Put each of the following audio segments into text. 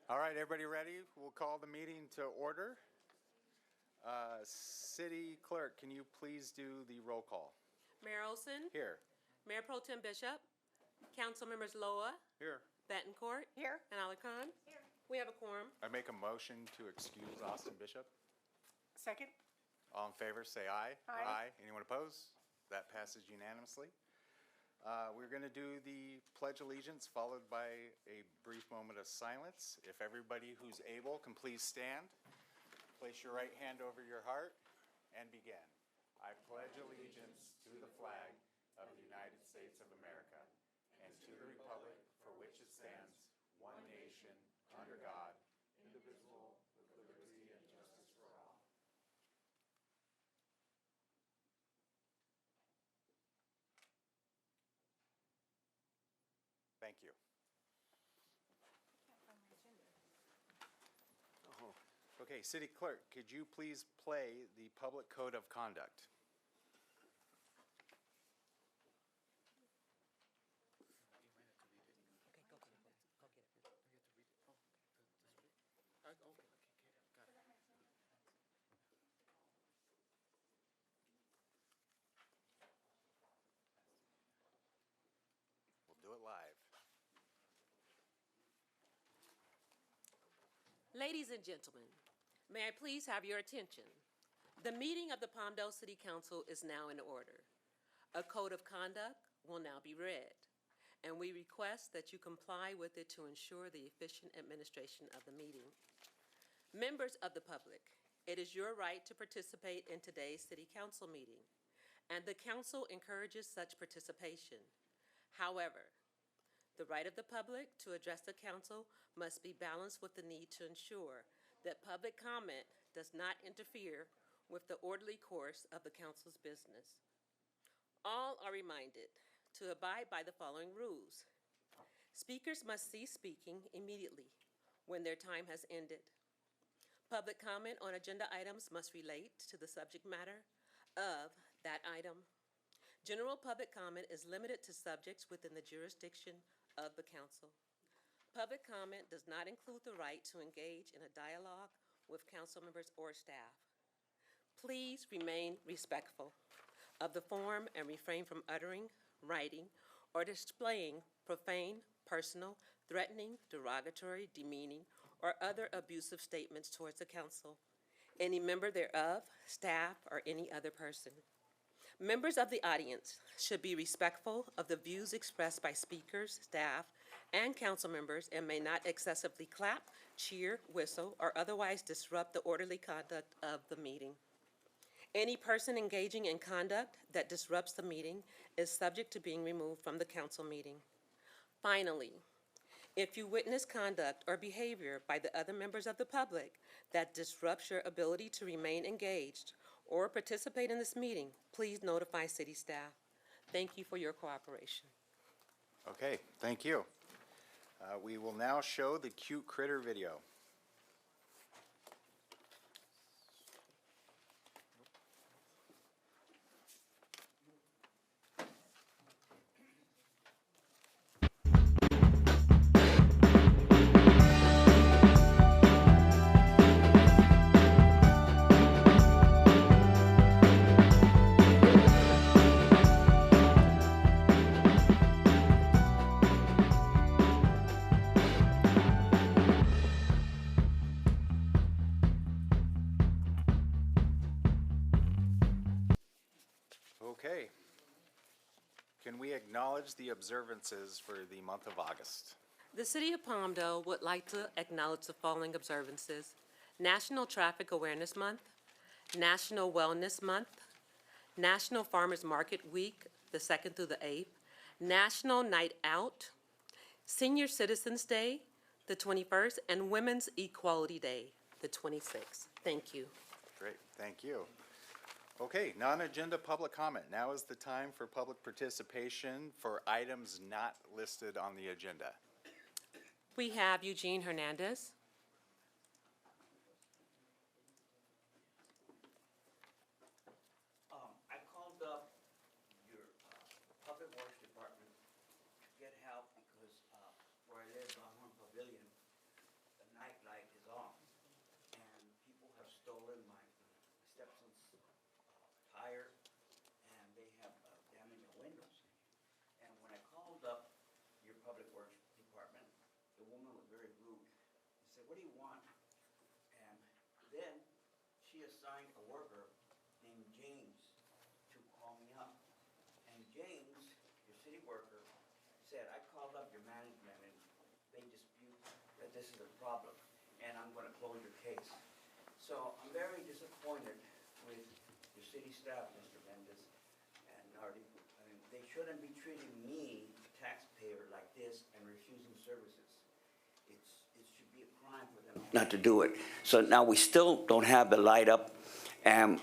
All right, everybody ready? We'll call the meeting to order. City Clerk, can you please do the roll call? Mayor Olson. Here. Mayor Pro Tem Bishop. Council members Loa, Here. Betancourt. Here. And Alarcon. Here. We have a quorum. I make a motion to excuse Austin Bishop. Second. All in favor, say aye. Aye. Anyone opposed? That passes unanimously. We're going to do the Pledge Allegiance, followed by a brief moment of silence. If everybody who's able can please stand, place your right hand over your heart, and begin. I pledge allegiance to the flag of the United States of America and to the republic for which it stands, one nation, under God, indivisible, with liberty and justice for all. Thank you. Okay, City Clerk, could you please play the Public Code of Conduct? Okay, go get it. Go get it. We'll do it live. Ladies and gentlemen, may I please have your attention? The meeting of the Palmdale City Council is now in order. A code of conduct will now be read, and we request that you comply with it to ensure the efficient administration of the meeting. Members of the public, it is your right to participate in today's City Council meeting, and the Council encourages such participation. However, the right of the public to address the Council must be balanced with the need to ensure that public comment does not interfere with the orderly course of the Council's business. All are reminded to abide by the following rules. Speakers must cease speaking immediately when their time has ended. Public comment on agenda items must relate to the subject matter of that item. General public comment is limited to subjects within the jurisdiction of the Council. Public comment does not include the right to engage in a dialogue with council members or staff. Please remain respectful of the forum and refrain from uttering, writing, or displaying profane, personal, threatening, derogatory, demeaning, or other abusive statements towards the council, any member thereof, staff, or any other person. Members of the audience should be respectful of the views expressed by speakers, staff, and council members and may not excessively clap, cheer, whistle, or otherwise disrupt the orderly conduct of the meeting. Any person engaging in conduct that disrupts the meeting is subject to being removed from the council meeting. Finally, if you witness conduct or behavior by the other members of the public that disrupts your ability to remain engaged or participate in this meeting, please notify city staff. Thank you for your cooperation. Okay, thank you. We will now show the cute critter video. Okay. Can we acknowledge the observances for the month of August? The City of Palmdale would like to acknowledge the following observances: National Traffic Awareness Month, National Wellness Month, National Farmers Market Week, the 2nd through the 8th, National Night Out, Senior Citizens Day, the 21st, and Women's Equality Day, the 26th. Thank you. Great, thank you. Okay, non-agenda public comment. Now is the time for public participation for items not listed on the agenda. We have Eugene Hernandez. I called up your Public Works Department to get help because where I live, Longhorn Pavilion, the stolen my stepson's tire, and they have damaged the windows. And when I called up your public works department, the woman was very rude. I said, "What do you want?" And then she assigned a worker named James to call me up. And James, your city worker, said, "I called up your management and they dispute that this is a problem, and I'm gonna close your case." So I'm very disappointed with your city staff, Mr. Mendez and Nardi. I mean, they shouldn't be treating me, a taxpayer, like this and refusing services. It should be a crime for them not to do it. So now we still don't have the light up, and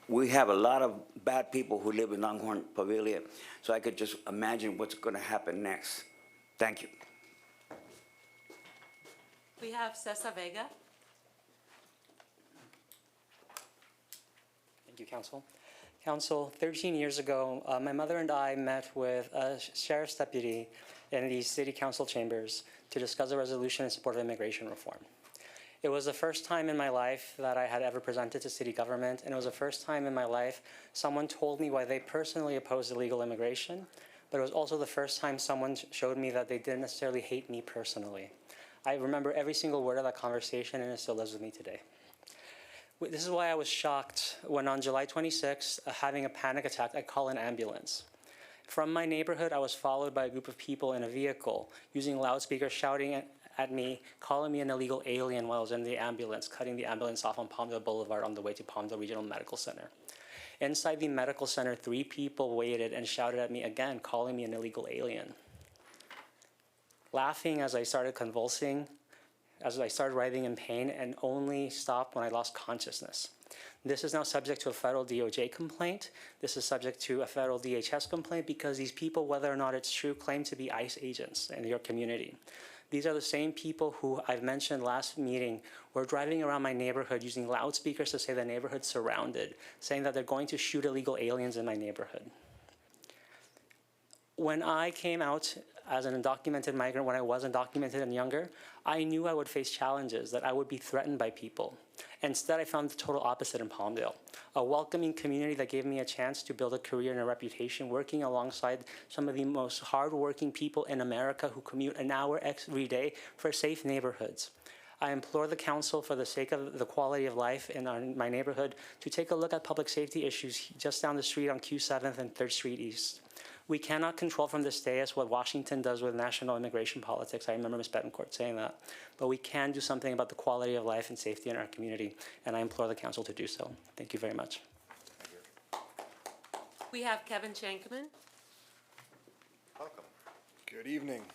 we have a lot of bad people who live in Longhorn Pavilion, so I could just imagine what's gonna happen next. Thank you. We have Cesar Vega. Thank you, Council. Council, 13 years ago, my mother and I met with a sheriff's deputy in the city council chambers to discuss a resolution in support of immigration reform. It was the first time in my life that I had ever presented to city government, and it was the first time in my life someone told me why they personally opposed illegal immigration, but it was also the first time someone showed me that they didn't necessarily hate me personally. I remember every single word of that conversation, and it still lives with me today. This is why I was shocked when on July 26th, having a panic attack, I call an ambulance. From my neighborhood, I was followed by a group of people in a vehicle, using loudspeakers, shouting at me, calling me an illegal alien while I was in the ambulance, cutting the ambulance off on Palmdale Boulevard on the way to Palmdale Regional Medical Center. Inside the medical center, 3 people waited and shouted at me again, calling me an illegal alien. Laughing as I started convulsing, as I started writhing in pain, and only stopped when I lost consciousness. This is now subject to a federal DOJ complaint. This is subject to a federal DHS complaint because these people, whether or not it's true, claim to be ICE agents in your community. These are the same people who I've mentioned last meeting were driving around my neighborhood using loudspeakers to say the neighborhood's surrounded, saying that they're going to shoot illegal aliens in my neighborhood. When I came out as an undocumented migrant, when I was undocumented and younger, I knew I would face challenges, that I would be threatened by people. Instead, I found the total opposite in Palmdale, a welcoming community that gave me a chance to build a career and a reputation, working alongside some of the most hardworking people in America who commute an hour every day for safe neighborhoods. I implore the council, for the sake of the quality of life in my neighborhood, to take a look at public safety issues just down the street on Q7th and 3rd Street East. We cannot control from this dais what Washington does with national immigration politics. I remember Ms. Betancourt saying that. But we can do something about the quality of life and safety in our community, and I implore the council to do so. Thank you very much. We have Kevin Shankman. Welcome. Good evening.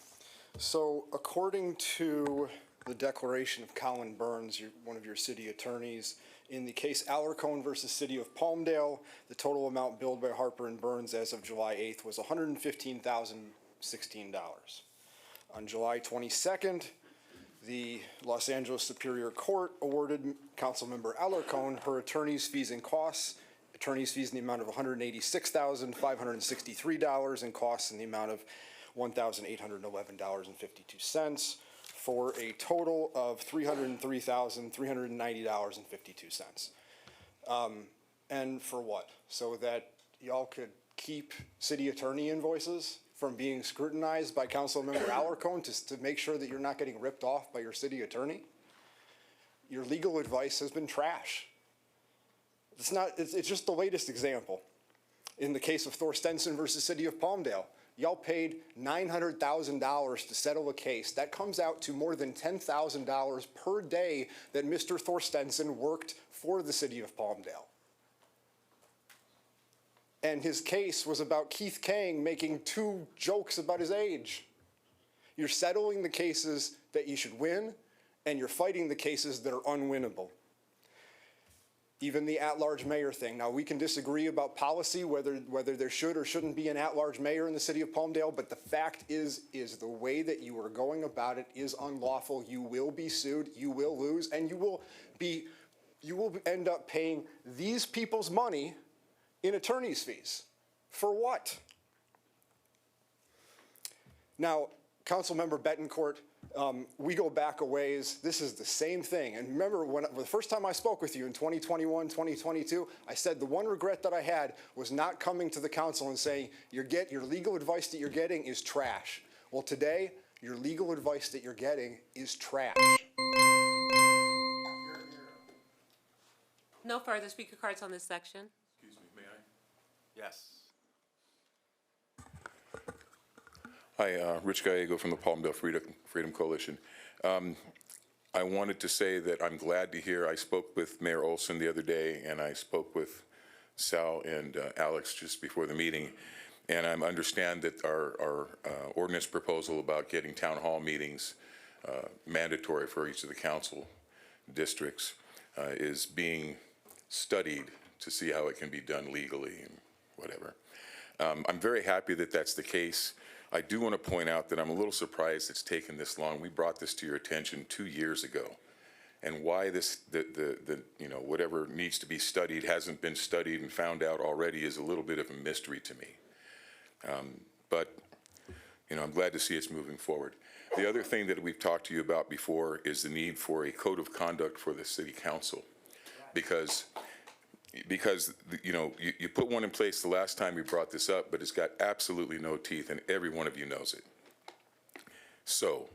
So according to the declaration of Colin Burns, one of your city attorneys, in the case Alarcon versus City of Palmdale, the total amount billed by Harper and Burns as of July 8th was $115,016. On July 22nd, the Los Angeles Superior Court awarded Councilmember Alarcon her attorney's fees and costs, attorney's fees in the amount of $186,563 and costs in the amount of $1,811.52. for a total of $303,390.52. And for what? So that y'all could keep city attorney invoices from being scrutinized by Councilmember Alarcon to make sure that you're not getting ripped off by your city attorney? Your legal advice has been trash. It's just the latest example. In the case of Thorstensen versus City of Palmdale, y'all paid $900,000 to settle a case. That comes out to more than $10,000 per day that Mr. Thorstensen worked for the City of Palmdale. And his case was about Keith Kang making 2 jokes about his age. You're settling the cases that you should win, and you're fighting the cases that are unwinnable. Even the at-large mayor thing. Now, we can disagree about policy, whether there should or shouldn't be an at-large mayor in the City of Palmdale, but the fact is the way that you are going about it is unlawful. You will be sued, you will lose, and you will end up paying these people's money in attorney's fees. For what? Now, Councilmember Betancourt We go back a ways. This is the same thing. And remember, when the first time I spoke with you in 2021, 2022, I said the one regret that I had was not coming to the council and saying, your legal advice that you're getting is trash. Well, today, your legal advice that you're getting is trash. No further speaker cards on this section. Excuse me, may I? Yes. Hi, Rich Gallego from the Palmdale Freedom Coalition. I wanted to say that I'm glad to hear, I spoke with Mayor Olson the other day, and I spoke with Sal and Alex just before the meeting, and I understand that our ordinance proposal about getting town hall meetings mandatory for each of the council districts is being studied to see how it can be done legally and whatever. I'm very happy that that's the case. I do want to point out that I'm a little surprised it's taken this long. We brought this to your attention 2 years ago. And why this, you know, whatever needs to be studied hasn't been studied and found out already is a little bit of a mystery to me. But, you know, I'm glad to see it's moving forward. The other thing that we've talked to you about before is the need for a code of conduct for the city council. Because you know, you put one in place the last time we brought this up, but it's got absolutely no teeth, and every one of you knows it. So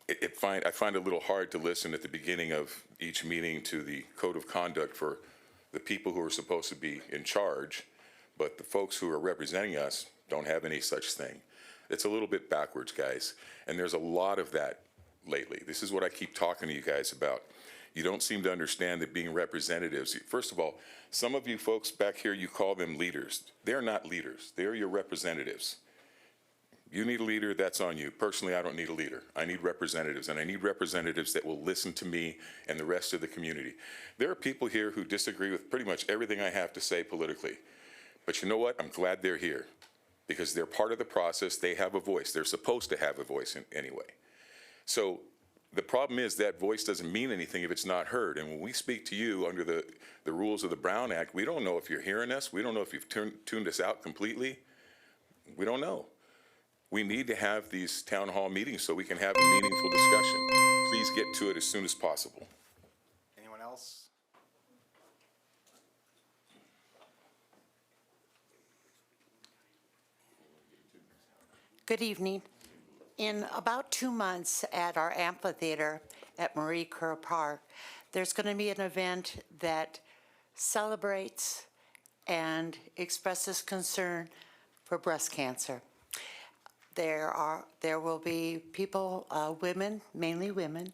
I find it a little hard to listen at the beginning of each meeting to the code of conduct for the people who are supposed to be in charge, but the folks who are representing us don't have any such thing. It's a little bit backwards, guys, and there's a lot of that lately. This is what I keep talking to you guys about. You don't seem to understand that being representatives, first of all, some of you folks back here, you call them leaders. They're not leaders. They're your representatives. You need a leader, that's on you. Personally, I don't need a leader. I need representatives, and I need representatives that will listen to me and the rest of the community. There are people here who disagree with pretty much everything I have to say politically. But you know what? I'm glad they're here because they're part of the process. They have a voice. They're supposed to have a voice anyway. So the problem is that voice doesn't mean anything if it's not heard. And when we speak to you under the rules of the Brown Act, we don't know if you're hearing us. We don't know if you've tuned us out completely. We don't know. We need to have these town hall meetings so we can have a meaningful discussion. Please get to it as soon as possible. Anyone else? Good evening. In about 2 months at our amphitheater at Marie Kerr Park, there's going to be an event that celebrates and expresses concern for breast cancer. There will be people, women, mainly women,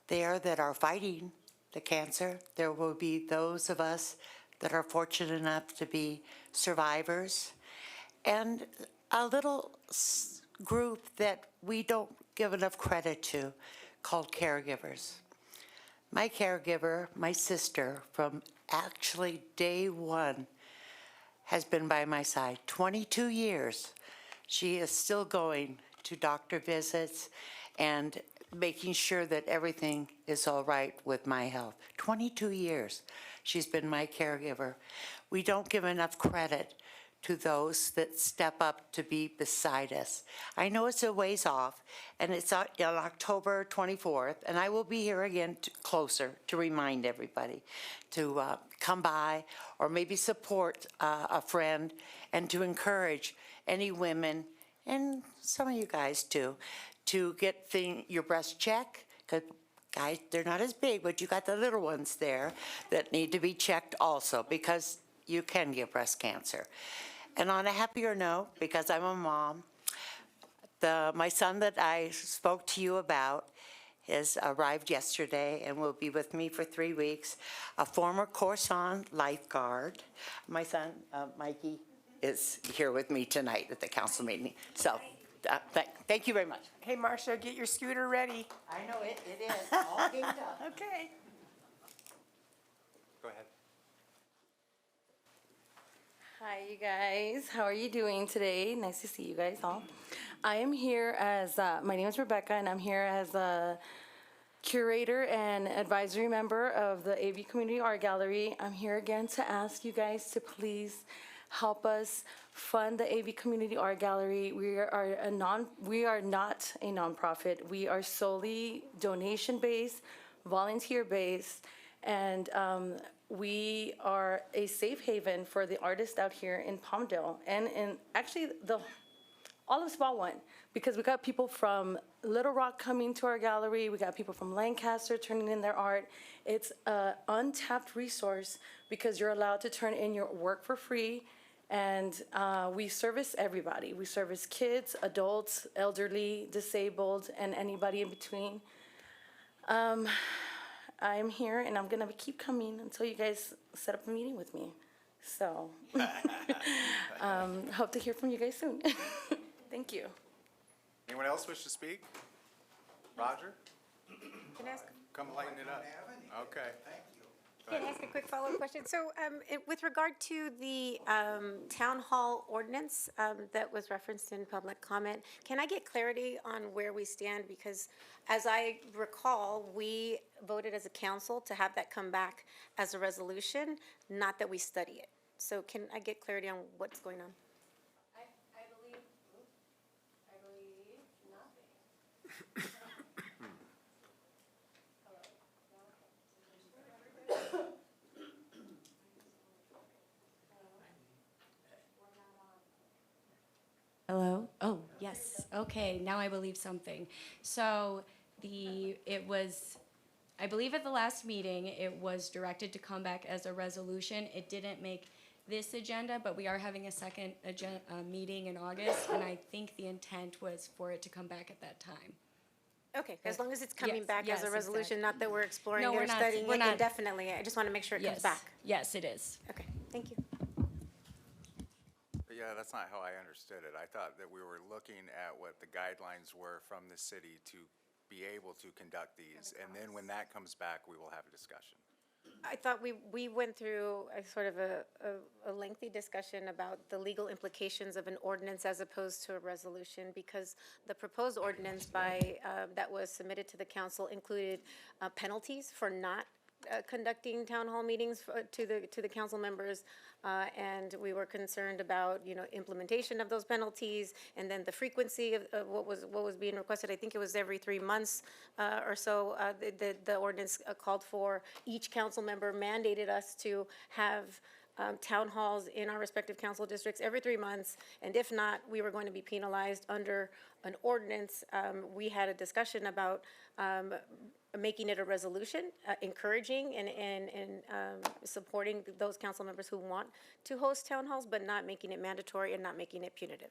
there that are fighting the cancer. There will be those of us that are fortunate enough to be survivors, and a little group that we don't give enough credit to called caregivers. My caregiver, my sister, from actually day one, has been by my side 22 years. She is still going to doctor visits and making sure that everything is all right with my health. 22 years she's been my caregiver. We don't give enough credit to those that step up to be beside us. I know it's a ways off, and it's on October 24th, and I will be here again closer to remind everybody to come by or maybe support a friend and to encourage any women, and some of you guys too, to get your breast checked, because guys, they're not as big, but you got the little ones there that need to be checked also, because you can get breast cancer. And on a happier note, because I'm a mom, my son that I spoke to you about has arrived yesterday and will be with me for 3 weeks, a former Corson lifeguard. My son, Mikey, is here with me tonight at the council meeting. So thank you very much. Hey, Marcia, get your scooter ready. I know it is all gamed up. Okay. Go ahead. Hi, you guys. How are you doing today? Nice to see you guys all. I am here as, my name is Rebecca, and I'm here as a curator and advisory member of the AV Community Art Gallery. I'm here again to ask you guys to please help us fund the AV Community Art Gallery. We are not a nonprofit. We are solely donation-based, volunteer-based, and we are a safe haven for the artists out here in Palmdale and in actually all of Spot One, because we got people from Little Rock coming to our gallery. We got people from Lancaster turning in their art. It's an untapped resource because you're allowed to turn in your work for free. And we service everybody. We service kids, adults, elderly, disabled, and anybody in between. I'm here, and I'm gonna keep coming until you guys set up a meeting with me. So, hope to hear from you guys soon. Thank you. Anyone else wish to speak? Roger? Can I ask, Come lighten it up. Okay. can I ask a quick follow-up question? So with regard to the town hall ordinance that was referenced in public comment, can I get clarity on where we stand? Because as I recall, we voted as a council to have that come back as a resolution, not that we study it. So can I get clarity on what's going on? I believe nothing. Hello? Oh, yes. Okay, now I believe something. So I believe at the last meeting, it was directed to come back as a resolution. It didn't make this agenda, but we are having a second meeting in August, and I think the intent was for it to come back at that time. Okay, as long as it's coming Yes, back as a yes, resolution, not that we're exploring No, it we're or not- studying we're it not- indefinitely. I just want to make sure it comes Yes. back. Yes, it is. Okay, thank you. But yeah, that's not how I understood it. I thought that we were looking at what the guidelines were from the city to be able to conduct these. And then when that comes back, we will have a discussion. I thought we went through a sort of a lengthy discussion about the legal implications of an ordinance as opposed to a resolution, because the proposed ordinance that was submitted to the council included penalties for not conducting town hall meetings to the council members, and we were concerned about, implementation of those penalties, and then the frequency of what was being requested. I think it was every 3 months or so. The ordinance called for each council member mandated us to have town halls in our respective council districts every 3 months, and if not, we were going to be penalized under an ordinance. We had a discussion about making it a resolution, encouraging and supporting those council members who want to host town halls, but not making it mandatory and not making it punitive.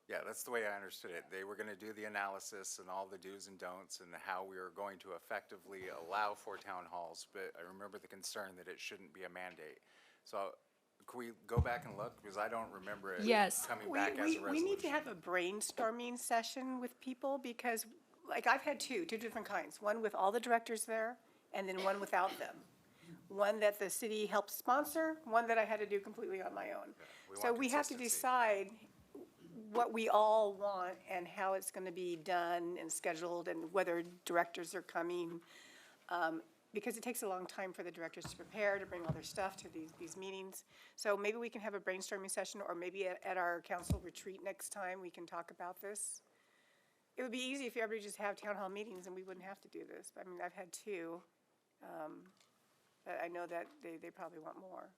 Yeah, that's the way I understood it. They were going to do the analysis and all the do's and don'ts and how we were going to effectively allow for town halls, but I remember the concern that it shouldn't be a mandate. So can we go back and look? Because I don't remember it Yes. coming back as a resolution. We need to have a brainstorming session with people, because, like, I've had two different kinds. One with all the directors there, and then one without them. One that the city helped sponsor, one that I had to do completely on my own. we So want we have to consistency. decide what we all want and how it's going to be done and scheduled, and whether directors are coming. Because it takes a long time for the directors to prepare, to bring all their stuff to these meetings. So maybe we can have a brainstorming session, or maybe at our council retreat next time, we can talk about this. It would be easy if everybody just have town hall meetings and we wouldn't have to do this. I mean, I've had two, but I know that they probably want more.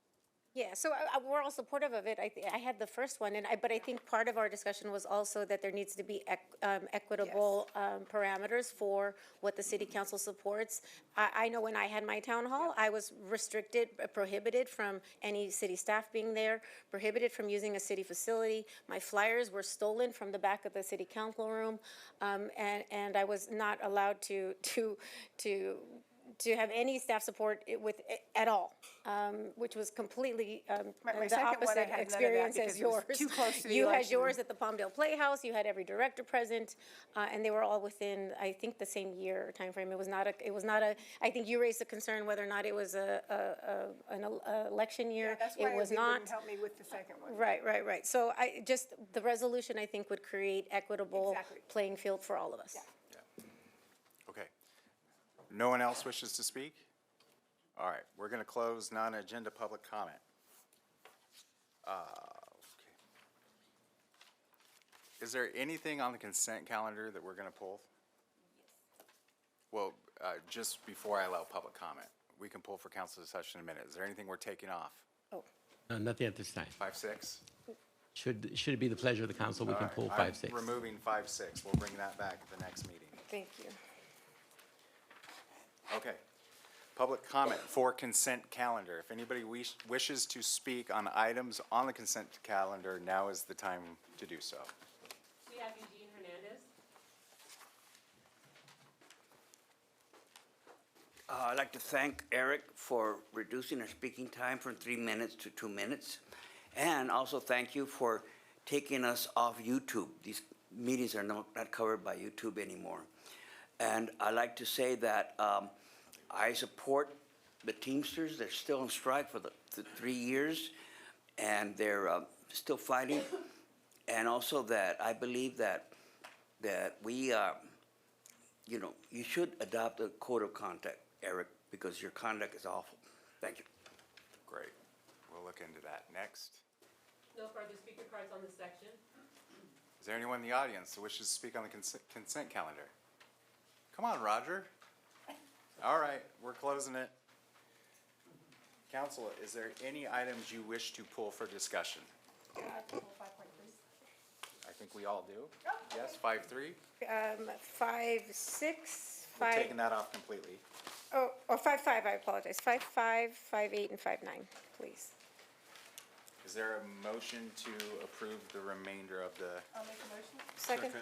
Yeah, so we're all supportive of it. I had the first one, but I think part of our discussion was also that there needs to be equitable parameters for what the city council supports. I know when I had my town hall, I was prohibited from any city staff being there, prohibited from using a city facility. My flyers were stolen from the back of the city council room, and I was not allowed to have any staff support at all, which was completely the opposite experience as yours. Too close to the You had election. yours at the Palmdale Playhouse, you had every director present, and they were all within, I think, the same year timeframe. It was not a, I think you raised a concern whether or not it was an election year. That's why It was they not. wouldn't help me with the second one. Right. So the resolution, I think, would create equitable Exactly. playing field for all of us. Yeah. Okay. No one else wishes to speak? All right, we're going to close non-agenda public comment. Okay. Is there anything on the consent calendar that we're going to pull? Well, just before I allow public comment, we can pull for council discussion in a minute. Is there anything we're taking off? No, nothing at this time. 5-6? Should it be the pleasure of the council, we can pull All right, 5-6. I'm removing 5-6. We'll bring that back at the next meeting. Thank you. Okay. Public comment for consent calendar. If anybody wishes to speak on items on the consent calendar, now is the time to do so. We have Eugene Hernandez. I'd like to thank Eric for reducing our speaking time from 3 minutes to 2 minutes. And also thank you for taking us off YouTube. These meetings are not covered by YouTube anymore. And I'd like to say that I support the Teamsters. They're still on strike for the 3 years, and they're still fighting. And also that I believe that we, you should adopt a code of conduct, Eric, because your conduct is awful. Thank you. Great. We'll look into that. Next. No further speaker cards on this section. Is there anyone in the audience that wishes to speak on the consent calendar? Come on, Roger. All right, we're closing it. Council, is there any items you wish to pull for discussion? I think we all do. Yes, 5-3? 5-6, We're 5, taking that off completely. oh, 5-5, I apologize. 5-5, 5-8, and 5-9, please. Is there a motion to approve the remainder of the? Second?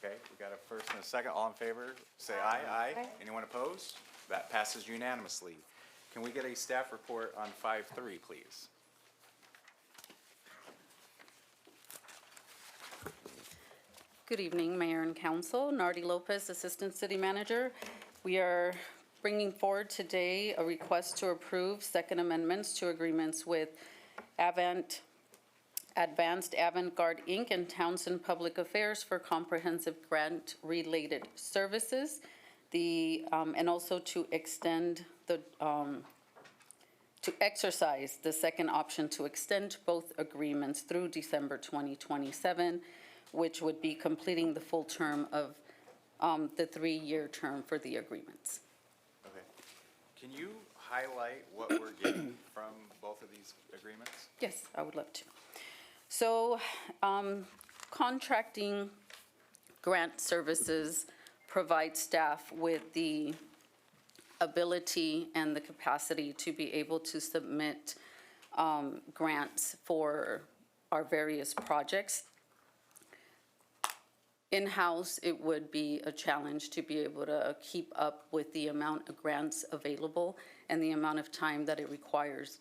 Okay, we got a first and a second. All in favor, say aye. Aye. Aye. Anyone opposed? That passes unanimously. Can we get a staff report on 5-3, please? Good evening, Mayor and Council. Nardi Lopez, Assistant City Manager. We are bringing forward today a request to approve second amendments to agreements with Advanced Avant-Garde, Inc. and Townsend Public Affairs for comprehensive grant-related services. And also to extend the, to exercise the second option to extend both agreements through December 2027, which would be completing the full term of the 3-year term for the agreements. Okay. Can you highlight what we're getting from both of these agreements? Yes, I would love to. So, contracting grant services provide staff with the ability and the capacity to be able to submit grants for our various projects. In-house, it would be a challenge to be able to keep up with the amount of grants available and the amount of time that it requires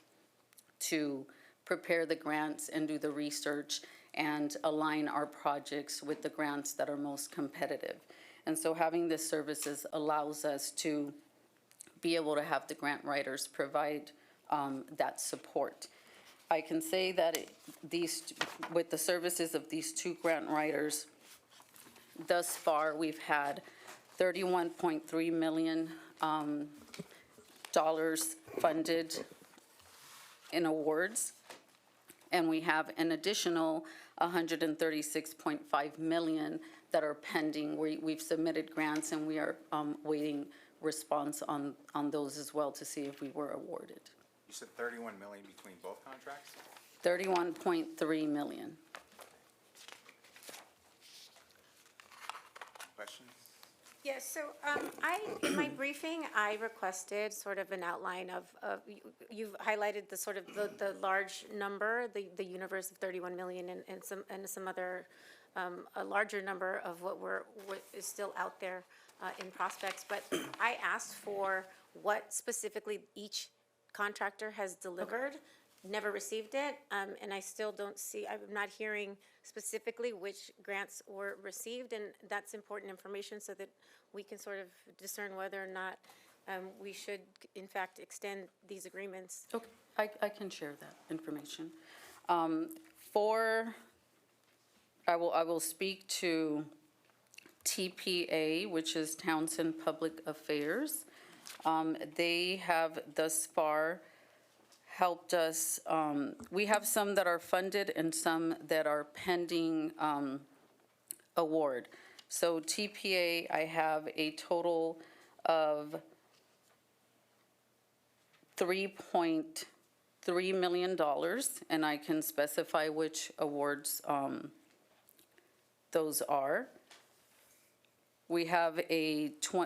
to prepare the grants and do the research and align our projects with the grants that are most competitive. And so having this services allows us to be able to have the grant writers provide that support. I can say that with the services of these two grant writers, thus far, we've had $31.3 million funded in awards, and we have an additional $136.5 million that are pending. We've submitted grants, and we are waiting response on those as well to see if we were awarded. You said 31 million between both contracts? 31.3 million. Questions? Yes, so in my briefing, I requested sort of an outline of you've highlighted the sort of the large number, the universe of 31 million and some other, a larger number of what is still out there in prospects. But I asked for what specifically each contractor has delivered. Never received it, and I still don't see, I'm not hearing specifically which grants were received, and that's important information so that we can sort of discern whether or not we should, in fact, extend these agreements. Okay, I can share that information. I will speak to TPA, which is Townsend Public Affairs. They have thus far helped us. We have some that are funded and some that are pending award. So TPA, I have a total of $3.3 million, and I can specify which awards those are. We have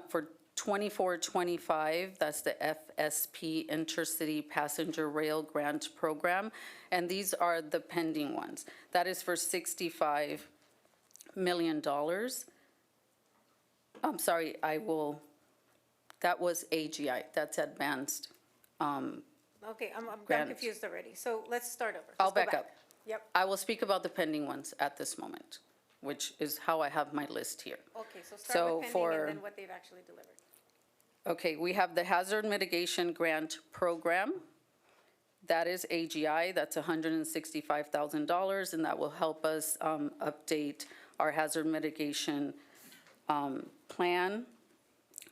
for 24-25, that's the FSP Intercity Passenger Rail Grant Program, and these are the pending ones. That is for $65 million. I'm sorry, that was AGI, that's advanced. Okay, I'm Grant. confused already. So let's start over. I'll Let's go back up. Yep. I will speak about the pending ones at this moment, which is how I have my list here. Okay, so So start with pending for- and then what they've actually delivered. Okay, we have the Hazard Mitigation Grant Program. That is AGI, that's $165,000, and that will help us update our hazard mitigation plan.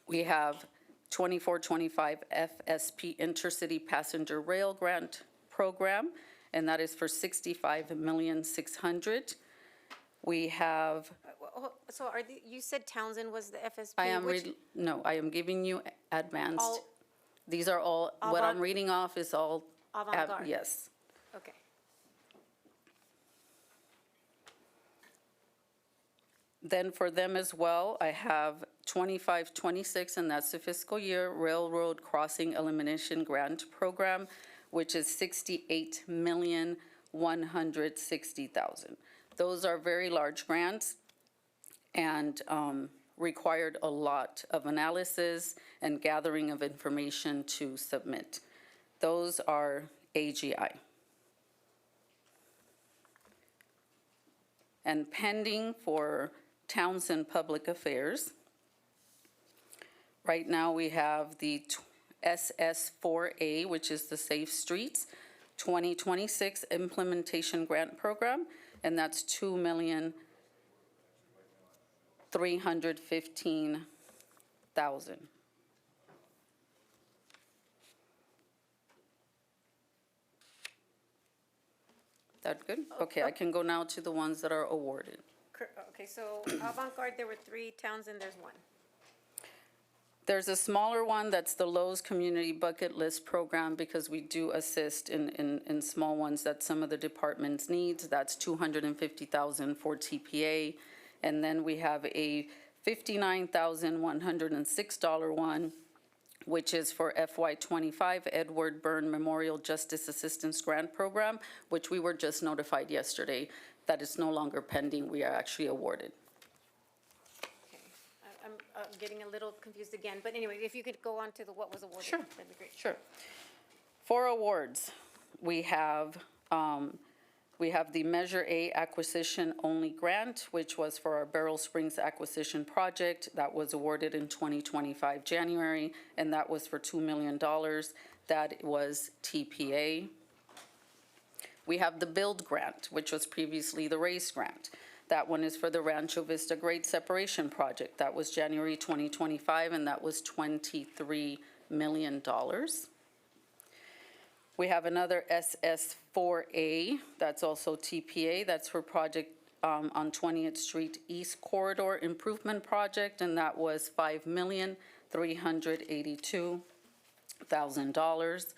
We have 24-25 FSP Intercity Passenger Rail Grant Program, and that is for $65,600,000. We have, So you said Townsend was the FSP? I am which- no, I am giving you advanced. All- These are all, what I'm reading off is all. Avant-garde. Yes. Okay. Then for them as well, I have 25-26, and that's the fiscal year Railroad Crossing Elimination Grant Program, which is $68,160,000. Those are very large grants and required a lot of analysis and gathering of information to submit. Those are AGI. And pending for Townsend Public Affairs, right now we have the SS4A, which is the Safe Streets 2026 Implementation Grant Program, and that's $2,315,000. That good? Okay, I can go now to the ones that are awarded. Okay, so Avant-Garde, there were 3, Townsend, there's 1. There's a smaller one, that's the Lowe's Community Bucket List Program, because we do assist in small ones that some of the departments need. That's $250,000 for TPA. And then we have a $59,106 one, which is for FY25 Edward Byrne Memorial Justice Assistance Grant Program, which we were just notified yesterday that it's no longer pending. We are actually awarded. Okay. I'm getting a little confused again, but anyway, if you could go on to what was awarded, Sure. that'd be great. Sure. For awards, we have the Measure A Acquisition Only Grant, which was for our Beryl Springs Acquisition Project. That was awarded in 2025 January, and that was for $2 million. That was TPA. We have the Build Grant, which was previously the RACE Grant. That one is for the Rancho Vista Grade Separation Project. That was January 2025, and that was $23 million. We have another SS4A, that's also TPA, that's for project on 20th Street East Corridor Improvement Project, and that was $5,382,000.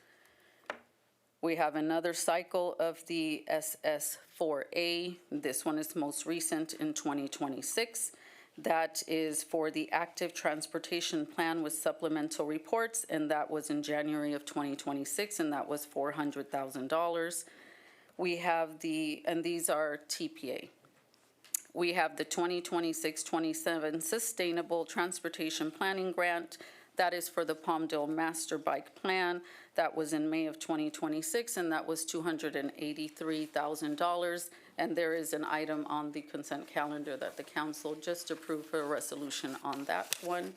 We have another cycle of the SS4A. This one is most recent in 2026. That is for the Active Transportation Plan with supplemental reports, and that was in January of 2026, and that was $400,000. We have and these are TPA. We have the 2026-27 Sustainable Transportation Planning Grant. That is for the Palmdale Master Bike Plan. That was in May of 2026, and that was $283,000. And there is an item on the consent calendar that the council just approved for a resolution on that one.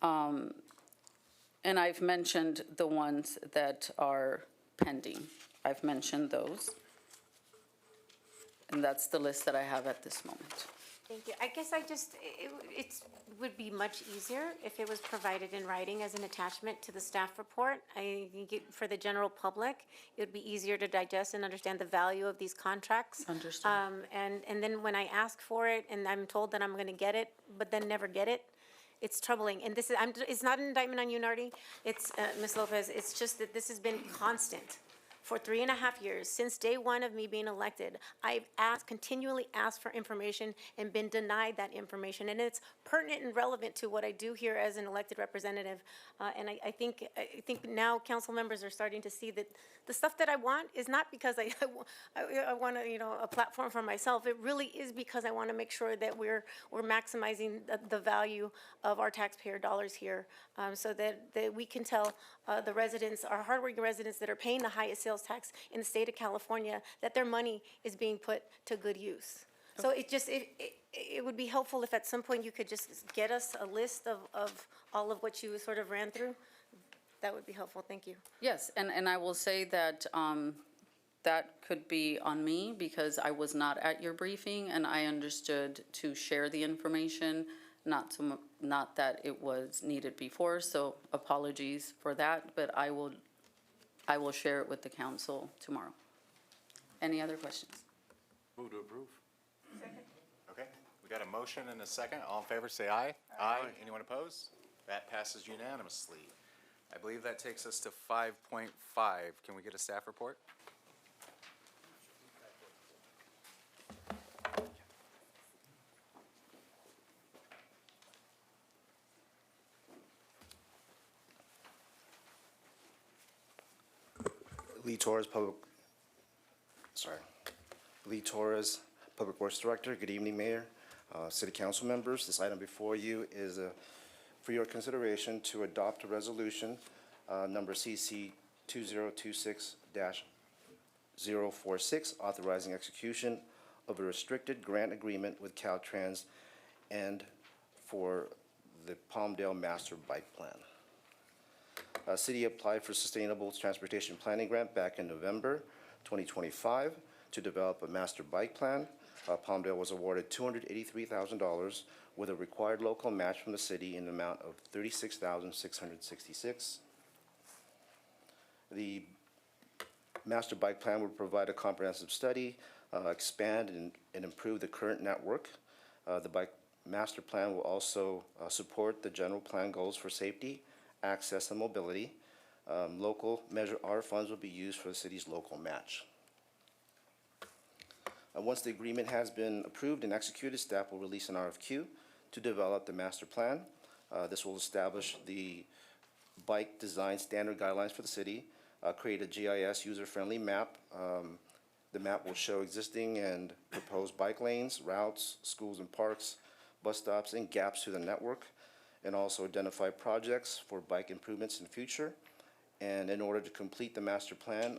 And I've mentioned the ones that are pending. I've mentioned those. And that's the list that I have at this moment. Thank you. I guess it would be much easier if it was provided in writing as an attachment to the staff report. I think for the general public, it would be easier to digest and understand the value of these contracts. Understood. And then when I ask for it and I'm told that I'm going to get it, but then never get it, it's troubling. And this is, it's not an indictment on you, Nardi. It's, Ms. Lopez, it's just that this has been constant. For 3.5 years, since day one of me being elected, I've continually asked for information and been denied that information. And it's pertinent and relevant to what I do here as an elected representative. And I think now council members are starting to see that the stuff that I want is not because I want a platform for myself. It really is because I want to make sure that we're maximizing the value of our taxpayer dollars here, so that we can tell the residents, our hardworking residents that are paying the highest sales tax in the state of California, that their money is being put to good use. So it would be helpful if at some point you could just get us a list of all of what you sort of ran through. That would be helpful. Thank you. Yes, and I will say that that could be on me because I was not at your briefing and I understood to share the information, not that it was needed before, so apologies for that, but I will share it with the council tomorrow. Any other questions? Move to approve. Second. Okay, we got a motion and a second. All in favor, say aye. Aye. Anyone opposed? That passes unanimously. I believe that takes us to 5.5. Can we get a staff report? Lee Torres, Public Works Director. Good evening, Mayor, City Council members. This item before you is for your consideration to adopt a resolution number CC 2026-046, authorizing execution of a restricted grant agreement with Caltrans and for the Palmdale Master Bike Plan. City applied for Sustainable Transportation Planning Grant back in November 2025 to develop a master bike plan. Palmdale was awarded $283,000 with a required local match from the city in the amount of $36,666. The master bike plan would provide a comprehensive study, expand and improve the current network. The bike master plan will also support the general plan goals for safety, access, and mobility. Local Measure R funds will be used for the city's local match. Once the agreement has been approved and executed, staff will release an RFQ to develop the master plan. This will establish the bike design standard guidelines for the city, create a GIS user-friendly map. The map will show existing and proposed bike lanes, routes, schools and parks, bus stops, and gaps to the network, and also identify projects for bike improvements in the future. And in order to complete the master plan,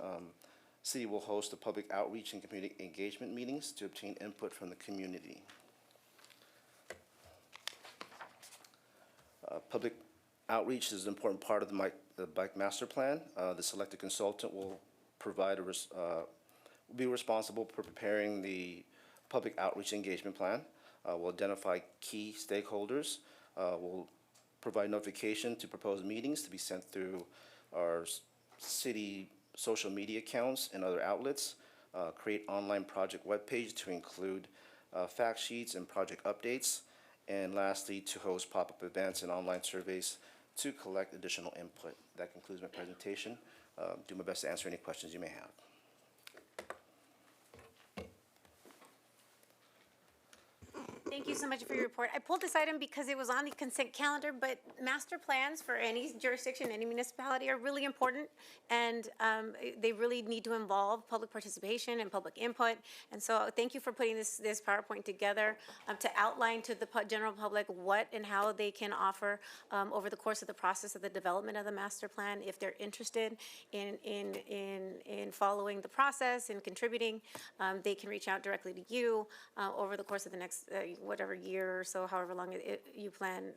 City will host a public outreach and community engagement meetings to obtain input from the community. Public outreach is an important part of the bike master plan. The selected consultant will be responsible for preparing the public outreach engagement plan. Will identify key stakeholders. Will provide notification to proposed meetings to be sent through our city social media accounts and other outlets, create online project webpage to include fact sheets and project updates, and lastly, to host pop-up events and online surveys to collect additional input. That concludes my presentation. Do my best to answer any questions you may have. Thank you so much for your report. I pulled this item because it was on the consent calendar, but master plans for any jurisdiction, any municipality are really important, and they really need to involve public participation and public input. And so thank you for putting this PowerPoint together to outline to the general public what and how they can offer over the course of the process of the development of the master plan. If they're interested in following the process and contributing, they can reach out directly to you over the course of the next whatever year or so, however long you plan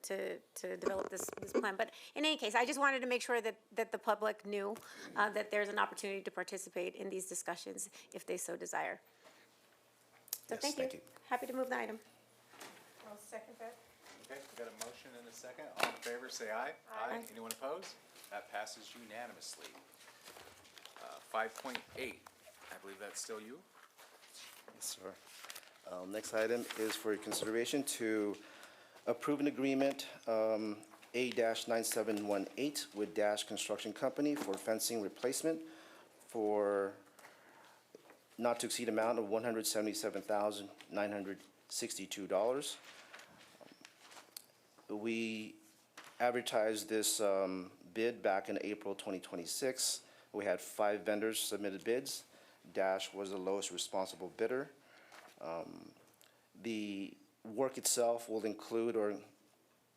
to develop this plan. But in any case, I just wanted to make sure that the public knew that there's an opportunity to participate in these discussions if they so desire. So Yes, thank you. thank you. Happy to move the item. I'll second that. Okay, we got a motion and a second. All in favor, say aye. Aye. Anyone opposed? That passes unanimously. 5.8, I believe that's still you. Yes, sir. Next item is for your consideration to approve an agreement, A-9718 with Dash Construction Company for fencing replacement for not to exceed amount of $177,962. We advertised this bid back in April 2026. We had 5 vendors submitted bids. Dash was the lowest responsible bidder. The work itself will include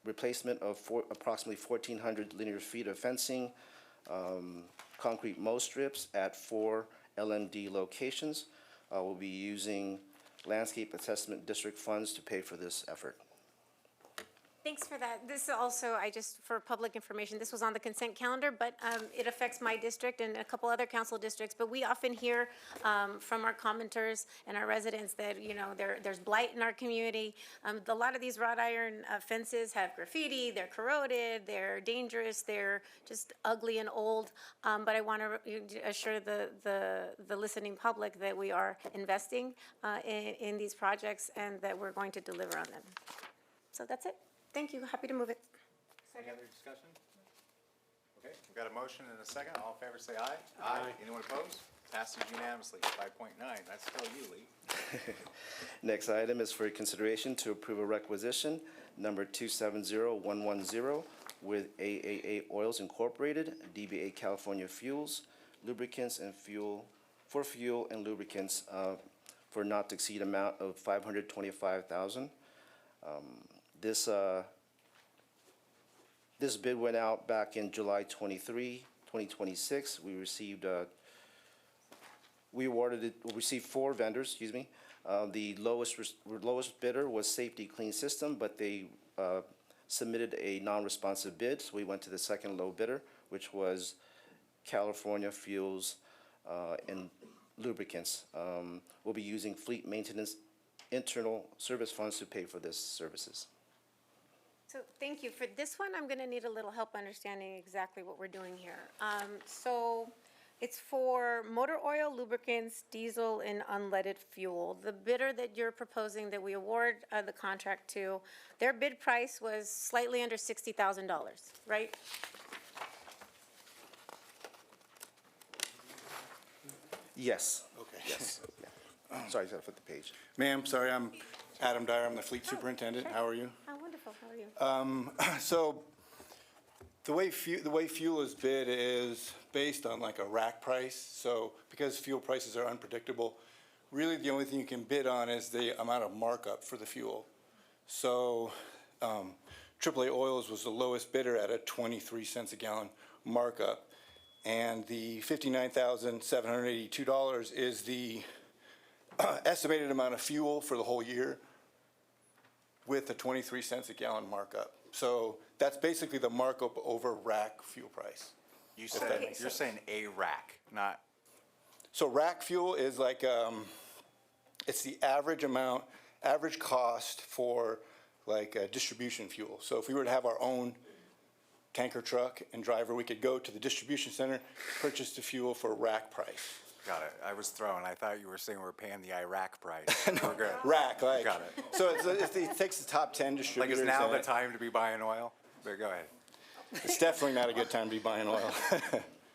replacement of approximately 1,400 linear feet of fencing, concrete mow strips at 4 LMD locations. We'll be using Landscape Assessment District funds to pay for this effort. Thanks for that. This also, for public information, this was on the consent calendar, but it affects my district and a couple other council districts. But we often hear from our commenters and our residents that, there's blight in our community. A lot of these wrought iron fences have graffiti, they're corroded, they're dangerous, they're just ugly and old. But I want to assure the listening public that we are investing in these projects and that we're going to deliver on them. So that's it. Thank you. Happy to move it. Any other discussion? Okay, we've got a motion and a second. All in favor, say aye. Aye. Anyone opposed? Passes unanimously. 5.9, that's still you, Lee. Next item is for your consideration to approve a requisition number 270110 with AAA Oils Incorporated, DBA California Fuels, lubricants and fuel and lubricants for not to exceed amount of $525,000. This bid went out back in July 2026. We received, we received 4 vendors, excuse me. The lowest bidder was Safety Clean System, but they submitted a non-responsive bid, so we went to the second low bidder, which was California Fuels and Lubricants. We'll be using fleet maintenance internal service funds to pay for this services. So thank you. For this one, I'm going to need a little help understanding exactly what we're doing here. So it's for motor oil, lubricants, diesel, and unleaded fuel. The bidder that you're proposing that we award the contract to, their bid price was slightly under $60,000, right? Yes. Okay. Yes. Yeah. Sorry, I just gotta flip the page. Ma'am, sorry, I'm Adam Dyer, I'm the fleet superintendent. How are you? Oh, wonderful. How are you? So the way fuel is bid is based on like a rack price. So because fuel prices are unpredictable, really the only thing you can bid on is the amount of markup for the fuel. So AAA Oils was the lowest bidder at a 23 cents a gallon markup. And the $59,782 is the estimated amount of fuel for the whole year with a 23 cents a gallon markup. So that's basically the markup over rack fuel price. You said, you're saying a rack, not, So rack fuel is like, it's the average amount, average cost for like distribution fuel. So if we were to have our own tanker truck and driver, we could go to the distribution center, purchase the fuel for rack price. got it. I was thrown. I thought you were saying we're paying the Iraq price. We're good. Rack, like. Got it. So it takes the top 10 Like, distributors. is now in the it. time to be buying oil? But go ahead. It's definitely not a good time to be buying oil.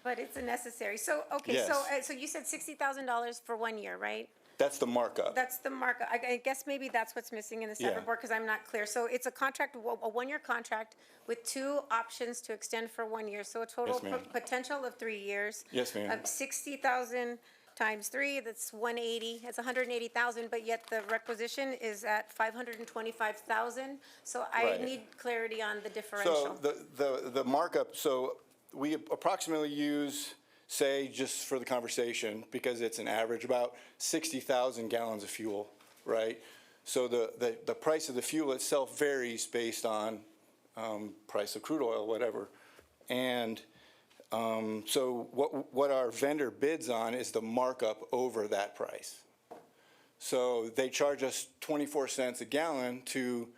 But it's a necessary. So, okay, Yes. so you said $60,000 for 1 year, right? That's the markup. That's the markup. I guess maybe that's what's missing in the Yeah. separate board, because I'm not clear. So it's a contract, a 1-year contract with 2 options to extend for 1 year. So a total Yes, ma'am. potential of 3 years. Yes, ma'am. 60,000 times 3, that's 180. That's 180,000, but yet the requisition is at 525,000. So I Right. need clarity on the differential. So the markup, so we approximately use, say, just for the conversation, because it's an average, about 60,000 gallons of fuel, right? So the price of the fuel itself varies based on price of crude oil, whatever. And so what our vendor bids on is the markup over that price. So they charge us 24 cents a gallon to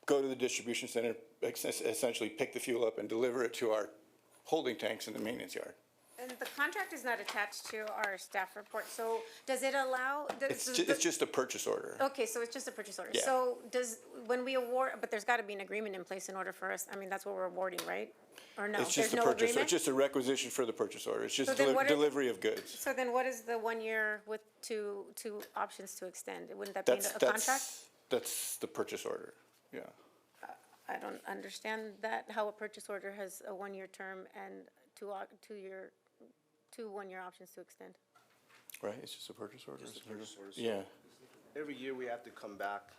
go to the distribution center, essentially pick the fuel up and deliver it to our holding tanks in the maintenance yard. And the contract is not attached to our staff report, so does it allow? It's just a purchase order. Okay, so it's just a purchase order. Yeah. So when we award, but there's got to be an agreement in place in order for us, I mean, that's what we're awarding, right? Or no, It's there's just a no purchase, agreement? it's just a requisition for the purchase order. It's just So then what are- delivery of goods. So then what is the 1 year with two options to extend? Wouldn't that be in a contract? That's the purchase order, yeah. I don't understand that, how a purchase order has a 1 year term and two 1 year options to extend. Right, it's just a purchase order? Just a purchase order, so- Yeah. Every year we have to come back.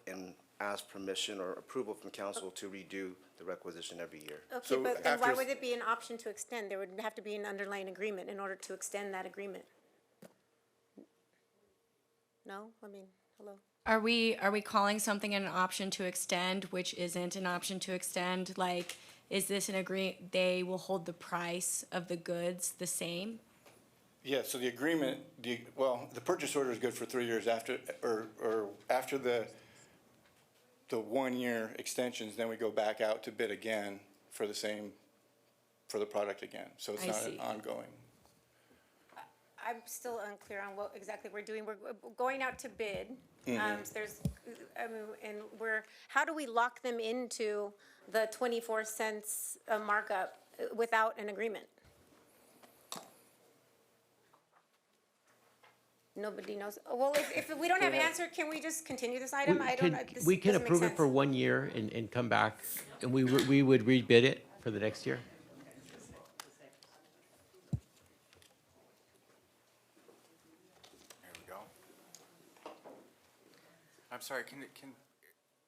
And ask permission or approval from council to redo the requisition every year. Okay, So but then why after- would it be an option to extend? There would have to be an underlying agreement in order to extend that agreement. No? I mean, hello? Are we calling something an option to extend, which isn't an option to extend? Like, is this they will hold the price of the goods the same? Yeah, so the agreement, the purchase order is good for 3 years after, or after the 1 year extensions, then we go back out to bid again for the product again. So it's I not see. an ongoing. I'm still unclear on what exactly we're doing. We're going out to bid. So how do we lock them into the 24 cents markup without an agreement? Nobody knows. Well, if we don't have an answer, can we just continue this item? This We can doesn't make approve it sense. for 1 year and come back, and we would rebid it for the next year. There we go. I'm sorry,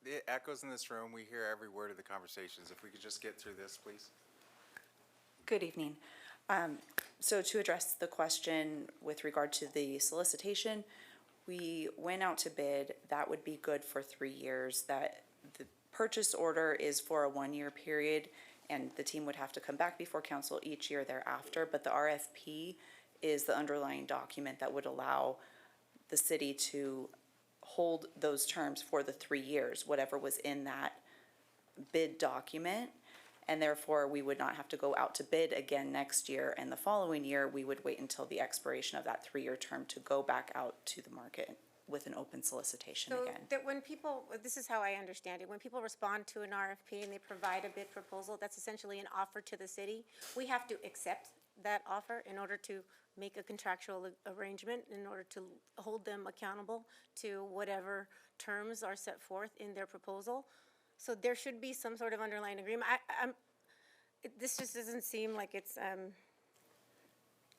it echoes in this room. We hear every word of the conversations. If we could just get through this, please. Good evening. So to address the question with regard to the solicitation, we went out to bid. That would be good for 3 years. That the purchase order is for a 1 year period, and the team would have to come back before council each year thereafter. But the RFP is the underlying document that would allow the city to hold those terms for the 3 years, whatever was in that bid document. And therefore, we would not have to go out to bid again next year. And the following year, we would wait until the expiration of that 3 year term to go back out to the market with an open solicitation So again. that when people, this is how I understand it, when people respond to an RFP and they provide a bid proposal, that's essentially an offer to the city. We have to accept that offer in order to make a contractual arrangement, in order to hold them accountable to whatever terms are set forth in their proposal. So there should be some sort of underlying agreement. This just doesn't seem like it's,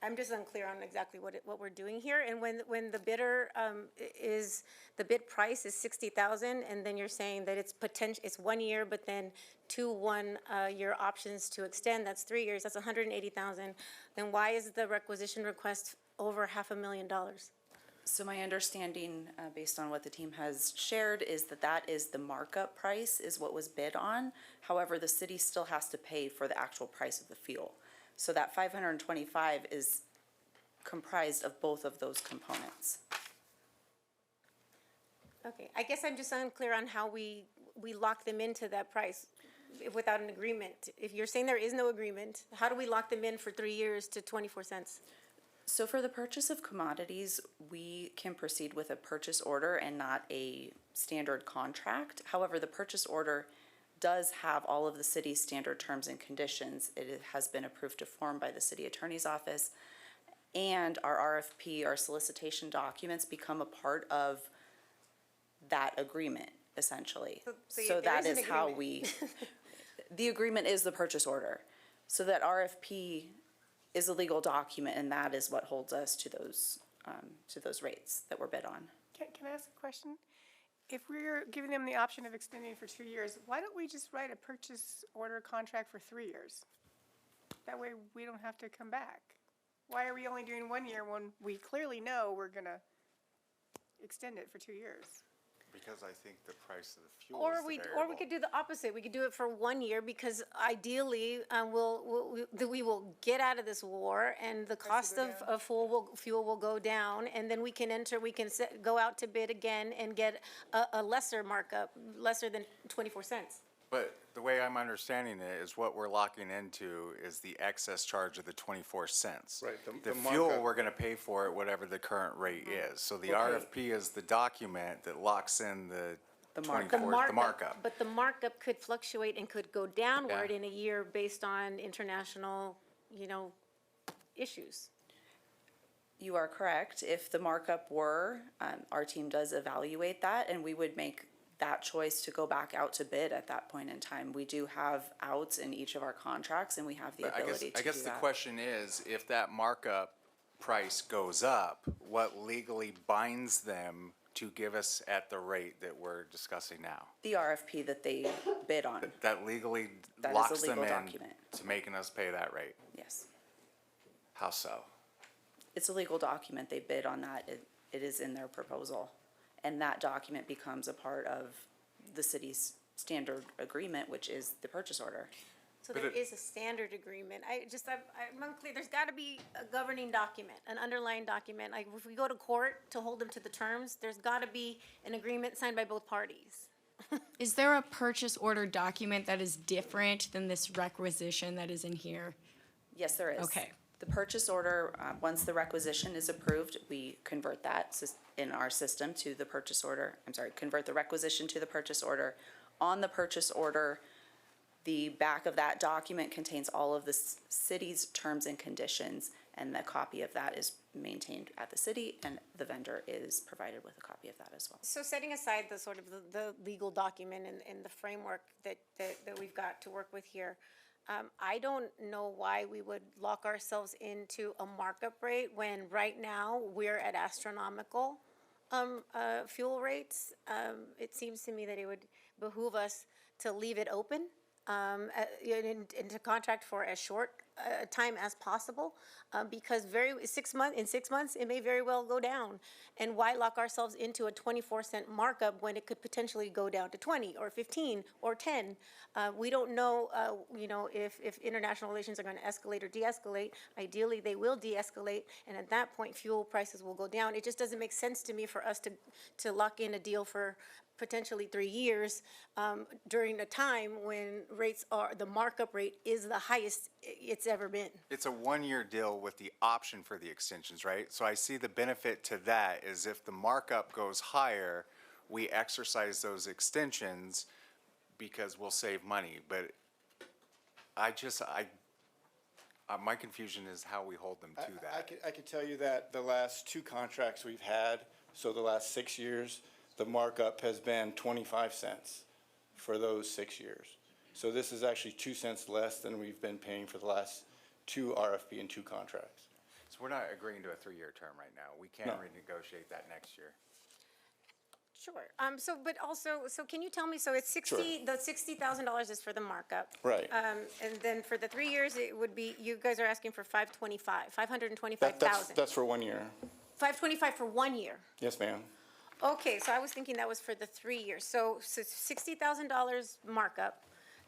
I'm just unclear on exactly what we're doing here. And when the bidder the bid price is 60,000, and then you're saying that it's 1 year, but then 2 1-year options to extend, that's 3 years, that's 180,000. Then why is the requisition request over $500,000? So my understanding, based on what the team has shared, is that that is the markup price, is what was bid on. However, the city still has to pay for the actual price of the fuel. So that 525 is comprised of both of those components. Okay, I guess I'm just unclear on how we lock them into that price without an agreement. If you're saying there is no agreement, how do we lock them in for 3 years to 24 cents? So for the purchase of commodities, we can proceed with a purchase order and not a standard contract. However, the purchase order does have all of the city's standard terms and conditions. It has been approved to form by the city attorney's office. And our RFP, our solicitation documents become a part of that agreement, essentially. So there that is an is how agreement. the agreement is the purchase order. So that RFP is a legal document, and that is what holds us to those rates that were bid on. Can I ask a question? If we're giving them the option of extending for 2 years, why don't we just write a purchase order contract for 3 years? That way we don't have to come back. Why are we only doing 1 year when we clearly know we're gonna extend it for 2 years? Because I think the price of the fuel Or is the we variable. could do the opposite. We could do it for 1 year because ideally, we will get out of this war and the cost of fuel will go down. And then we can go out to bid again and get a lesser markup, lesser than 24 cents. But the way I'm understanding it is what we're locking into is the excess charge of the 24 cents. Right, The the fuel, markup. we're gonna pay for it, whatever the current rate is. So the Okay. RFP is the document that locks in the The markup. 24, the markup. But the markup could fluctuate and could go downward Yeah. in a year based on international, issues. You are correct. If the markup were, our team does evaluate that, and we would make that choice to go back out to bid at that point in time. We do have outs in each of our contracts, and we have the But ability to do that. I guess the question is, if that markup price goes up, what legally binds them to give us at the rate that we're discussing now? The RFP that they bid on, That legally That is a locks them legal in document. to making us pay that rate? yes. How so? It's a legal document. They bid on that. It is in their proposal. And that document becomes a part of the city's standard agreement, which is the purchase order. So But there it- is a standard agreement. I'm unclear, there's gotta be a governing document, an underlying document. Like, if we go to court to hold them to the terms, there's gotta be an agreement signed by both parties. Is there a purchase order document that is different than this requisition that is in here? Yes, there is. Okay. The purchase order, once the requisition is approved, we convert that in our system to the purchase order. Convert the requisition to the purchase order. On the purchase order, the back of that document contains all of the city's terms and conditions, and the copy of that is maintained at the city, and the vendor is provided with a copy of that as well. So setting aside the sort of the legal document and the framework that we've got to work with here, I don't know why we would lock ourselves into a markup rate when right now we're at astronomical fuel rates. It seems to me that it would behoove us to leave it open and to contract for as short time as possible, because in 6 months, it may very well go down. And why lock ourselves into a 24-cent markup when it could potentially go down to 20 or 15 or 10? We don't know, if international relations are going to escalate or de-escalate. Ideally, they will de-escalate, and at that point, fuel prices will go down. It just doesn't make sense to me for us to lock in a deal for potentially 3 years during a time when the markup rate is the highest it's ever been. It's a one-year deal with the option for the extensions, right? So I see the benefit to that is if the markup goes higher, we exercise those extensions because we'll save money. But my confusion is how we hold them to that. I can tell you that the last two contracts we've had, so the last 6 years, the markup has been 25 cents for those 6 years. So this is actually 2 cents less than we've been paying for the last 2 RFP and 2 contracts. So we're not agreeing to a 3-year term right now. We can No. renegotiate that next year. Sure. So can you tell me, so it's Sure. the $60,000 is for the markup. Right. And then for the 3 years, it would be, you guys are asking for 525,000. That's for 1 year. 525 for 1 year. Yes, ma'am. Okay, so I was thinking that was for the 3 years. So $60,000 markup.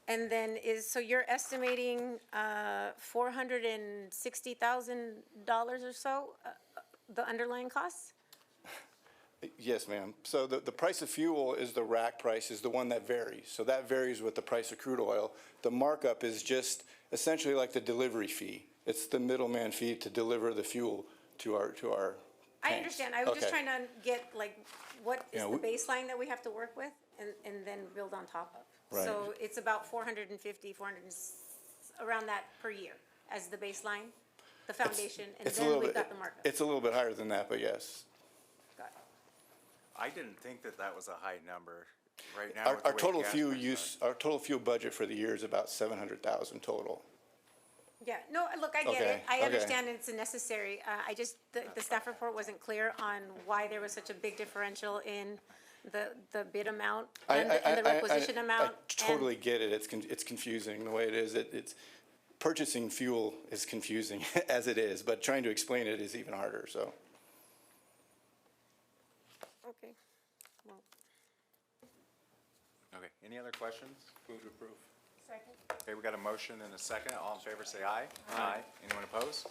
And then so you're estimating $460,000 or so, the underlying costs? Yes, ma'am. So the price of fuel is the rack price, is the one that varies. So that varies with the price of crude oil. The markup is just essentially like the delivery fee. It's the middleman fee to deliver the fuel to our I tanks. understand. I was just Okay. trying to get, like, what is Yeah, the baseline that we have to work with and then build on top of. Right. So it's about 450, around that per year as the baseline, the foundation, and It's a then little we've bit- got the markup. It's a little bit higher than that, but yes. Got it. I didn't think that was a high number. Right now, Our with the way total gas fuel prices our total fuel budget for the year is about 700,000 total. Yeah, no, look, I get it. Okay, I okay. understand it's necessary. The staff report wasn't clear on why there was such a big differential in the bid amount and the requisition amount. I totally get it. It's confusing the way it is. It's purchasing fuel is confusing as it is, but trying to explain it is even harder, so. Okay, well, Okay, any other questions? Move to approve. Second. Okay, we got a motion and a second. All in favor, say aye. Aye. Anyone opposed?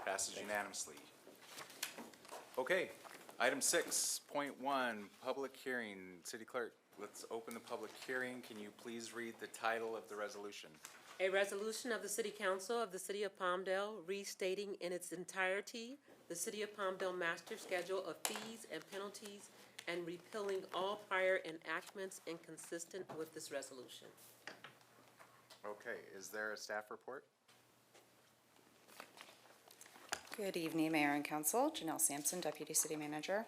Passes unanimously. Okay, item 6.1, public hearing. City Clerk, let's open the public hearing. Can you please read the title of the resolution? A resolution of the City Council of the City of Palmdale restating in its entirety the City of Palmdale Master Schedule of Fees and Penalties and repealing all prior enactments inconsistent with this resolution. Okay, is there a staff report? Good evening, Mayor and Council. Janelle Sampson, Deputy City Manager.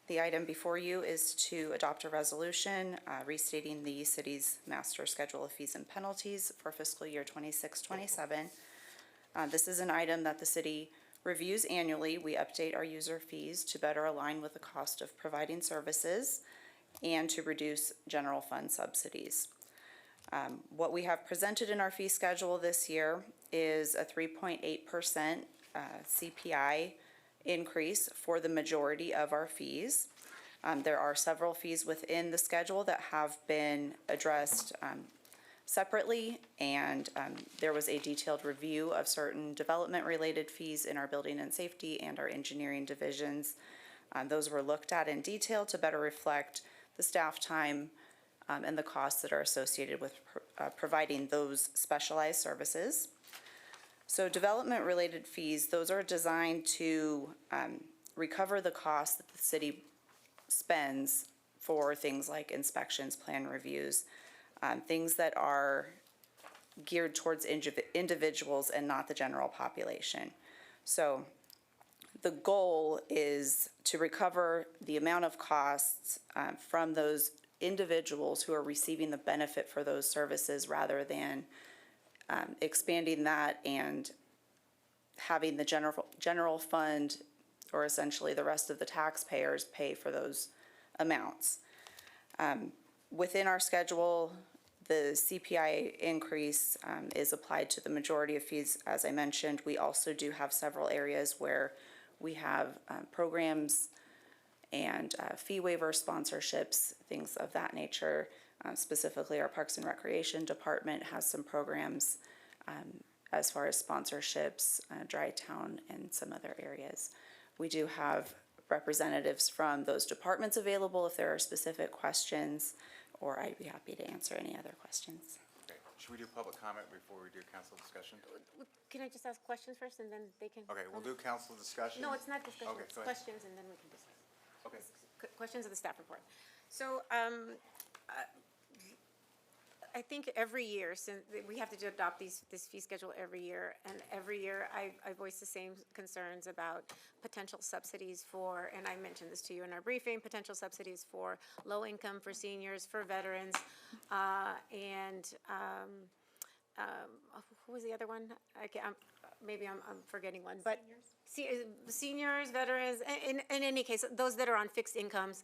The item before you is to adopt a resolution restating the city's master schedule of fees and penalties for fiscal year 26-27. This is an item that the city reviews annually. We update our user fees to better align with the cost of providing services and to reduce general fund subsidies. What we have presented in our fee schedule this year is a 3.8% CPI increase for the majority of our fees. There are several fees within the schedule that have been addressed separately, and there was a detailed review of certain development-related fees in our building and safety and our engineering divisions. Those were looked at in detail to better reflect the staff time and the costs that are associated with providing those specialized services. So development-related fees, those are designed to recover the costs that the city spends for things like inspections, plan reviews, things that are geared towards individuals and not the general population. So the goal is to recover the amount of costs from those individuals who are receiving the benefit for those services rather than expanding that and having the general fund, or essentially the rest of the taxpayers, pay for those amounts. Within our schedule, the CPI increase is applied to the majority of fees. As I mentioned, we also do have several areas where we have programs and fee waiver sponsorships, things of that nature. Specifically, our Parks and Recreation Department has some programs as far as sponsorships, Dry Town, and some other areas. We do have representatives from those departments available if there are specific questions, or I'd be happy to answer any other questions. Okay, should we do public comment before we do council discussion? Can I just ask questions first and then they can? Okay, we'll do council discussion. No, it's not discussion, Okay, it's go ahead. questions and then we can discuss. Okay. Questions of the staff report. So, I think every year, since we have to adopt this fee schedule every year, and every year I voice the same concerns about potential subsidies for, and I mentioned this to you in our briefing, potential subsidies for low income, for seniors, for veterans, and who was the other one? Maybe I'm forgetting one, but seniors, veterans, in any case, those that are on fixed incomes.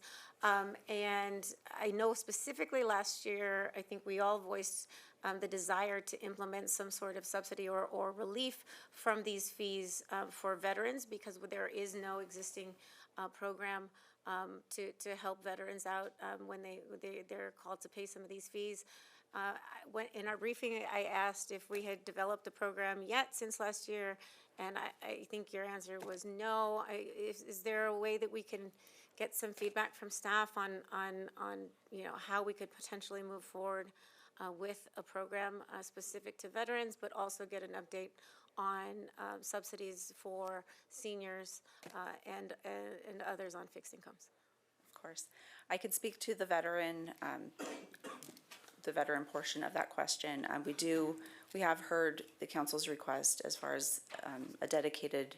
And I know specifically last year, I think we all voiced the desire to implement some sort of subsidy or relief from these fees for veterans, because there is no existing program to help veterans out when they're called to pay some of these fees. In our briefing, I asked if we had developed a program yet since last year, and I think your answer was no. Is there a way that we can get some feedback from staff on how we could potentially move forward with a program specific to veterans, but also get an update on subsidies for seniors and others on fixed incomes? Of course. I could speak to the veteran portion of that question. We have heard the council's request as far as a dedicated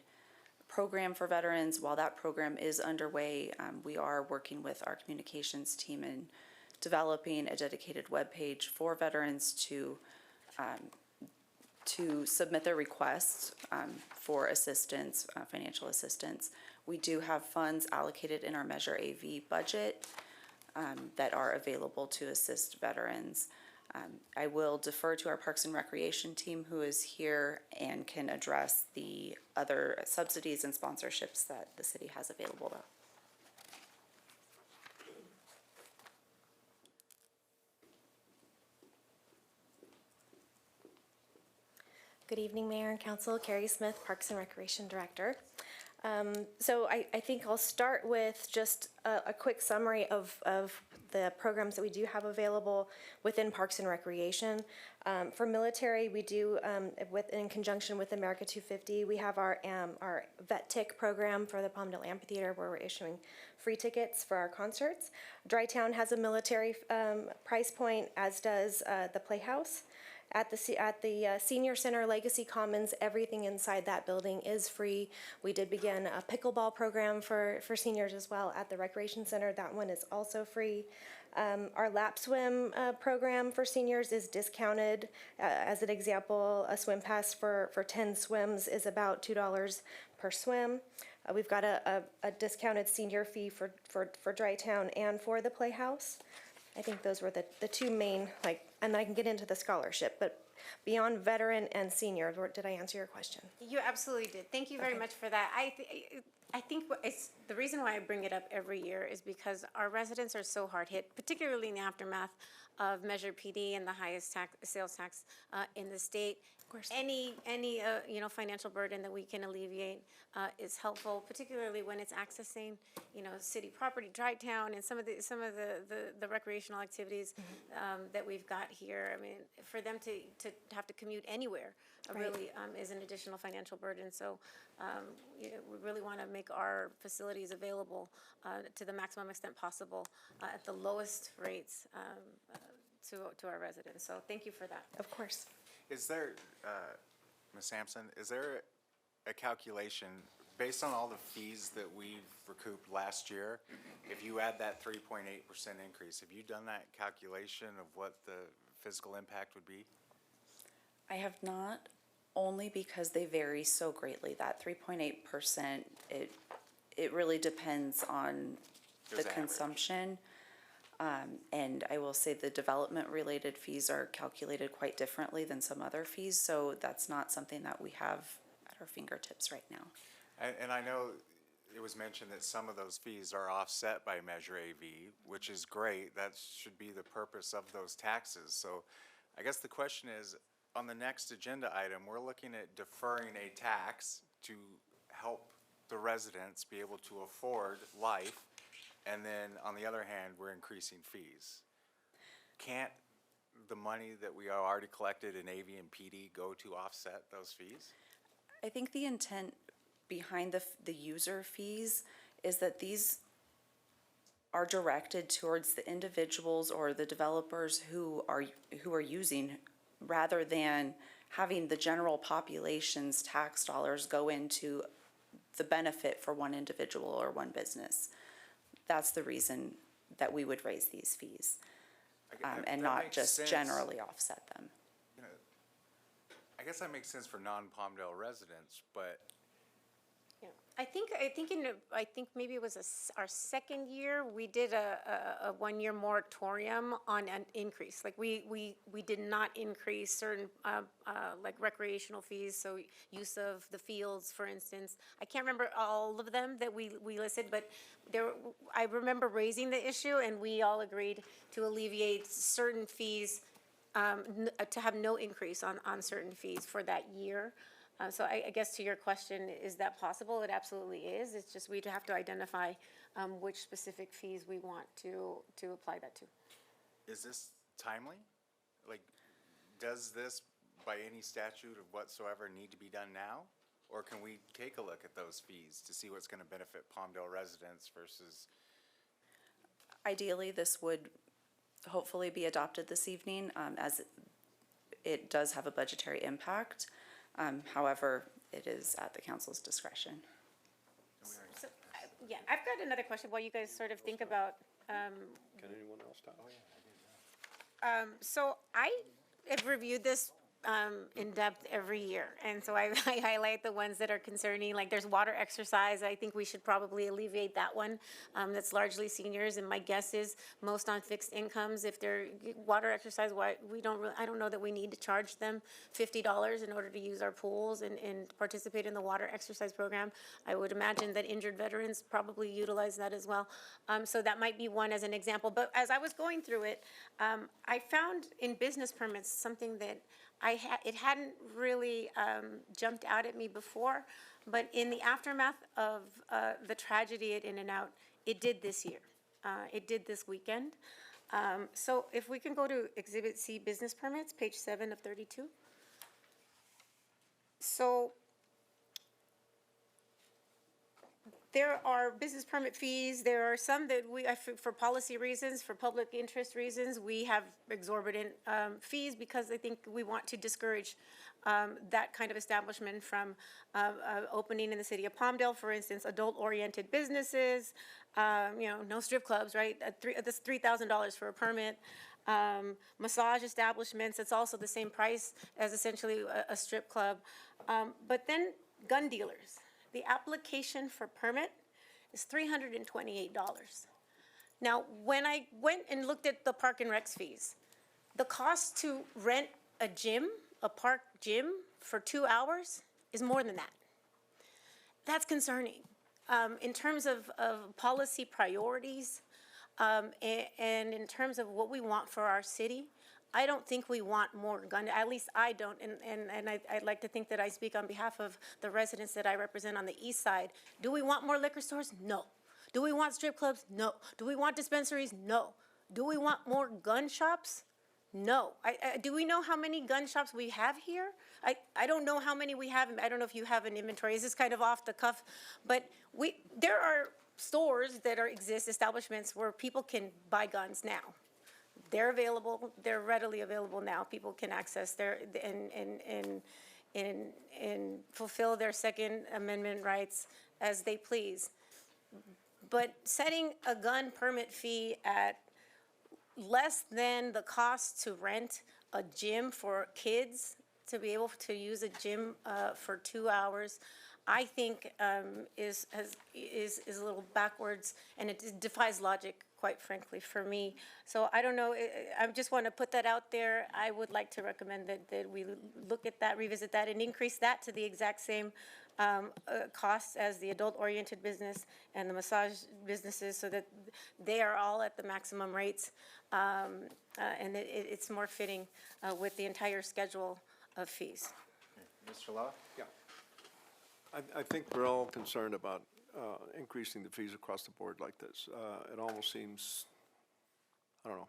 program for veterans. While that program is underway, we are working with our communications team in developing a dedicated webpage for veterans to submit their requests for assistance, financial assistance. We do have funds allocated in our Measure AV budget that are available to assist veterans. I will defer to our Parks and Recreation team, who is here and can address the other subsidies and sponsorships that the city has available to. Good evening, Mayor and Council. Carrie Smith, Parks and Recreation Director. So I think I'll start with just a quick summary of the programs that we do have available within Parks and Recreation. For military, we do, in conjunction with America 250, we have our Vet Tick program for the Palmdale Amphitheater, where we're issuing free tickets for our concerts. Dry Town has a military price point, as does the Playhouse. At the Senior Center Legacy Commons, everything inside that building is free. We did begin a pickleball program for seniors as well at the Recreation Center. That one is also free. Our lap swim program for seniors is discounted. As an example, a swim pass for 10 swims is about $2 per swim. We've got a discounted senior fee for Dry Town and for the Playhouse. I think those were the two main, and I can get into the scholarship, but beyond veteran and senior, did I answer your question? You absolutely did. Thank you very much for that. I think it's the reason why I bring it up every year is because our residents are so hard hit, particularly in the aftermath of Measure PD and the highest sales tax in the state. Of course. Any financial burden that we can alleviate is helpful, particularly when it's accessing city property, Dry Town, and some of the recreational activities that we've got here. I mean, for them to have to commute anywhere really is an additional financial burden. So we really want to make our facilities available to the maximum extent possible at the lowest rates to our residents. So thank you for that. Of course. Is there, Ms. Sampson, is there a calculation, based on all the fees that we've recouped last year, if you add that 3.8% increase, have you done that calculation of what the physical impact would be? I have not, only because they vary so greatly. That 3.8%, it really depends on the consumption. And I will say the development-related fees are calculated quite differently than some other fees, so that's not something that we have at our fingertips right now. And I know it was mentioned that some of those fees are offset by Measure AV, which is great. That should be the purpose of those taxes. So I guess the question is, on the next agenda item, we're looking at deferring a tax to help the residents be able to afford life. And then, on the other hand, we're increasing fees. Can't the money that we already collected in AV and PD go to offset those fees? I think the intent behind the user fees is that these are directed towards the individuals or the developers who are using, rather than having the general population's tax dollars go into the benefit for one individual or one business. That's the reason that we would raise these fees, and not just generally offset them. I guess that makes sense for non-Palmdale residents, but I think maybe it was our second year, we did a 1-year moratorium on an increase. Like we did not increase certain like recreational fees, so use of the fields, for instance. I can't remember all of them that we listed, but I remember raising the issue, and we all agreed to alleviate certain fees, to have no increase on certain fees for that year. So I guess to your question, is that possible? It absolutely is. It's just we'd have to identify which specific fees we want to apply that to. is this timely? Like, does this, by any statute of whatsoever, need to be done now? Or can we take a look at those fees to see what's going to benefit Palmdale residents versus? Ideally, this would hopefully be adopted this evening, as it does have a budgetary impact. However, it is at the council's discretion. So, yeah, I've got another question while you guys sort of think about. Can anyone else talk? So I have reviewed this in depth every year, and so I highlight the ones that are concerning. Like there's water exercise. I think we should probably alleviate that one. That's largely seniors, and my guess is most on fixed incomes. If they're water exercise, I don't know that we need to charge them $50 in order to use our pools and participate in the water exercise program. I would imagine that injured veterans probably utilize that as well. So that might be one as an example. But as I was going through it, I found in business permits something that it hadn't really jumped out at me before, but in the aftermath of the tragedy at In-N-Out, it did this year. It did this weekend. So if we can go to Exhibit C, business permits, page 7 of 32. So there are business permit fees. There are some that for policy reasons, for public interest reasons, we have exorbitant fees because I think we want to discourage that kind of establishment from opening in the city of Palmdale. For instance, adult-oriented businesses, no strip clubs, right? That's $3,000 for a permit. Massage establishments, it's also the same price as essentially a strip club. But then gun dealers. The application for permit is $328. Now, when I went and looked at the park and recs fees, the cost to rent a gym, a park gym, for 2 hours is more than that. That's concerning. In terms of policy priorities, and in terms of what we want for our city, I don't think we want more gun, at least I don't, and I'd like to think that I speak on behalf of the residents that I represent on the east side. Do we want more liquor stores? No. Do we want strip clubs? No. Do we want dispensaries? No. Do we want more gun shops? No. Do we know how many gun shops we have here? I don't know how many we have. I don't know if you have an inventory. This is kind of off the cuff, but there are stores that exist, establishments where people can buy guns now. They're available. They're readily available now. People can access their and fulfill their Second Amendment rights as they please. But setting a gun permit fee at less than the cost to rent a gym for kids to be able to use a gym for 2 hours, I think is a little backwards, and it defies logic, quite frankly, for me. So I don't know, I just want to put that out there. I would like to recommend that we look at that, revisit that, and increase that to the exact same costs as the adult-oriented business and the massage businesses, so that they are all at the maximum rates, and it's more fitting with the entire schedule of fees. Mr. Law? Yeah. I think we're all concerned about increasing the fees across the board like this. It almost seems, I don't know,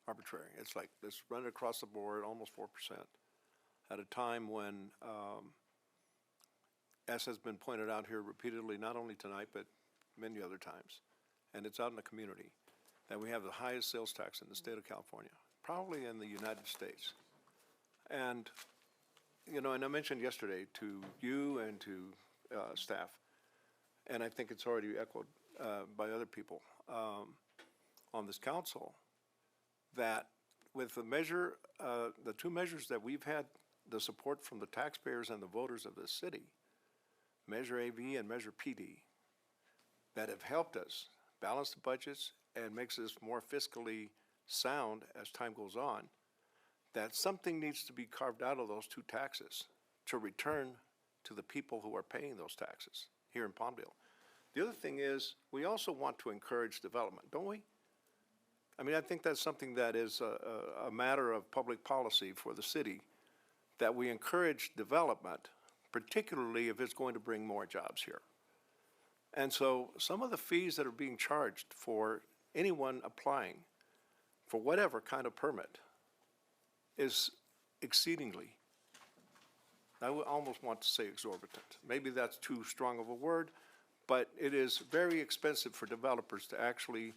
arbitrary. It's like this run across the board, almost 4%, at a time when, as has been pointed out here repeatedly, not only tonight, but many other times, and it's out in the community, that we have the highest sales tax in the state of California, probably in the United States. And and I mentioned yesterday to you and to staff, and I think it's already echoed by other people on this council, that with the two measures that we've had the support from the taxpayers and the voters of this city, Measure AV and Measure PD, that have helped us balance the budgets and makes us more fiscally sound as time goes on, that something needs to be carved out of those two taxes to return to the people who are paying those taxes here in Palmdale. The other thing is, we also want to encourage development, don't we? I mean, I think that's something that is a matter of public policy for the city, that we encourage development, particularly if it's going to bring more jobs here. And so some of the fees that are being charged for anyone applying for whatever kind of permit is exceedingly, I would almost want to say exorbitant. Maybe that's too strong of a word, but it is very expensive for developers to actually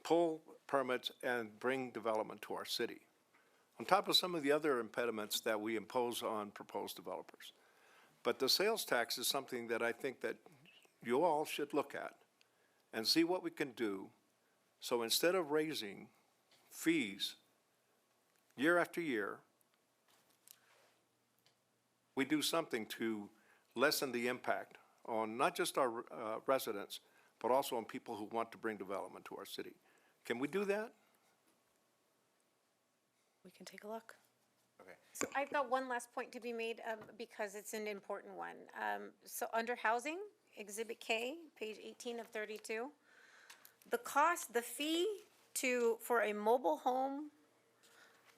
pull permits and bring development to our city, on top of some of the other impediments that we impose on proposed developers. But the sales tax is something that I think that you all should look at and see what we can do. So instead of raising fees year after year, we do something to lessen the impact on not just our residents, but also on people who want to bring development to our city. Can we do that? We can take a look. Okay. So I've got one last point to be made because it's an important one. So under housing, Exhibit K, page 18 of 32, the fee for a mobile home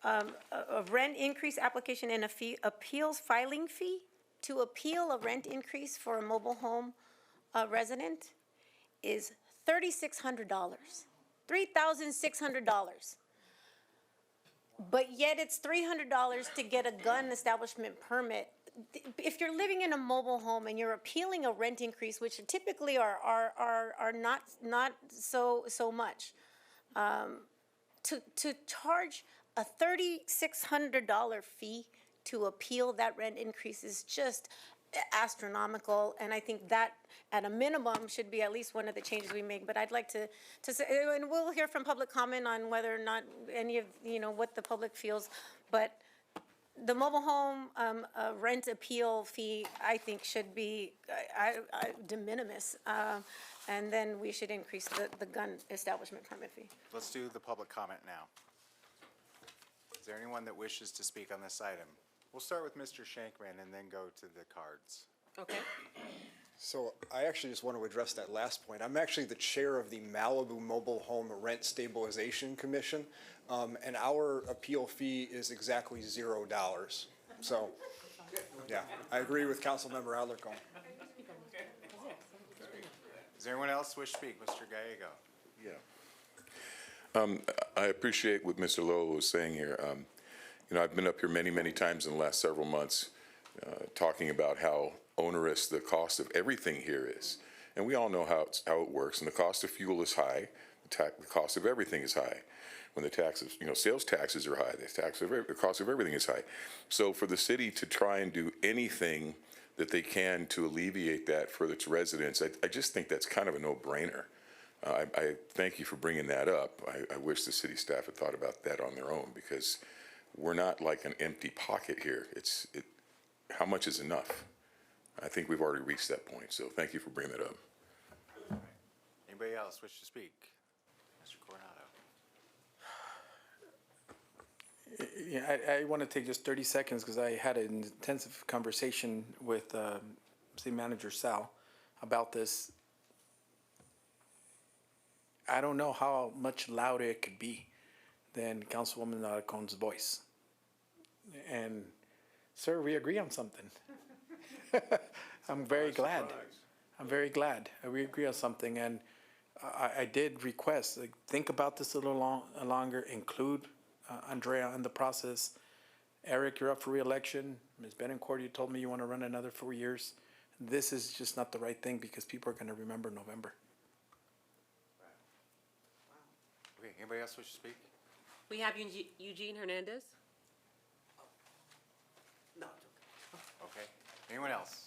a rent increase application and a fee, appeals filing fee to appeal a rent increase for a mobile home resident is $3,600, $3,600. But yet it's $300 to get a gun establishment permit. If you're living in a mobile home and you're appealing a rent increase, which typically are not so much, to charge a $3,600 fee to appeal that rent increase is just astronomical, and I think that, at a minimum, should be at least one of the changes we make. But I'd like to say, and we'll hear from public comment on whether or not any of, what the public feels, but the mobile home rent appeal fee, I think, should be de minimis, and then we should increase the gun establishment permit fee. Let's do the public comment now. Is there anyone that wishes to speak on this item? We'll start with Mr. Shankman and then go to the cards. Okay. So I actually just want to address that last point. I'm actually the chair of the Malibu Mobile Home Rent Stabilization Commission, and our appeal fee is exactly $0. So, yeah, I agree with Councilmember Alarcon. Does anyone else wish to speak? Mr. Gallego? Yeah. I appreciate what Mr. Lowell was saying here. I've been up here many, many times in the last several months talking about how onerous the cost of everything here is. And we all know how it works. And the cost of fuel is high. The cost of everything is high. When the taxes, sales taxes are high, the cost of everything is high. So for the city to try and do anything that they can to alleviate that for its residents, I just think that's kind of a no-brainer. I thank you for bringing that up. I wish the city staff had thought about that on their own, because we're not like an empty pocket here. How much is enough? I think we've already reached that point, so thank you for bringing that up. Anybody else wish to speak? Mr. Coronado? Yeah, I want to take just 30 seconds because I had an intensive conversation with City Manager Sal about this. I don't know how much louder it could be than Councilwoman Alarcon's voice. And, sir, we agree on something. I'm very glad. I'm very glad. We agree on something, and I did request, think about this a little longer, include Andrea in the process. Eric, you're up for re-election. Ms. Betancourt, you told me you want to run another 4 years. This is just not the right thing because people are going to remember November. Okay, anybody else wish to speak? We have Eugene Hernandez. No. Okay. Anyone else?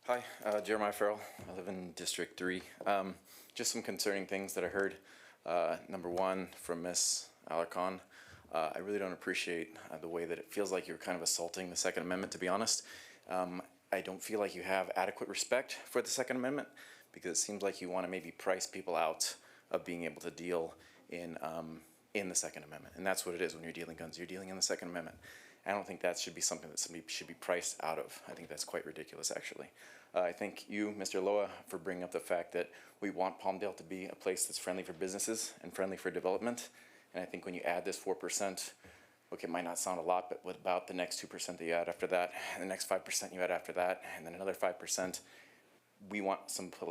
Hi, Jeremiah Farrell. I live in District 3. Just some concerning things that I heard. Number one, from Ms. Alarcon, I really don't appreciate the way that it feels like you're kind of assaulting the Second Amendment, to be honest. I don't feel like you have adequate respect for the Second Amendment, because it seems like you want to maybe price people out of being able to deal in the Second Amendment. And that's what it is when you're dealing guns. You're dealing in the Second Amendment. I don't think that should be something that somebody should be priced out of. I think that's quite ridiculous, actually. I thank you, Mr. Loa, for bringing up the fact that we want Palmdale to be a place that's friendly for businesses and friendly for development. And I think when you add this 4%, look, it might not sound a lot, but what about the next 2% that you add after that, and the next 5% you add after that, and then another 5%? We want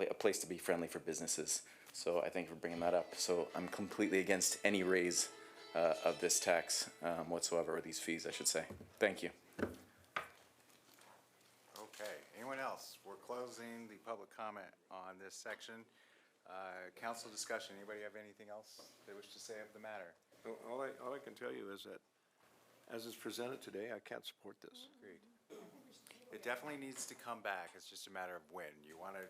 a place to be friendly for businesses. So I thank you for bringing that up. So I'm completely against any raise of this tax whatsoever, or these fees, I should say. Thank you. Okay, anyone else? We're closing the public comment on this section. Council discussion, anybody have anything else they wish to say of the matter? All I can tell you is that, as it's presented today, I can't support this. Agreed. It definitely needs to come back. It's just a matter of when. You want to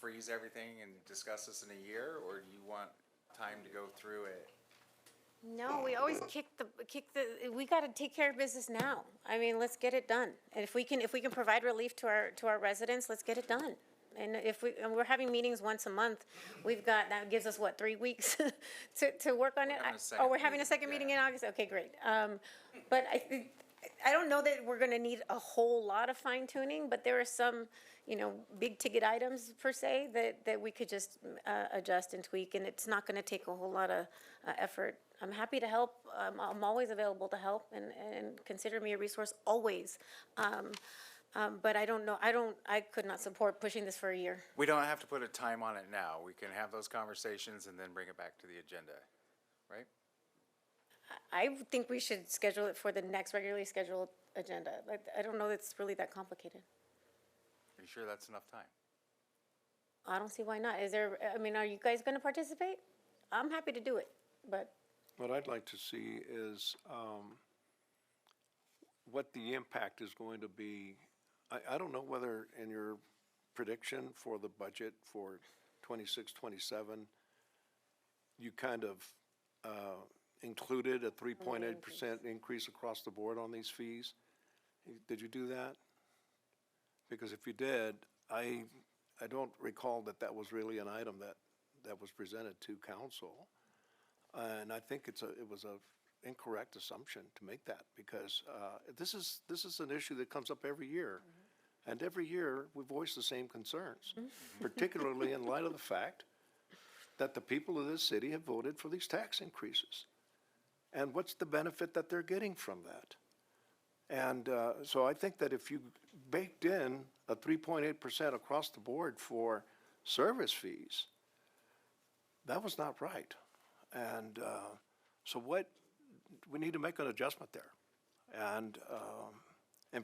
freeze everything and discuss this in a year, or do you want time to go through it? No, we always we got to take care of business now. I mean, let's get it done. And if we can provide relief to our residents, let's get it done. And and we're having meetings once a month, that gives us what, 3 weeks to work on it? We're having a second meeting in August? Okay, great. But I don't know that we're gonna need a whole lot of fine tuning, but there are some, big ticket items per se that we could just adjust and tweak, and it's not gonna take a whole lot of effort. I'm happy to help. I'm always available to help, and consider me a resource always. But I don't know, I could not support pushing this for a year. We don't have to put a time on it now. We can have those conversations and then bring it back to the agenda, right? I think we should schedule it for the next regularly scheduled agenda. I don't know that it's really that complicated. Are you sure that's enough time? I don't see why not. Are you guys gonna participate? I'm happy to do it, but What I'd like to see is what the impact is going to be. I don't know whether in your prediction for the budget for 26, 27, you kind of included a 3.8% increase across the board on these fees. Did you do that? Because if you did, I don't recall that was really an item that was presented to council. And I think it was a incorrect assumption to make that, because this is an issue that comes up every year. And every year, we voice the same concerns, particularly in light of the fact that the people of this city have voted for these tax increases. And what's the benefit that they're getting from that? And so I think that if you baked in a 3.8% across the board for service fees, that was not right. And so we need to make an adjustment there and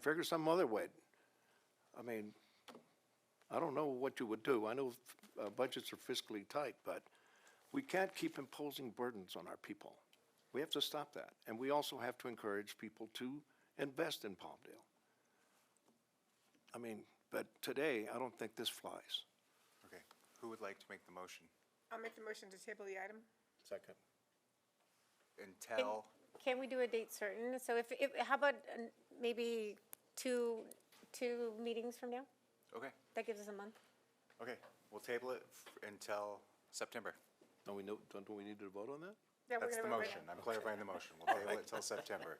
figure some other way. I mean, I don't know what you would do. I know budgets are fiscally tight, but we can't keep imposing burdens on our people. We have to stop that. And we also have to encourage people to invest in Palmdale. I mean, but today, I don't think this flies. Okay, who would like to make the motion? I'll make the motion to table the item. Second. Until, can we do a date certain? So how about maybe two meetings from now? okay, That gives us a month. okay, we'll table it until September. Don't we need to vote on that? Yeah, we're That's the gonna vote right motion. I'm clarifying the motion. We'll table it till September.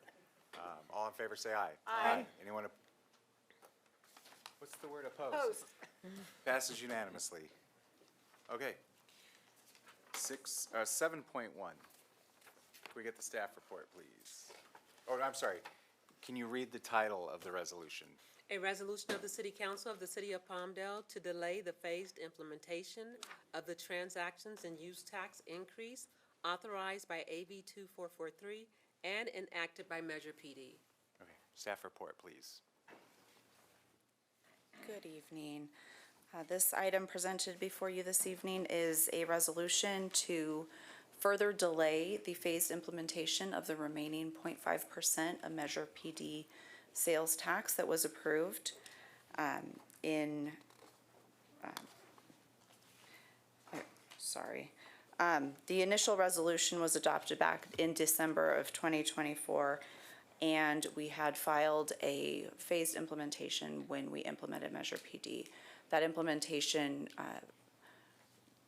All in favor, say aye. Aye. Anyone, what's the word opposed? Opposed. Passes unanimously. Okay. 7.1. Can we get the staff report, please? Oh, I'm sorry. Can you read the title of the resolution? A resolution of the City Council of the City of Palmdale to delay the phased implementation of the transactions and use tax increase authorized by AB 2443 and enacted by Measure PD. Okay, staff report, please. Good evening. This item presented before you this evening is a resolution to further delay the phased implementation of the remaining 0.5% of Measure PD sales tax that was approved the initial resolution was adopted back in December of 2024, and we had filed a phased implementation when we implemented Measure PD. That implementation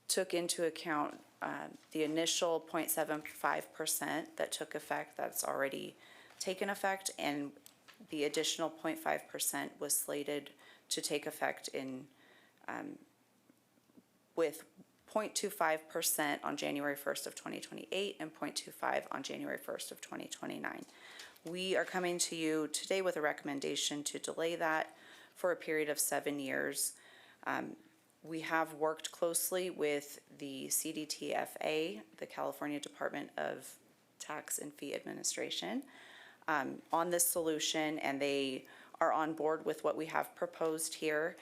took into account the initial 0.75% that took effect, that's already taken effect, and the additional 0.5% was slated to take effect with 0.25% on January 1st of 2028 and 0.25 on January 1st of 2029. We are coming to you today with a recommendation to delay that for a period of 7 years. We have worked closely with the CDTFA, the California Department of Tax and Fee Administration, on this solution, and they are on board with what we have proposed here.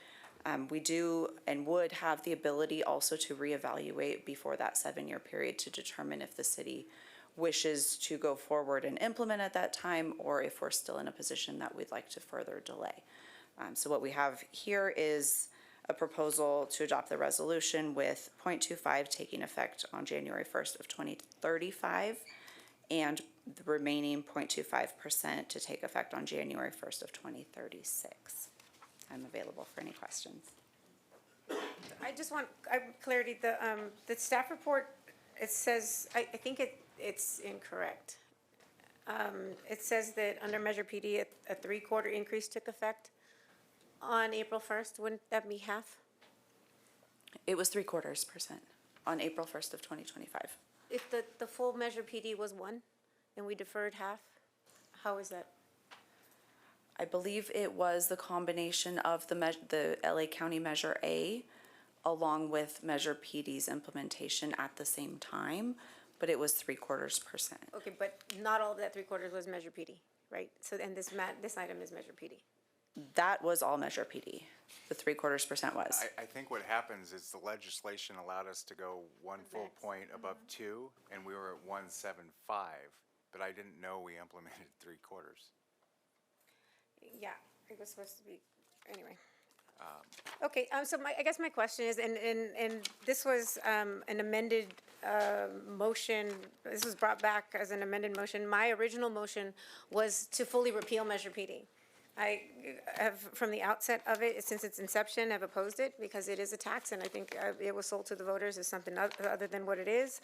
We do and would have the ability also to reevaluate before that 7-year period to determine if the city wishes to go forward and implement at that time, or if we're still in a position that we'd like to further delay. So what we have here is a proposal to adopt the resolution with 0.25 taking effect on January 1st of 2035 and the remaining 0.25% to take effect on January 1st of 2036. I'm available for any questions. I just want clarity. The staff report, it says, I think it's incorrect. It says that under Measure PD, a three-quarter increase took effect on April 1st. Wouldn't that be half? It was 0.75% on April 1st of 2025. If the full Measure PD was 1 and we deferred half, how is that? I believe it was the combination of the LA County Measure A along with Measure PD's implementation at the same time, but it was 0.75%. Okay, but not all of that three-quarters was Measure PD, right? So, and this item is Measure PD. That was all Measure PD. The 0.75% was. I think what happens is the legislation allowed us to go one full point above 2, and we were at 1.75, but I didn't know we implemented 3/4. Yeah, it was supposed to be, anyway. Okay, so I guess my question is, and this was an amended motion, this was brought back as an amended motion. My original motion was to fully repeal Measure PD. I have, from the outset of it, since its inception, have opposed it because it is a tax, and I think it was sold to the voters as something other than what it is.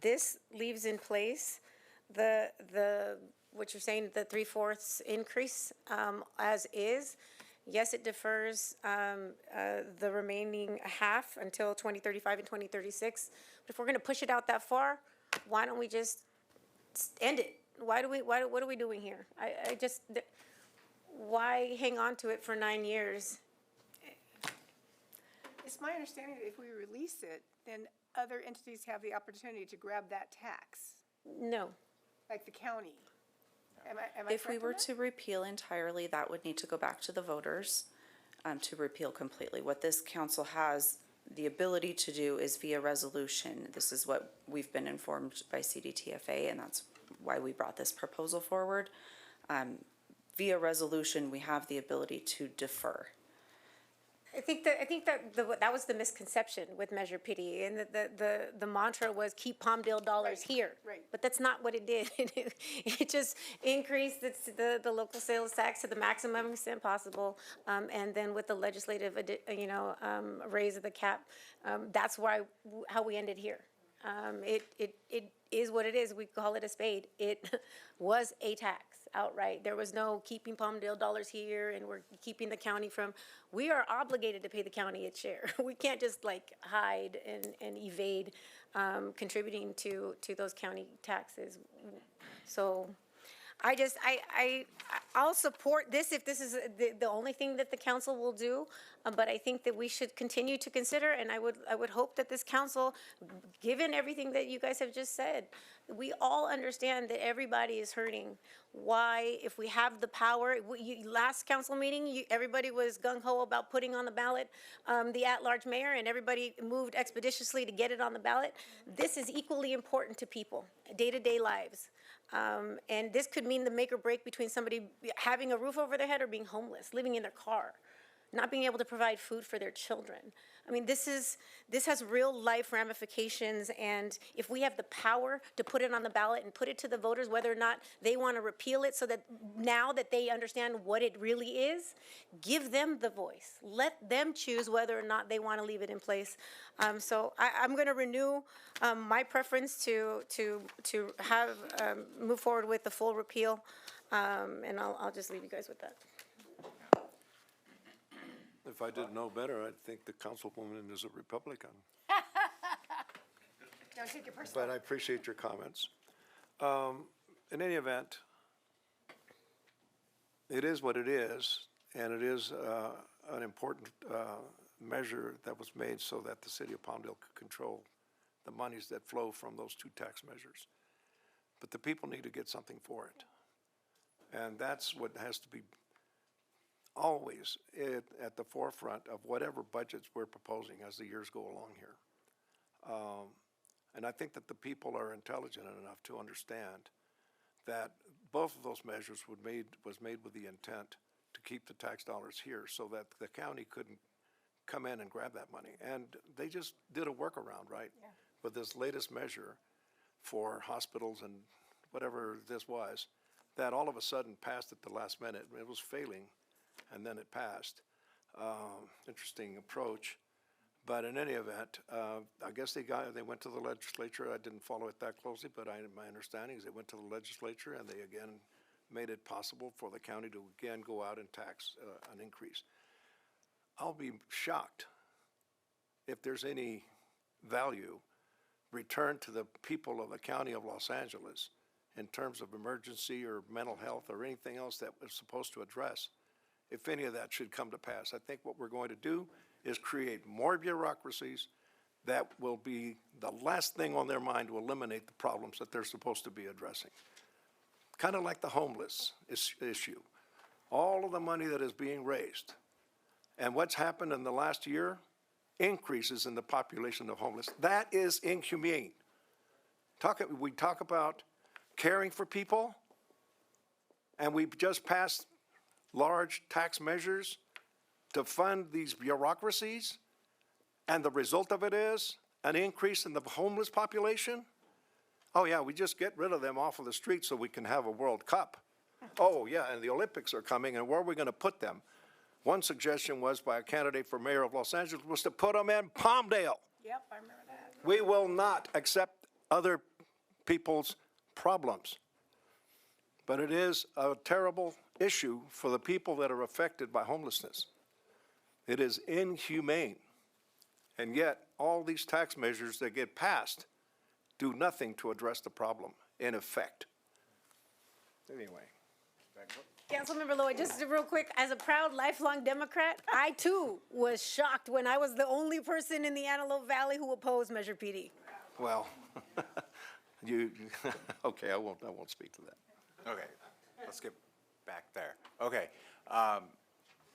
This leaves in place what you're saying, the 3/4 increase as is. Yes, it defers the remaining half until 2035 and 2036. But if we're going to push it out that far, why don't we just end it? What are we doing here? Why hang on to it for 9 years? It's my understanding that if we release it, then other entities have the opportunity to grab that tax, No. like the county. Am I If we correct were in that? to repeal entirely, that would need to go back to the voters to repeal completely. What this council has the ability to do is via resolution. This is what we've been informed by CDTFA, and that's why we brought this proposal forward. Via resolution, we have the ability to defer. I think that was the misconception with Measure PD, and the mantra was keep Palmdale dollars here. right. But that's not what it did. It just increased the local sales tax to the maximum extent possible, and then with the legislative, raise of the cap, that's how we ended here. It is what it is. We call it a spade. It was a tax outright. There was no keeping Palmdale dollars here and we're keeping the county from, we are obligated to pay the county its share. We can't just hide and evade contributing to those county taxes. So I'll support this if this is the only thing that the council will do, but I think that we should continue to consider, and I would hope that this council, given everything that you guys have just said, we all understand that everybody is hurting. Why, if we have the power, last council meeting, everybody was gung-ho about putting on the ballot the at-large mayor, and everybody moved expeditiously to get it on the ballot. This is equally important to people, day-to-day lives. And this could mean the make or break between somebody having a roof over their head or being homeless, living in their car, not being able to provide food for their children. I mean, this has real life ramifications, and if we have the power to put it on the ballot and put it to the voters, whether or not they want to repeal it, so that now that they understand what it really is, give them the voice. Let them choose whether or not they want to leave it in place. So I'm going to renew my preference to have move forward with the full repeal, and I'll just leave you guys with that. If I didn't know better, I'd think the councilwoman is a Republican. Don't take it personally. But I appreciate your comments. In any event, it is what it is, and it is an important measure that was made so that the city of Palmdale could control the monies that flow from those two tax measures. But the people need to get something for it. And that's what has to be always at the forefront of whatever budgets we're proposing as the years go along here. And I think that the people are intelligent enough to understand that both of those measures was made with the intent to keep the tax dollars here so that the county couldn't come in and grab that money. And they just did a workaround, right? Yeah. With this latest measure for hospitals and whatever this was, that all of a sudden passed at the last minute. It was failing, and then it passed. Interesting approach. But in any event, I guess they went to the legislature. I didn't follow it that closely, but my understanding is they went to the legislature and they again made it possible for the county to again go out and tax an increase. I'll be shocked if there's any value returned to the people of the county of Los Angeles in terms of emergency or mental health or anything else that we're supposed to address, if any of that should come to pass. I think what we're going to do is create more bureaucracies that will be the last thing on their mind to eliminate the problems that they're supposed to be addressing. Kind of like the homeless issue. All of the money that is being raised, and what's happened in the last year, increases in the population of homeless. That is inhumane. We talk about caring for people, and we've just passed large tax measures to fund these bureaucracies, and the result of it is an increase in the homeless population? Oh yeah, we just get rid of them off of the street so we can have a World Cup. Oh yeah, and the Olympics are coming, and where are we going to put them? One suggestion was by a candidate for mayor of Los Angeles was to put them in Palmdale. Yep, I remember that. We will not accept other people's problems. But it is a terrible issue for the people that are affected by homelessness. It is inhumane. And yet, all these tax measures that get passed do nothing to address the problem, in effect. Anyway. Councilmember Lloyd, just real quick, as a proud lifelong Democrat, I too was shocked when I was the only person in the Antelope Valley who opposed Measure PD. Well, okay, I won't speak to that. Okay, let's get back there. Okay,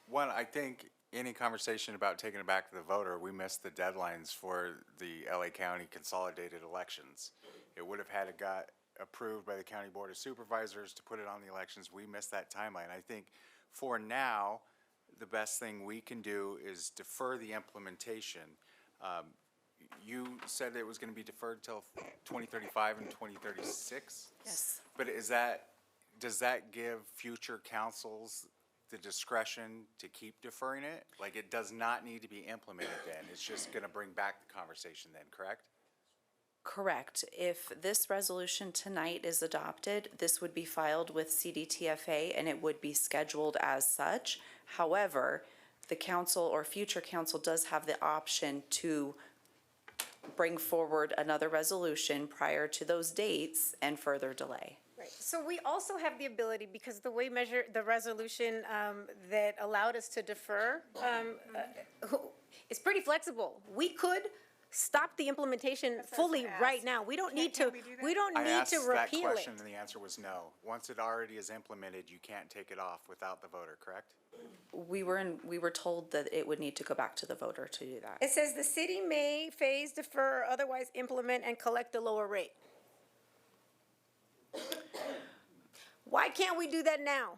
one, I think any conversation about taking it back to the voter, we missed the deadlines for the LA County consolidated elections. It would have had to got approved by the County Board of Supervisors to put it on the elections. We missed that timeline. I think for now, the best thing we can do is defer the implementation. You said it was going to be deferred till 2035 and 2036? Yes. But does that give future councils the discretion to keep deferring it? Like, it does not need to be implemented then, it's just gonna bring back the conversation then, correct? Correct. If this resolution tonight is adopted, this would be filed with CDTFA and it would be scheduled as such. However, the council or future council does have the option to bring forward another resolution prior to those dates and further delay. Right, so we also have the ability, because the way the resolution that allowed us to defer is pretty flexible. We could stop the implementation fully right now. We don't need to, we don't I need asked to that repeal it. question and the answer was no. Once it already is implemented, you can't take it off without the voter, correct? We were told that it would need to go back to the voter to do that. It says the city may phase, defer, or otherwise implement and collect a lower rate. Why can't we do that now?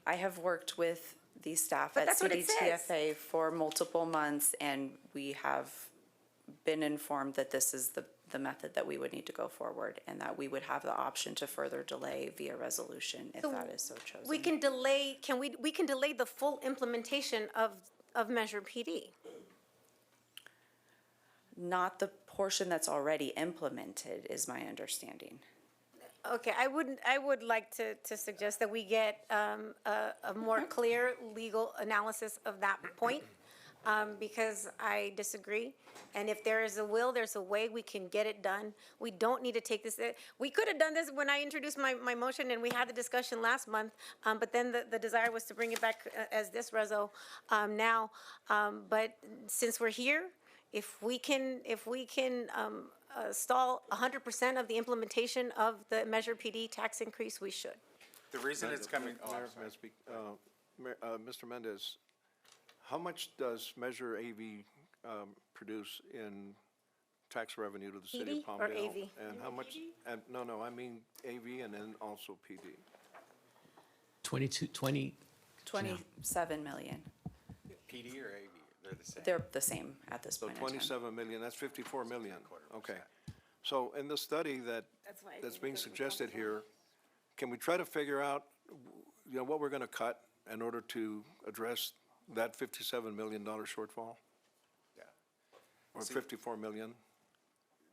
I have worked with the staff But at that's what it says. CDTFA for multiple months, and we have been informed that this is the method that we would need to go forward, and that we would have the option to further delay via resolution if So that is so chosen. We can delay, we can delay the full implementation of Measure PD. Not the portion that's already implemented, is my understanding. Okay, I would like to suggest that we get a more clear legal analysis of that point, because I disagree. And if there is a will, there's a way we can get it done. We don't need to take this, we could have done this when I introduced my motion and we had the discussion last month, but then the desire was to bring it back as this reso now. But since we're here, if we can stall 100% of the implementation of the Measure PD tax increase, we should. The reason it's coming, Mr. Mendez, how much does Measure AV produce in tax revenue to the city of PD Palmdale? or AV? And how much, and, no, I mean AV and then also PD. 27 million. PD or AV, they're the same? They're the same at this So point in time. 27 million, that's 54 million. Okay. So in the study that's being suggested here, can we try to figure out, what we're going to cut in order to address that $57 million shortfall? Or 54 million?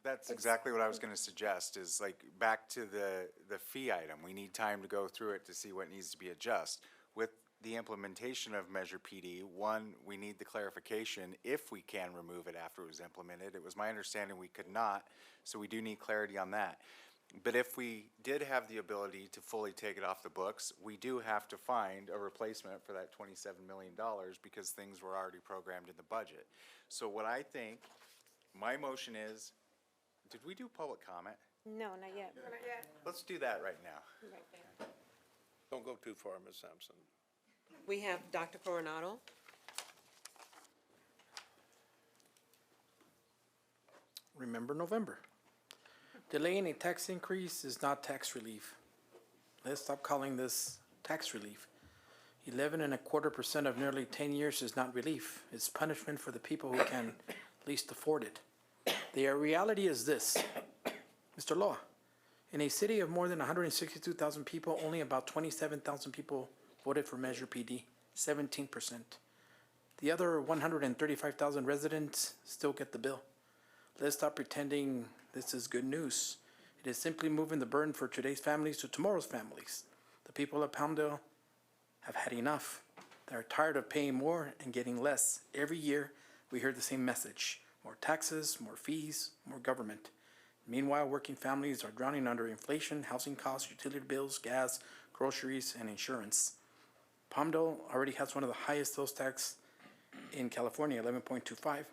That's exactly what I was gonna suggest, is like, back to the fee item. We need time to go through it to see what needs to be adjusted. With the implementation of Measure PD, one, we need the clarification if we can remove it after it was implemented. It was my understanding we could not, so we do need clarity on that. But if we did have the ability to fully take it off the books, we do have to find a replacement for that $27 million because things were already programmed in the budget. So what I think, my motion is, did we do public comment? No, not yet. Let's do that right now. Don't go too far, Ms. Sampson. We have Dr. Coronado. Remember November. Delaying a tax increase is not tax relief. Let's stop calling this tax relief. 11.25% of nearly 10 years is not relief. It's punishment for the people who can least afford it. The reality is this, Mr. Law, in a city of more than 162,000 people, only about 27,000 people voted for Measure PD, 17%. The other 135,000 residents still get the bill. Let's stop pretending this is good news. It is simply moving the burden for today's families to tomorrow's families. The people of Palmdale have had enough. They're tired of paying more and getting less. Every year, we hear the same message. More taxes, more fees, more government. Meanwhile, working families are drowning under inflation, housing costs, utility bills, gas, groceries, and insurance. Palmdale already has one of the highest sales tax in California, 11.25.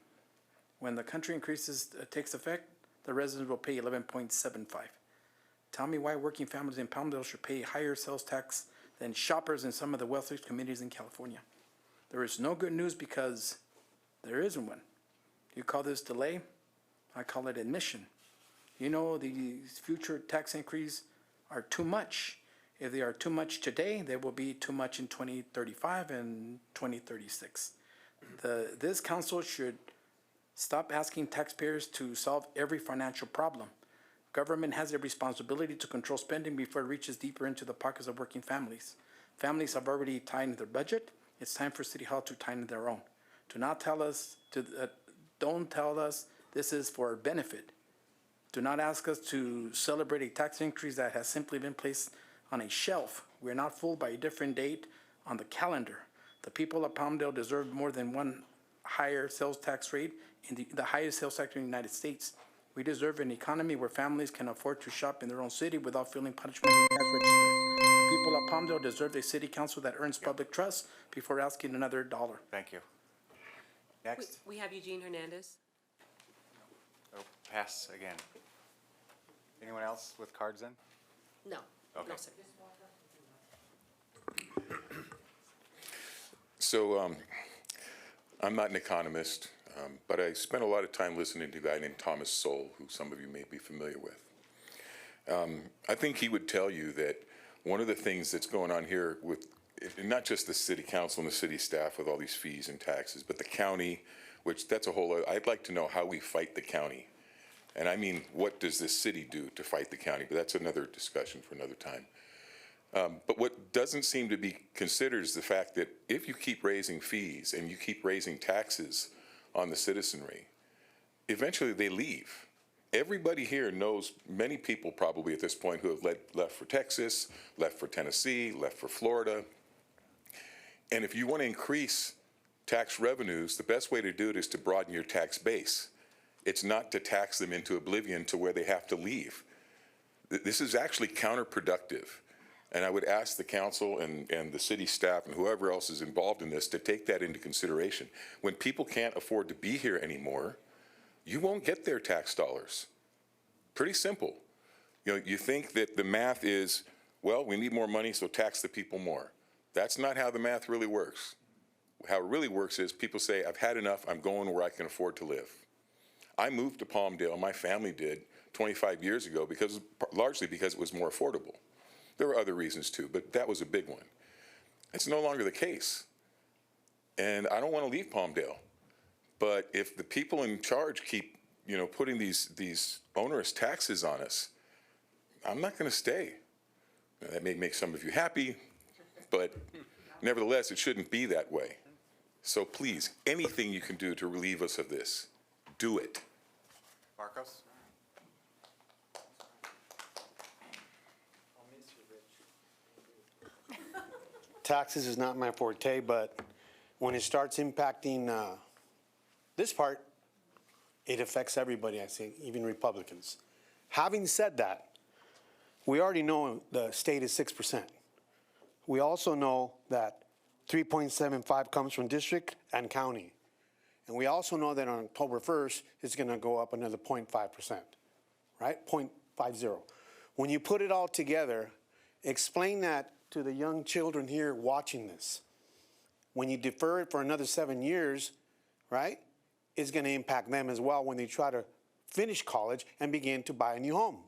When the country increases takes effect, the residents will pay 11.75. Tell me why working families in Palmdale should pay higher sales tax than shoppers in some of the wealthiest communities in California. There is no good news because there isn't one. You call this delay? I call it admission. You know these future tax increases are too much. If they are too much today, they will be too much in 2035 and 2036. This council should stop asking taxpayers to solve every financial problem. Government has a responsibility to control spending before it reaches deeper into the pockets of working families. Families have already tightened their budget. It's time for City Hall to tighten their own. Don't tell us this is for our benefit. Do not ask us to celebrate a tax increase that has simply been placed on a shelf. We're not fooled by a different date on the calendar. The people of Palmdale deserve more than one higher sales tax rate in the highest sales tax in the United States. We deserve an economy where families can afford to shop in their own city without feeling punishment at the cash register. The people of Palmdale deserve a city council that earns public trust before asking another dollar. Thank you. Next. We have Eugene Hernandez. Oh, pass again. Anyone else with cards in? No. Okay. No, sir. So I'm not an economist, but I spent a lot of time listening to a guy named Thomas Sowell, who some of you may be familiar with. I think he would tell you that one of the things that's going on here with not just the city council and the city staff with all these fees and taxes, but the county, which that's a whole, I'd like to know how we fight the county. And I mean, what does this city do to fight the county? But that's another discussion for another time. But what doesn't seem to be considered is the fact that if you keep raising fees and you keep raising taxes on the citizenry, eventually they leave. Everybody here knows, many people probably at this point who have left for Texas, left for Tennessee, left for Florida. And if you want to increase tax revenues, the best way to do it is to broaden your tax base. It's not to tax them into oblivion to where they have to leave. This is actually counterproductive. And I would ask the council and the city staff and whoever else is involved in this to take that into consideration. When people can't afford to be here anymore, you won't get their tax dollars. Pretty simple. You know, you think that the math is, well, we need more money, so tax the people more. That's not how the math really works. How it really works is people say, I've had enough, I'm going where I can afford to live. I moved to Palmdale, my family did, 25 years ago, largely because it was more affordable. There were other reasons too, but that was a big one. It's no longer the case. And I don't want to leave Palmdale. But if the people in charge keep, putting these onerous taxes on us, I'm not going to stay. Now, that may make some of you happy, but nevertheless, it shouldn't be that way. So please, anything you can do to relieve us of this, do it. Marcos? Taxes is not my forte, but when it starts impacting this part, it affects everybody, I think, even Republicans. Having said that, we already know the state is 6%. We also know that 3.75 comes from district and county. And we also know that on October 1st, it's going to go up another 0.5%, right? 0.50. When you put it all together, explain that to the young children here watching this. When you defer it for another 7 years, right, it's going to impact them as well when they try to finish college and begin to buy a new home.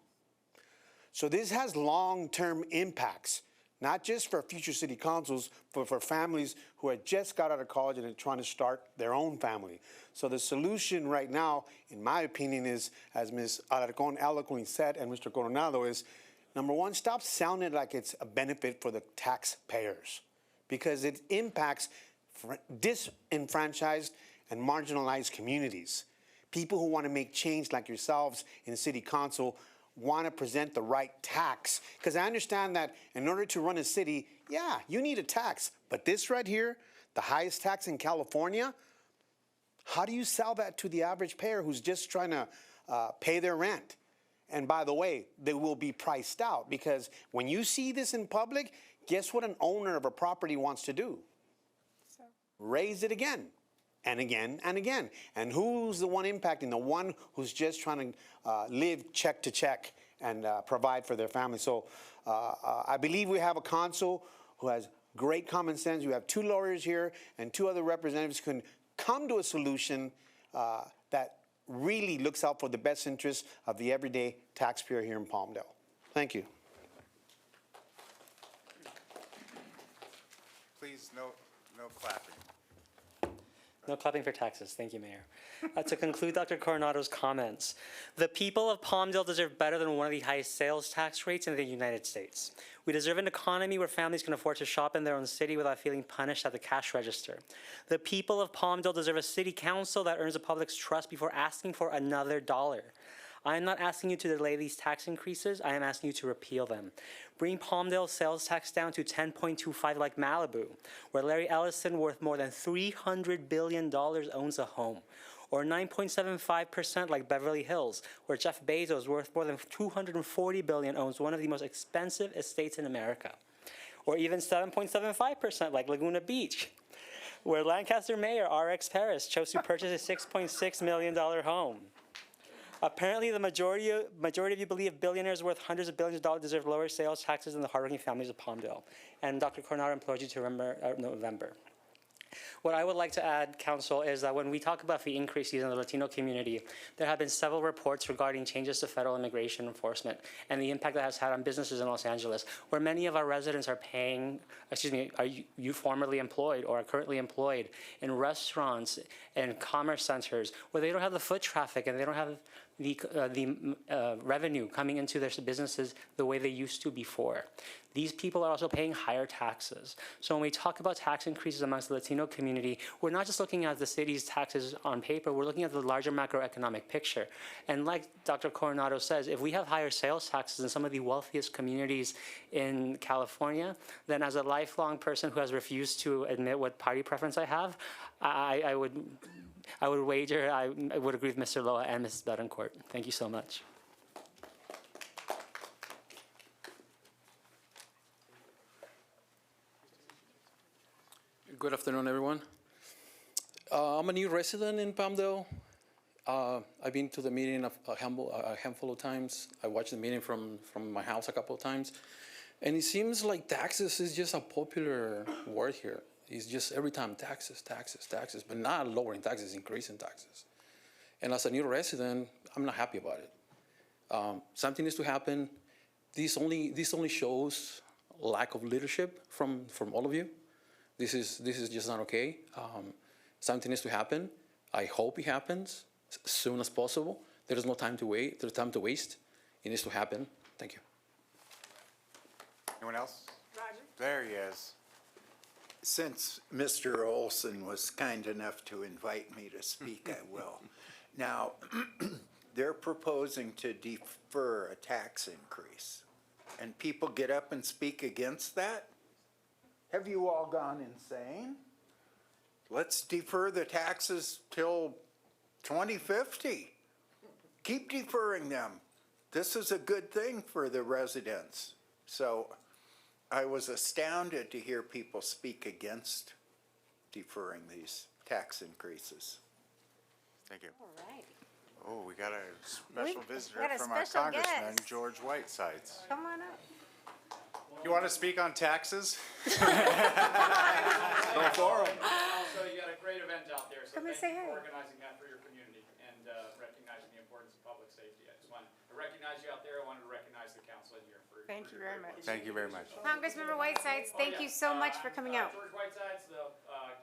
So this has long-term impacts, not just for future city councils, but for families who had just got out of college and are trying to start their own family. So the solution right now, in my opinion, is, as Ms. Alarcon eloquently said, and Mr. Coronado, is, number one, stop sounding like it's a benefit for the taxpayers, because it impacts disenfranchised and marginalized communities. People who want to make change like yourselves in city council want to present the right tax. Because I understand that in order to run a city, yeah, you need a tax. But this right here, the highest tax in California, how do you sell that to the average payer who's just trying to pay their rent? And by the way, they will be priced out, because when you see this in public, guess what an owner of a property wants to do? Raise it again and again and again. And who's the one impacting? The one who's just trying to live check to check and provide for their family. So I believe we have a council who has great common sense. We have 2 lawyers here and 2 other representatives who can come to a solution that really looks out for the best interests of the everyday taxpayer here in Palmdale. Thank you. Please, no clapping. No clapping for taxes. Thank you, Mayor. To conclude Dr. Coronado's comments, the people of Palmdale deserve better than one of the highest sales tax rates in the United States. We deserve an economy where families can afford to shop in their own city without feeling punished at the cash register. The people of Palmdale deserve a city council that earns the public's trust before asking for another dollar. I am not asking you to delay these tax increases. I am asking you to repeal them. Bring Palmdale's sales tax down to 10.25 like Malibu, where Larry Ellison, worth more than $300 billion, owns a home. Or 9.75% like Beverly Hills, where Jeff Bezos, worth more than $240 billion, owns one of the most expensive estates in America. Or even 7.75% like Laguna Beach, where Lancaster Mayor RX Paris chose to purchase a $6.6 million home. Apparently, the majority of you believe billionaires worth hundreds of billions of dollars deserve lower sales taxes than the hardworking families of Palmdale. And Dr. Coronado implores you to remember November. What I would like to add, Council, is that when we talk about fee increases in the Latino community, there have been several reports regarding changes to federal immigration enforcement and the impact that has had on businesses in Los Angeles, where many of our residents are paying, are you formerly employed or are currently employed in restaurants and commerce centers where they don't have the foot traffic and they don't have the revenue coming into their businesses the way they used to before. These people are also paying higher taxes. So when we talk about tax increases amongst the Latino community, we're not just looking at the city's taxes on paper, we're looking at the larger macroeconomic picture. And like Dr. Coronado says, if we have higher sales taxes in some of the wealthiest communities in California, then as a lifelong person who has refused to admit what party preference I have, I would wager I would agree with Mr. Loa and Mrs. Betancourt. Thank you so much. Good afternoon, everyone. I'm a new resident in Palmdale. I've been to the meeting a handful of times. I watched the meeting from my house a couple of times. And it seems like taxes is just a popular word here. It's just every time taxes, taxes, taxes, but not lowering taxes, increasing taxes. And as a new resident, I'm not happy about it. Something needs to happen. This only shows lack of leadership from all of you. This is just not okay. Something needs to happen. I hope it happens as soon as possible. There is no time to wait. There's time to waste. It needs to happen. Thank you. Anyone else? Roger. There he is. Since Mr. Olson was kind enough to invite me to speak, I will. Now, they're proposing to defer a tax increase, and people get up and speak against that? Have you all gone insane? Let's defer the taxes till 2050. Keep deferring them. This is a good thing for the residents. So I was astounded to hear people speak against deferring these tax increases. Thank you. All right. Oh, we got a special visitor got a from our special congressman, guest. George Whitesides. Come on up. You want to speak on taxes? Also, you got a great event out there, so Come and thank you say for hi. organizing that for your community and recognizing the importance of public safety. I just wanted to recognize you out there. I wanted to recognize the council in here for. Thank you very much. Thank you very much. Congressmember Whitesides, thank you so much for coming out. George Whitesides, the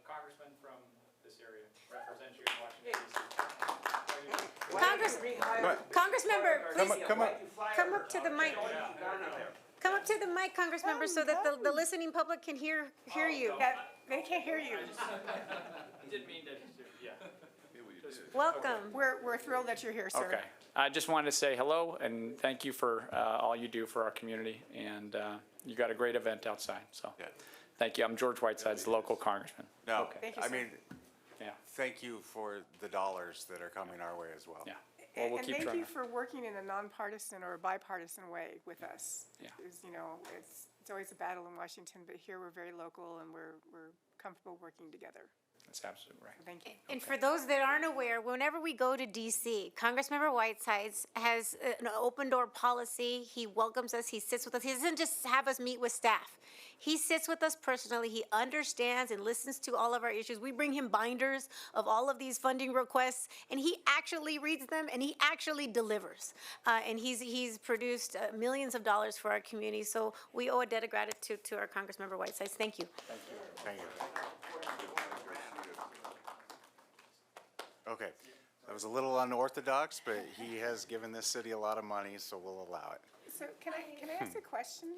congressman from this area, represents you in Washington, D.C. Congressmember, please Come up. come up to the mic. Come up to the mic, Congressmember, so that the listening public can hear you. Yeah, they can't hear you. Didn't mean to, yeah. Welcome. We're thrilled that you're here, sir. Okay. I just wanted to say hello and thank you for all you do for our community. And you got a great event outside, so thank you. I'm George Whitesides, the local congressman. No, Thank you, I sir. mean, Yeah. thank you for the dollars that are coming our way as well. Yeah. Well, we'll And keep thank trying you to. for working in a nonpartisan or bipartisan way with us. Yeah. Because, you know, it's always a battle in Washington, but here we're very local and we're comfortable working together. That's absolutely right. Thank you. And for those that aren't aware, whenever we go to DC, Congressmember Whitesides has an open door policy. He welcomes us, he sits with us. He doesn't just have us meet with staff. He sits with us personally. He understands and listens to all of our issues. We bring him binders of all of these funding requests, and he actually reads them and he actually delivers. And he's produced millions of dollars for our community. So we owe a debt of gratitude to our Congressmember Whitesides. Thank you. Thank you. Okay, that was a little unorthodox, but he has given this city a lot of money, so we'll allow it. So can I ask a question?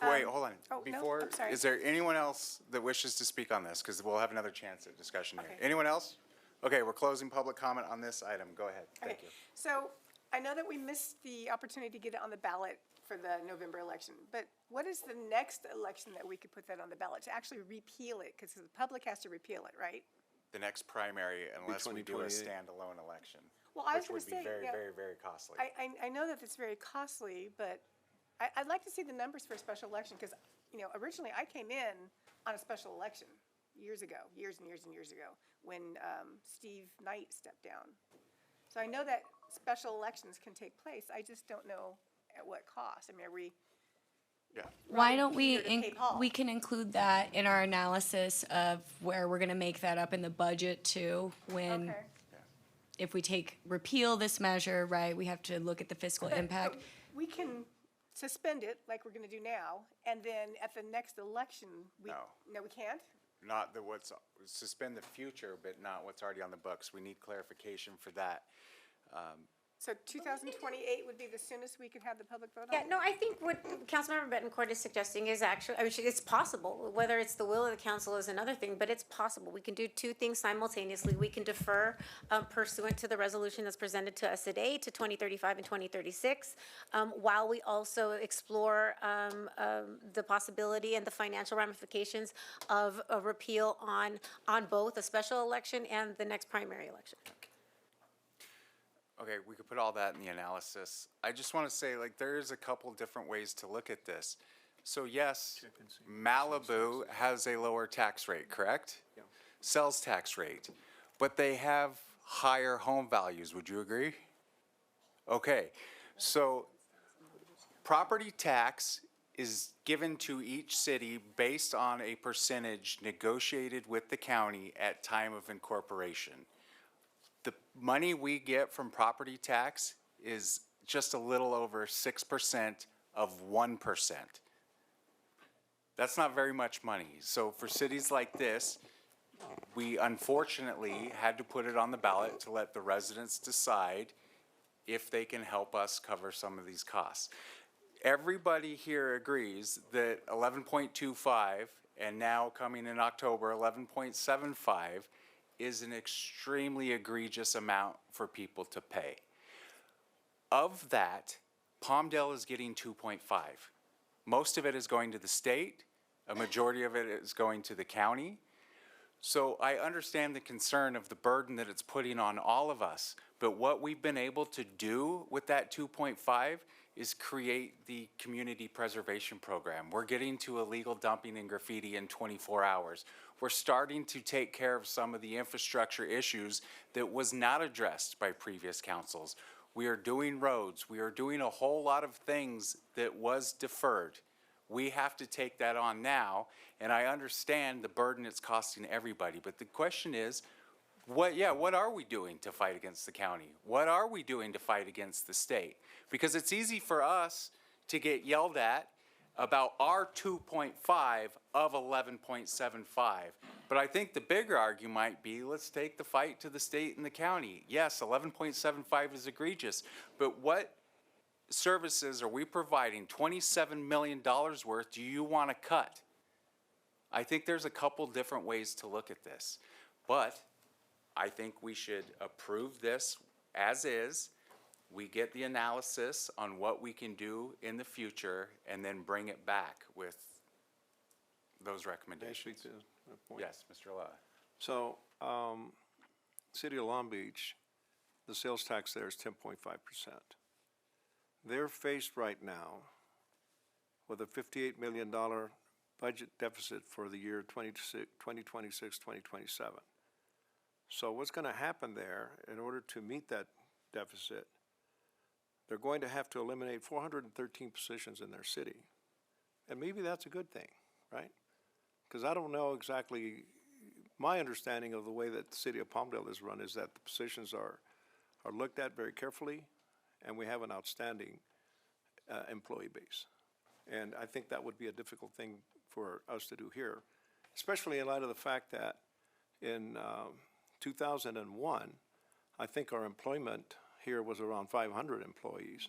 Wait, hold on. oh, no, Before, I'm sorry. is there anyone else that wishes to speak on this? Because we'll have another chance at discussion here. Okay. Anyone else? Okay, we're closing public comment on this item. Go ahead. Thank Okay, you. so I know that we missed the opportunity to get it on the ballot for the November election, but what is the next election that we could put that on the ballot to actually repeal it? Because the public has to repeal it, right? The next primary, unless we do a 2028. standalone election, Well, I was which gonna would be say, very, yeah, very, very costly. I know that it's very costly, but I'd like to see the numbers for a special election, because, you know, originally I came in on a special election years ago, years and years and years ago, when Steve Knight stepped down. So I know that special elections can take place, I just don't know at what cost. I mean, are we? Yeah. Why don't Peter to pay Paul? we can include that in our analysis of where we're gonna make that up in the budget too, when, Okay. if we repeal this measure, right, we have to look at the fiscal impact. But we can suspend it like we're gonna do now, and then at the next election, No. No, we can't? Not the suspend the future, but not what's already on the books. We need clarification for that. So 2028 would be the soonest we could have the public vote on Yeah, it? no, I think what Councilmember Betancourt is suggesting is actually, I mean, it's possible. Whether it's the will of the council is another thing, but it's possible. We can do two things simultaneously. We can defer pursuant to the resolution that's presented to us today to 2035 and 2036, while we also explore the possibility and the financial ramifications of a repeal on both a special election and the next primary election. Okay, we could put all that in the analysis. I just want to say, like, there is a couple different ways to look at this. So yes, Malibu has a lower tax rate, correct? Yeah. Sales tax rate, but they have higher home values. Would you agree? Okay, so property tax is given to each city based on a percentage negotiated with the county at time of incorporation. The money we get from property tax is just a little over 6% of 1%. That's not very much money. So for cities like this, we unfortunately had to put it on the ballot to let the residents decide if they can help us cover some of these costs. Everybody here agrees that 11.25 and now coming in October, 11.75 is an extremely egregious amount for people to pay. Of that, Palmdale is getting 2.5. Most of it is going to the state, a majority of it is going to the county. So I understand the concern of the burden that it's putting on all of us, but what we've been able to do with that 2.5 is create the community preservation program. We're getting to illegal dumping and graffiti in 24 hours. We're starting to take care of some of the infrastructure issues that was not addressed by previous councils. We are doing roads. We are doing a whole lot of things that was deferred. We have to take that on now, and I understand the burden it's costing everybody, but the question is, what are we doing to fight against the county? What are we doing to fight against the state? Because it's easy for us to get yelled at about our 2.5 of 11.75. But I think the bigger argument might be, let's take the fight to the state and the county. Yes, 11.75 is egregious, but what services are we providing $27 million worth do you want to cut? I think there's a couple different ways to look at this, but I think we should approve this as is. We get the analysis on what we can do in the future and then bring it back with those recommendations. May I speak to a point? Yes, Mr. Law. So, City of Long Beach, the sales tax there is 10.5%. They're faced right now with a $58 million budget deficit for the year 2026, 2027. So what's going to happen there, in order to meet that deficit, they're going to have to eliminate 413 positions in their city. And maybe that's a good thing, right? Because I don't know exactly, my understanding of the way that the city of Palmdale is run is that the positions are looked at very carefully, and we have an outstanding employee base. And I think that would be a difficult thing for us to do here, especially in light of the fact that in 2001, I think our employment here was around 500 employees.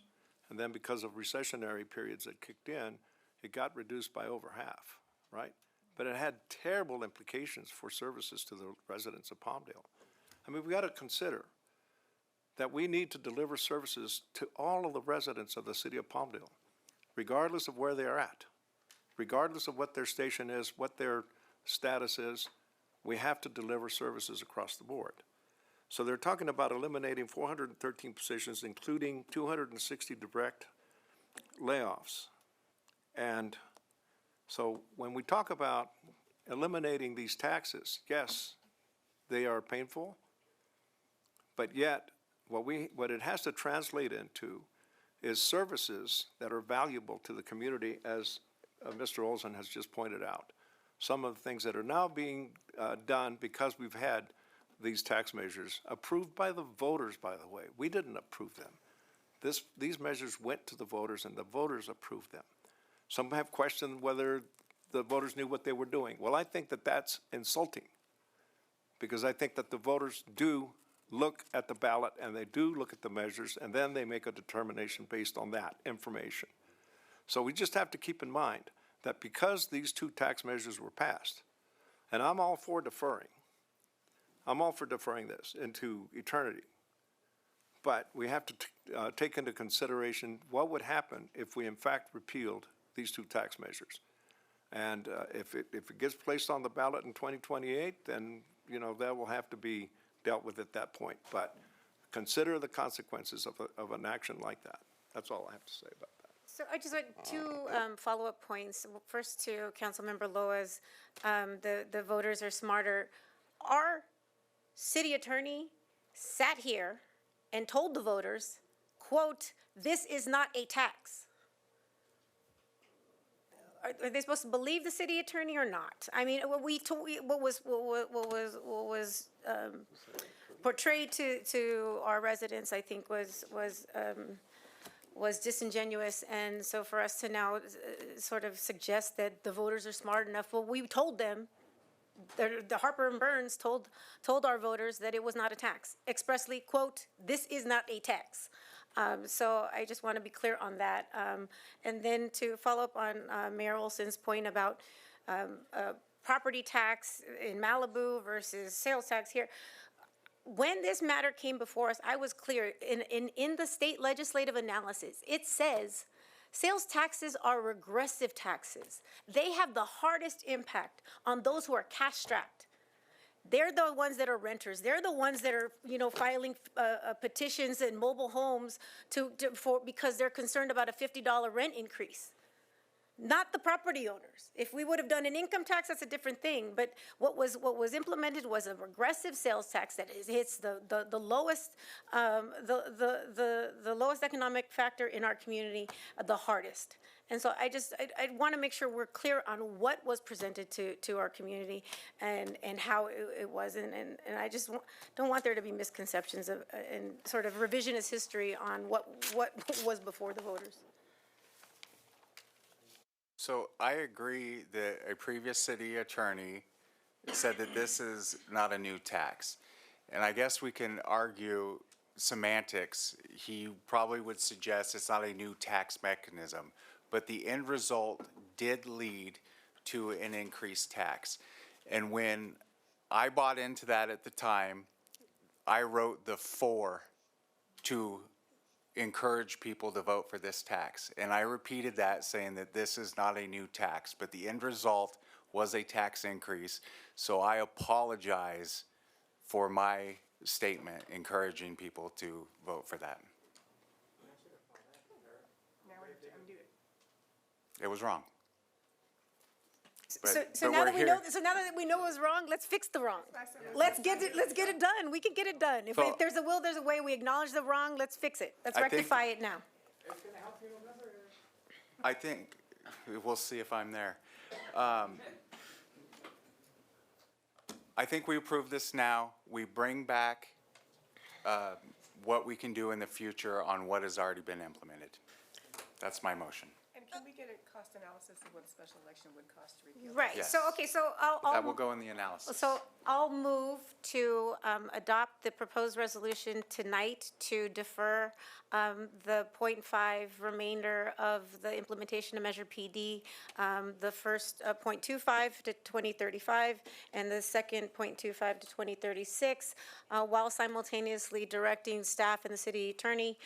And then because of recessionary periods that kicked in, it got reduced by over half, right? But it had terrible implications for services to the residents of Palmdale. I mean, we got to consider that we need to deliver services to all of the residents of the city of Palmdale, regardless of where they are at, regardless of what their station is, what their status is. We have to deliver services across the board. So they're talking about eliminating 413 positions, including 260 direct layoffs. And so when we talk about eliminating these taxes, yes, they are painful, but yet what it has to translate into is services that are valuable to the community, as Mr. Olson has just pointed out. Some of the things that are now being done because we've had these tax measures approved by the voters, by the way. We didn't approve them. These measures went to the voters and the voters approved them. Some have questioned whether the voters knew what they were doing. Well, I think that that's insulting, because I think that the voters do look at the ballot and they do look at the measures, and then they make a determination based on that information. So we just have to keep in mind that because these two tax measures were passed, and I'm all for deferring this into eternity, but we have to take into consideration what would happen if we in fact repealed these two tax measures. And if it gets placed on the ballot in 2028, then, you know, that will have to be dealt with at that point. But consider the consequences of an action like that. That's all I have to say about that. So I just want two follow-up points. First to Councilmember Loa's, the voters are smarter. Our city attorney sat here and told the voters, quote, "This is not a tax." Are they supposed to believe the city attorney or not? I mean, what was portrayed to our residents, I think, was disingenuous. And so for us to now sort of suggest that the voters are smart enough, well, we told them, the Harper and Burns told our voters that it was not a tax. Expressly, quote, "This is not a tax." So I just want to be clear on that. And then to follow up on Mayor Olson's point about property tax in Malibu versus sales tax here. When this matter came before us, I was clear, in the state legislative analysis, it says sales taxes are regressive taxes. They have the hardest impact on those who are cash strapped. They're the ones that are renters. They're the ones that are, filing petitions in mobile homes because they're concerned about a $50 rent increase. Not the property owners. If we would have done an income tax, that's a different thing. But what was implemented was a regressive sales tax that hits the lowest the lowest economic factor in our community the hardest. And so I want to make sure we're clear on what was presented to our community and how it was. And I just don't want there to be misconceptions and sort of revisionist history on what was before the voters. So I agree that a previous city attorney said that this is not a new tax. And I guess we can argue semantics. He probably would suggest it's not a new tax mechanism, but the end result did lead to an increased tax. And when I bought into that at the time, I wrote the 4 to encourage people to vote for this tax. And I repeated that, saying that this is not a new tax, but the end result was a tax increase. So I apologize for my statement encouraging people to vote for that. Now we have to undo it. It was wrong. So now that we know it was wrong, let's fix the wrong. Let's get it done. We can get it done. If there's a will, there's a way. We acknowledge the wrong. Let's fix it. Let's rectify it now. I think we'll see if I'm there. I think we approve this now. We bring back what we can do in the future on what has already been implemented. That's my motion. And can we get a cost analysis of what a special election would cost to repeal? Right. Yes. So, okay, so I'll That will go in the analysis. So I'll move to adopt the proposed resolution tonight to defer the .5 remainder of the implementation of Measure PD, the first .25 to 2035, and the second .25 to 2036, while simultaneously directing staff and the city attorney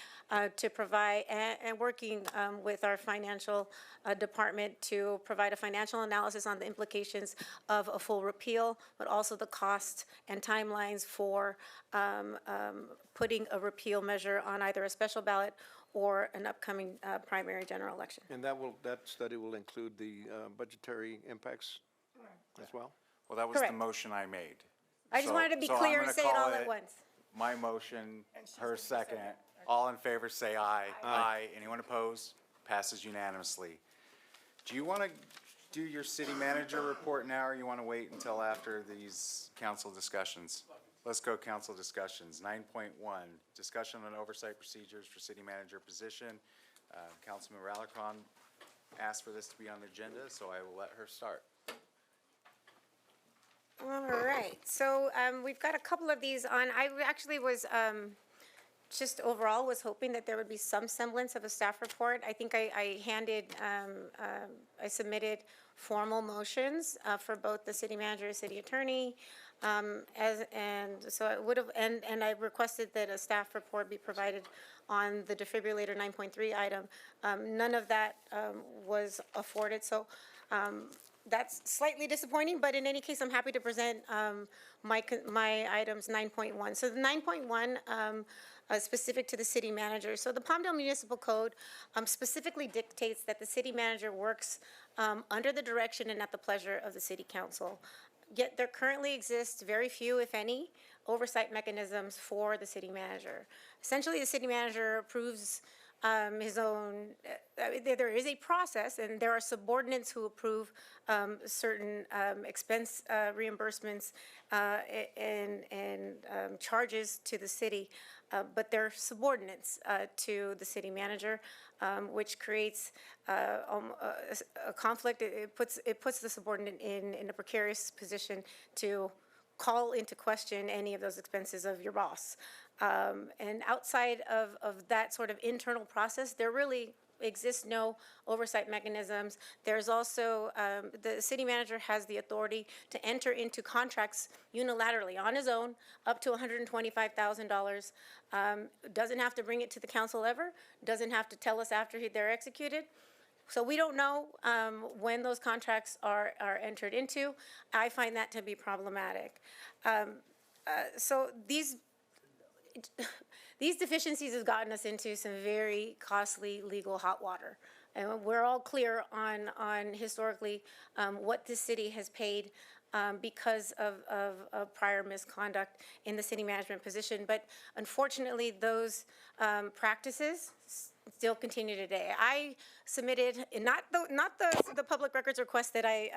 to provide, and working with our financial department to provide a financial analysis on the implications of a full repeal, but also the cost and timelines for putting a repeal measure on either a special ballot or an upcoming primary general election. And that study will include the budgetary impacts as well? Well, that was the motion I made. I just wanted to be clear and say it all at once. My motion, her second. All in favor, say aye. Aye. Anyone opposed? Passes unanimously. Do you want to do your city manager report now, or you want to wait until after these council discussions? Let's go council discussions. 9.1, discussion on oversight procedures for city manager position. Councilman Rallicron asked for this to be on the agenda, so I will let her start. All right, so we've got a couple of these on. I actually was just overall was hoping that there would be some semblance of a staff report. I think I submitted formal motions for both the city manager and city attorney. So I would have, and I requested that a staff report be provided on the defibrillator 9.3 item. None of that was afforded, so that's slightly disappointing, but in any case, I'm happy to present my items 9.1. So the 9.1, specific to the city manager. So the Palmdale Municipal Code specifically dictates that the city manager works under the direction and at the pleasure of the city council. Yet there currently exists very few, if any, oversight mechanisms for the city manager. Essentially, the city manager approves his own, there is a process, and there are subordinates who approve certain expense reimbursements and charges to the city, but they're subordinates to the city manager, which creates a conflict. It puts the subordinate in a precarious position to call into question any of those expenses of your boss. And outside of that sort of internal process, there really exist no oversight mechanisms. There's also, the city manager has the authority to enter into contracts unilaterally on his own, up to $125,000. Doesn't have to bring it to the council ever, doesn't have to tell us after they're executed. So we don't know when those contracts are entered into. I find that to be problematic. So these deficiencies have gotten us into some very costly legal hot water. And we're all clear on historically what this city has paid because of prior misconduct in the city management position. But unfortunately, those practices still continue today. I submitted, not the public records request that I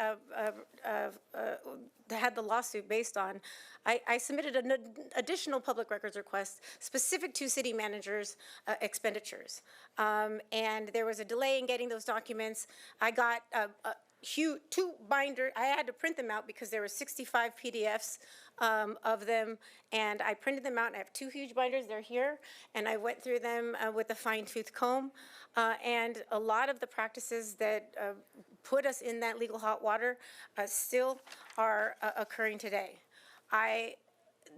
had the lawsuit based on. I submitted an additional public records request specific to city managers' expenditures. And there was a delay in getting those documents. I got huge, 2 binders. I had to print them out because there were 65 PDFs of them, and I printed them out, and I have 2 huge binders. They're here, and I went through them with a fine-tooth comb, and a lot of the practices that put us in that legal hot water still are occurring today. I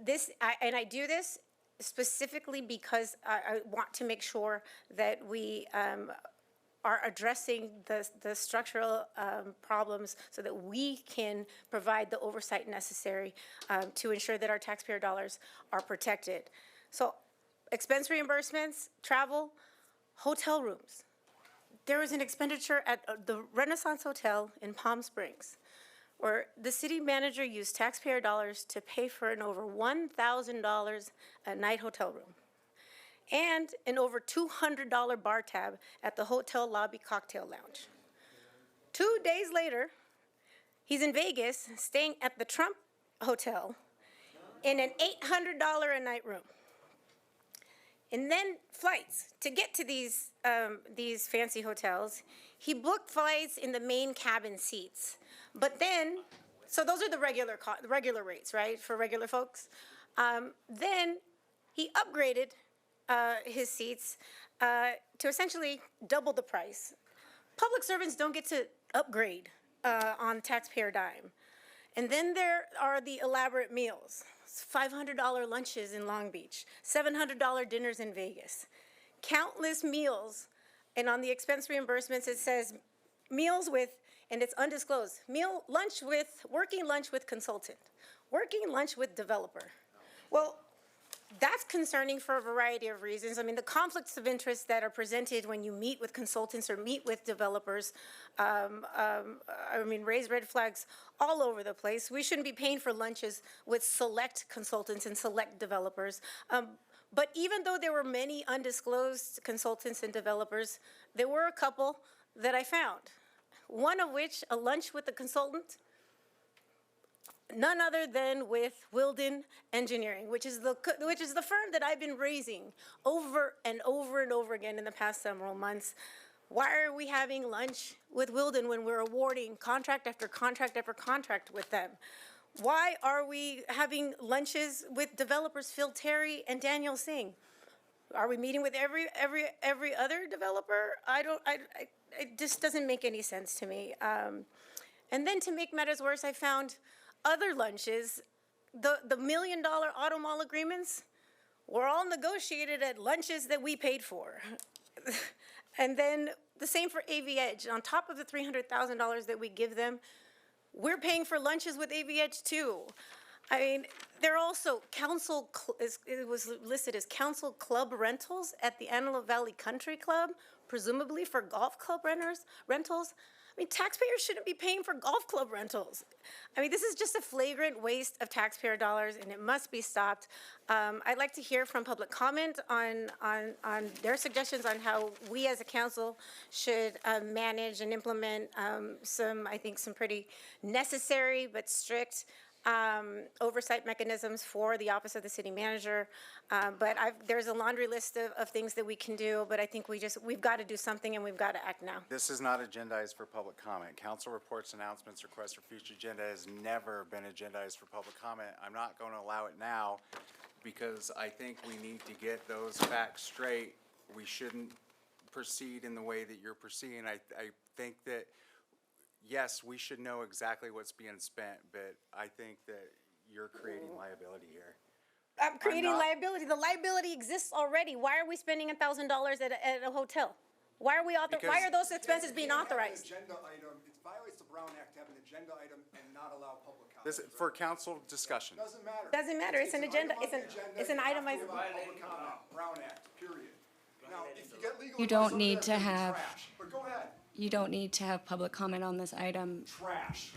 do this specifically because I want to make sure that we are addressing the structural problems so that we can provide the oversight necessary to ensure that our taxpayer dollars are protected. So expense reimbursements, travel, hotel rooms. There was an expenditure at the Renaissance Hotel in Palm Springs where the city manager used taxpayer dollars to pay for an over $1,000 a night hotel room and an over $200 bar tab at the hotel lobby cocktail lounge. 2 days later, he's in Vegas staying at the Trump Hotel in an $800 a night room. And then flights. To get to these fancy hotels, he booked flights in the main cabin seats. But then, so those are the regular rates, right, for regular folks. Then he upgraded his seats to essentially double the price. Public servants don't get to upgrade on taxpayer dime. And then there are the elaborate meals. $500 lunches in Long Beach, $700 dinners in Vegas, countless meals. And on the expense reimbursements, it says meals with, and it's undisclosed, working lunch with consultant, working lunch with developer. Well, that's concerning for a variety of reasons. I mean, the conflicts of interest that are presented when you meet with consultants or meet with developers, raise red flags all over the place. We shouldn't be paying for lunches with select consultants and select developers. But even though there were many undisclosed consultants and developers, there were a couple that I found. One of which, a lunch with a consultant, none other than with Wilden Engineering, which is the firm that I've been raising over and over and over again in the past several months. Why are we having lunch with Wilden when we're awarding contract after contract after contract with them? Why are we having lunches with developers Phil Terry and Daniel Singh? Are we meeting with every other developer? It just doesn't make any sense to me. And then to make matters worse, I found other lunches, the $1 million auto mall agreements were all negotiated at lunches that we paid for. And then the same for AV Edge. On top of the $300,000 that we give them, we're paying for lunches with AV Edge too. I mean, they're also it was listed as council club rentals at the Antelope Valley Country Club, presumably for golf club rentals. I mean, taxpayers shouldn't be paying for golf club rentals. I mean, this is just a flagrant waste of taxpayer dollars, and it must be stopped. I'd like to hear from public comment on their suggestions on how we as a council should manage and implement some pretty necessary but strict oversight mechanisms for the Office of the City Manager. But there's a laundry list of things that we can do, but I think we've got to do something and we've got to act now. This is not agendized for public comment. Council reports, announcements, requests for future agenda has never been agendized for public comment. I'm not going to allow it now because I think we need to get those facts straight. We shouldn't proceed in the way that you're proceeding. I think that, yes, we should know exactly what's being spent, but I think that you're creating liability here. I'm creating not- liability. The liability exists already. Why are we spending $1,000 at a hotel? Why are we why Because- are those expenses being authorized? Agenda item, it violates the Brown Act to have an agenda item and not allow public comment. This is for council discussion. Doesn't matter. Doesn't matter. It's an agenda. item on It's the an agenda. it's an You have to itemized. allow public comment. Brown Act, period. Now, if you get legal You advice don't on need that, to then it's have- trash. But go ahead, You don't need to have public comment on this item. trash.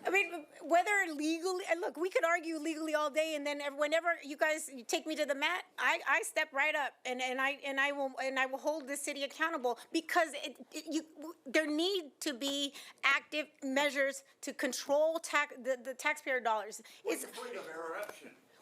I mean, whether legally, and look, we could argue legally all day, and then whenever you guys take me to the mat, I step right up, and I will hold the city accountable, because there need to be active measures to control the taxpayer dollars. It's,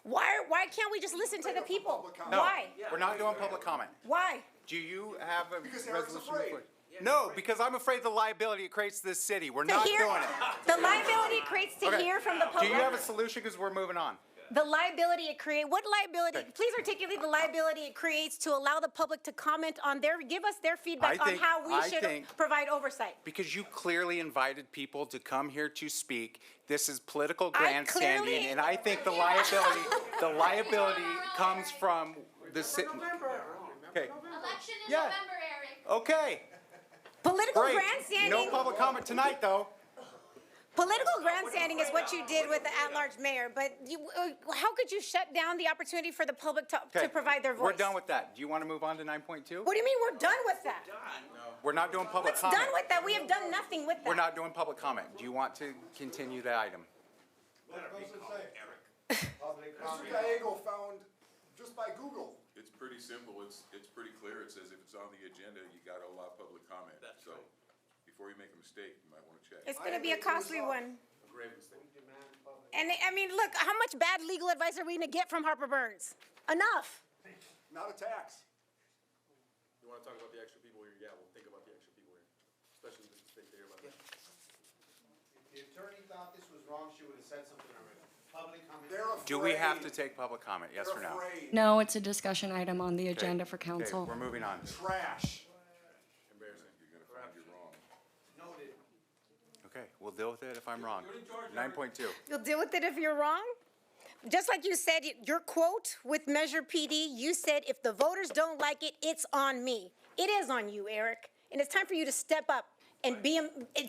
why can't we just listen to the people? No, Why? we're not doing public comment. Why? Do you have a Because Eric's resolution? afraid. before- No, because I'm afraid of the liability it creates to this city. We're To not hear, doing it. the liability it creates to Okay. hear from the Do public. you have a solution? Because we're moving on. The liability it creates, what liability, Okay. please articulate the liability it creates to allow the public to comment on give us their feedback on how we should provide oversight. Because you clearly invited people to come here to speak. This is political I grandstanding, clearly- and I think the liability comes from the city. Okay. Election in Yeah. November, Eric. Okay. Political Great. grandstanding. No public comment tonight, though. Political grandstanding is what you did with the at-large mayor, but how could you shut down the opportunity for the public to Okay. provide their voice? We're done with that. Do you want to move on to 9.2? What do you mean we're done with that? We're not doing public What's comment. done with that? We have done nothing with that. We're not doing public comment. Do you want to continue the item? Mr. Gallego found, just by Google. It's pretty simple, it's pretty clear, it says if it's on the agenda, you gotta allow public comment. So, before you make a mistake, you might wanna check. It's gonna be a costly one. And I mean, look, how much bad legal advice are we gonna get from Harper Burns? Enough. Not a tax. You wanna talk about the extra people here? Yeah, we'll think about the extra people here, especially this mistake there about that. If the attorney thought this was wrong, she would have said something already. Public comment. Do we have to take public comment? Yes or no? No, it's a discussion item on the agenda for Okay, council. we're moving on. Trash. Embarrassing, you're gonna find you're wrong. Noted. Okay, we'll deal with it if I'm wrong. 9.2. You'll deal with it if you're wrong? Just like you said, your quote with Measure PD, you said, if the voters don't like it, it's on me. It is on you, Eric. And it's time for you to step up and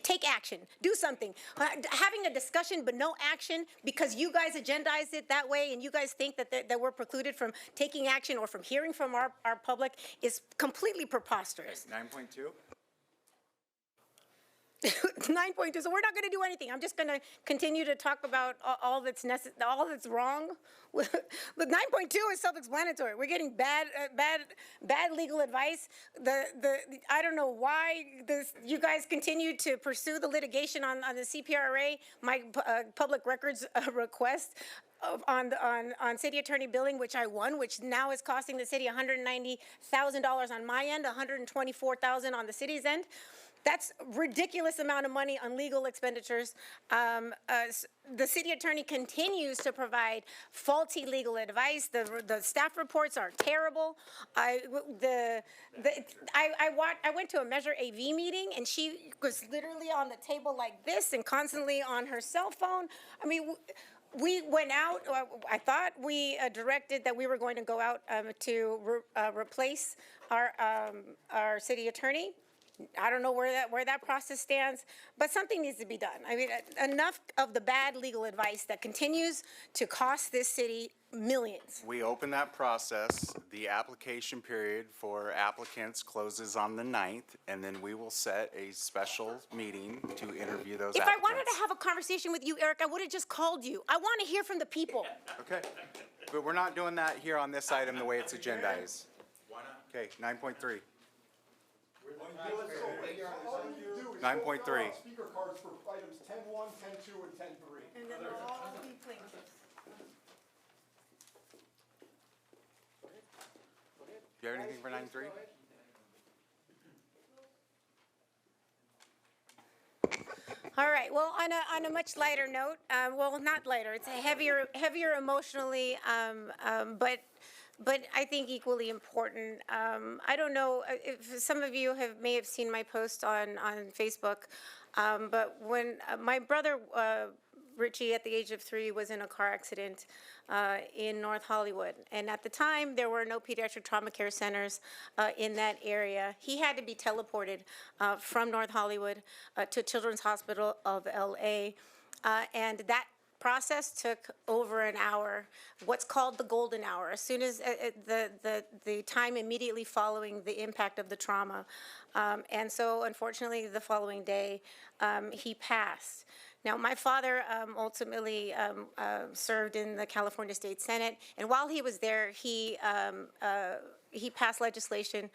take action. Do something. Having a discussion but no action because you guys agendized it that way and you guys think that we're precluded from taking action or from hearing from our public is completely preposterous. 9.2? 9.2, so we're not going to do anything. I'm just going to continue to talk about all that's wrong. Look, 9.2 is self-explanatory. We're getting bad legal advice. I don't know why you guys continue to pursue the litigation on the CPRA, my public records request on city attorney billing, which I won, which now is costing the city $190,000 on my end, $124,000 on the city's end. That's a ridiculous amount of money on legal expenditures. The city attorney continues to provide faulty legal advice. The staff reports are terrible. I went to a Measure AV meeting, and she was literally on the table like this and constantly on her cell phone. I mean, we went out, I thought we directed that we were going to go out to replace our city attorney. I don't know where that process stands, but something needs to be done. I mean, enough of the bad legal advice that continues to cost this city millions. We open that process. The application period for applicants closes on the 9th, and then we will set a special meeting to interview those If I applicants. wanted to have a conversation with you, Eric, I would have just called you. I want to hear from the people. Okay, but we're not doing that here on this item the way it's agendized. Why not? Okay, 9.3. 9.3. Speaker cards for items 10.1, 10.2, and 10.3. And then they'll all be plaintiffs. Do you have anything for 9.3? All right. Well, on a much lighter note, well, not lighter. It's a heavier emotionally, but but I think equally important. I don't know if some of you may have seen my post on Facebook, but when my brother Richie, at the age of 3, was in a car accident in North Hollywood, and at the time there were no pediatric trauma care centers in that area. He had to be teleported from North Hollywood to Children's Hospital of LA, and that process took over an hour, what's called the golden hour, as soon as the time immediately following the impact of the trauma. And so unfortunately, the following day, he passed. Now, my father ultimately served in the California State Senate, and while he was there, he passed legislation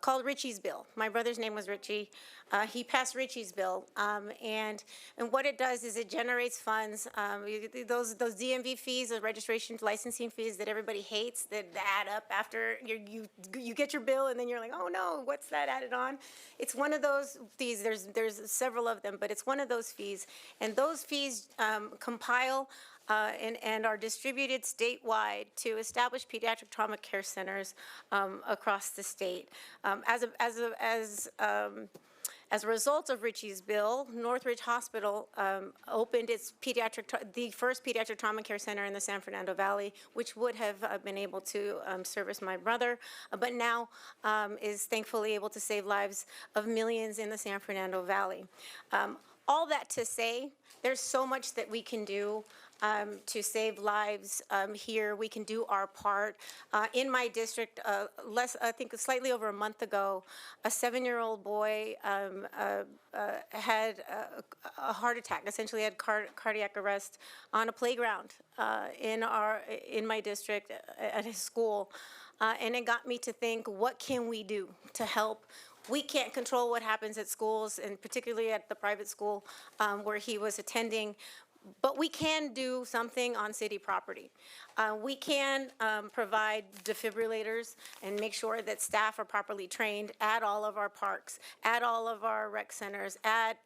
called Richie's Bill. My brother's name was Richie. He passed Richie's Bill, and what it does is it generates funds. Those DMV fees, the registration licensing fees that everybody hates, that add up after you get your bill, and then you're like, oh no, what's that added on? It's one of those fees. There's several of them, but it's one of those fees, and those fees compile and are distributed statewide to establish pediatric trauma care centers across the state. As a result of Richie's Bill, Northridge Hospital opened the first pediatric trauma care center in the San Fernando Valley, which would have been able to service my brother, but now is thankfully able to save lives of millions in the San Fernando Valley. All that to say, there's so much that we can do to save lives here. We can do our part. In my district, I think slightly over a month ago, a 7-year-old boy had a heart attack, essentially had cardiac arrest on a playground in my district at his school. And it got me to think, what can we do to help? We can't control what happens at schools, and particularly at the private school where he was attending. But we can do something on city property. We can provide defibrillators and make sure that staff are properly trained at all of our parks, at all of our rec centers, at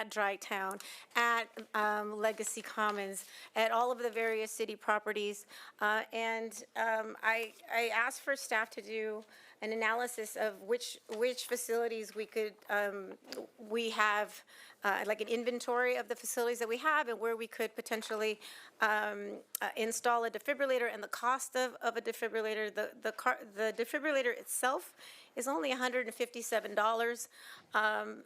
Dry Town, at Legacy Commons, at all of the various city properties. And I asked for staff to do an analysis of which facilities we have, like an inventory of the facilities that we have and where we could potentially install a defibrillator, and the cost of a defibrillator. The defibrillator itself is only $157,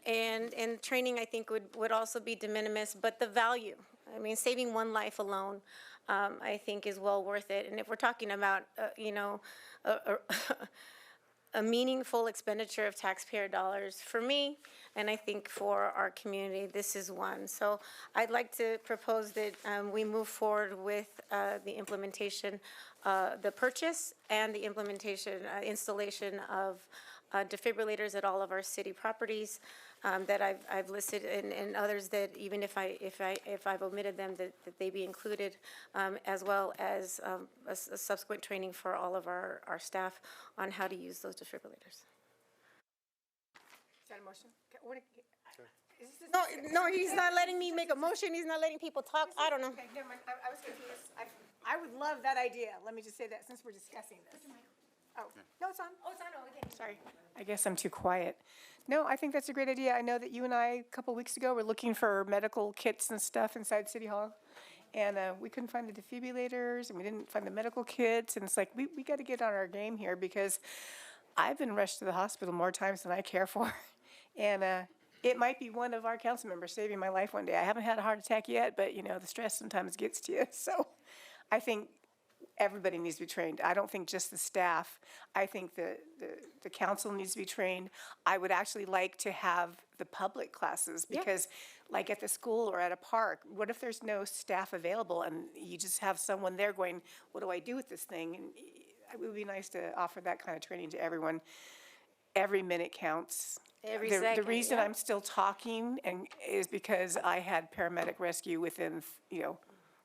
and training, I think, would also be de minimis, but the value, I mean, saving one life alone, I think is well worth it. And if we're talking about, a meaningful expenditure of taxpayer dollars, for me, and I think for our community, this is one. So I'd like to propose that we move forward with the implementation, the purchase and the implementation, installation of defibrillators at all of our city properties that I've listed, and others that even if I've omitted them, that they be included, as well as a subsequent training for all of our staff on how to use those defibrillators. Is that a motion? No, he's not letting me make a motion. He's not letting people talk. I don't know. Okay, never mind. I was confused. I would love that idea. Let me just say that since we're discussing this. Oh, no, it's on. Oh, it's on. Oh, okay. Sorry. I guess I'm too quiet. No, I think that's a great idea. I know that you and I, a couple weeks ago, were looking for medical kits and stuff inside City Hall. And we couldn't find the defibrillators, and we didn't find the medical kits. And it's like, we got to get on our game here, because I've been rushed to the hospital more times than I care for. And it might be one of our council members saving my life one day. I haven't had a heart attack yet, but, the stress sometimes gets to you. So I think everybody needs to be trained. I don't think just the staff. I think the council needs to be trained. I would actually like to have the public classes, because like at the school or at a park, what if there's no staff available and you just have someone there going, what do I do with this thing? And it would be nice to offer that kind of training to everyone. Every minute counts. Every The second, reason I'm still talking is because I had paramedic rescue within,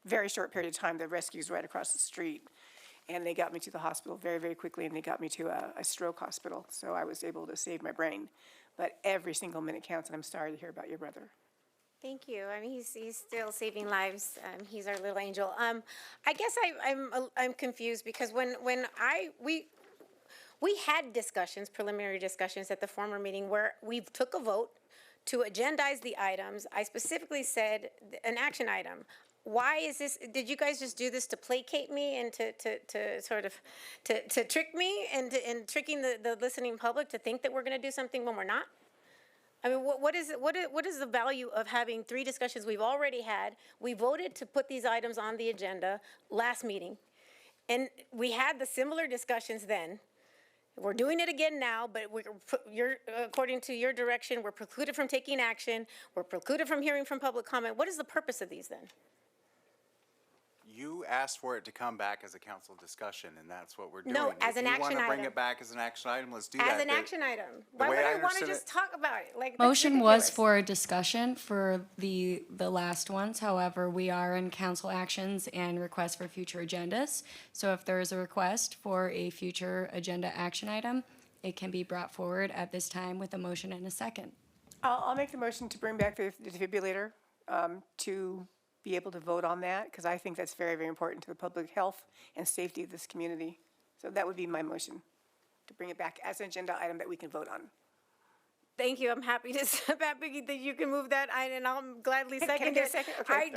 very short period of time. The rescue's right across the street, and they got me to the hospital very, very quickly, and they got me to a stroke hospital, so I was able to save my brain. But every single minute counts, and I'm sorry to hear about your brother. Thank you. I mean, he's still saving lives. He's our little angel. I guess I'm confused because we had discussions, preliminary discussions at the former meeting where we took a vote to agendize the items. I specifically said an action item. Why is this, did you guys just do this to placate me and to sort of, to trick me and tricking the listening public to think that we're gonna do something when we're not? I mean, what is the value of having 3 discussions we've already had? We voted to put these items on the agenda last meeting, and we had the similar discussions then. We're doing it again now, but according to your direction, we're precluded from taking action. We're precluded from hearing from public comment. What is the purpose of these then? You asked for it to come back as a council discussion, and that's what we're doing. No, as an action If you want to bring item. it back as an action item, let's do that. As an but action item. Why way would I I want to understood just it- talk about it? Like, that's Motion was ridiculous. for a discussion for the last ones. However, we are in council actions and requests for future agendas. So if there is a request for a future agenda action item, it can be brought forward at this time with a motion and a second. I'll make the motion to bring back the defibrillator, to be able to vote on that, because I think that's very, very important to the public health and safety of this community. So that would be my motion, to bring it back as an agenda item that we can vote on. Thank you. I'm happy that you can move that, and I'll gladly Can I second get a it. second? Okay.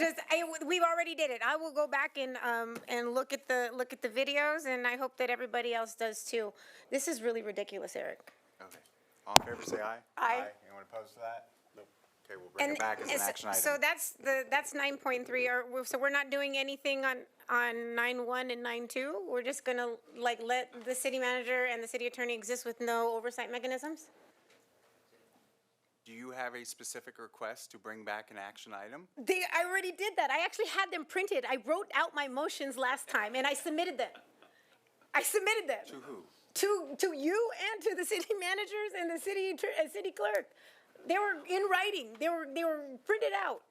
We've already did it. I will go back and look at the videos, and I hope that everybody else does too. This is really ridiculous, Eric. Okay. All in favor, say aye. Aye. Anyone opposed to that? Nope. Okay, we'll bring it back as an action item. So that's 9.3. So we're not doing anything on 9.1 and 9.2? We're just gonna let the city manager and the city attorney exist with no oversight mechanisms? Do you have a specific request to bring back an action item? I already did that. I actually had them printed. I wrote out my motions last time and I submitted them. To who? To you and to the city managers and the city clerk. They were in writing. They were printed out.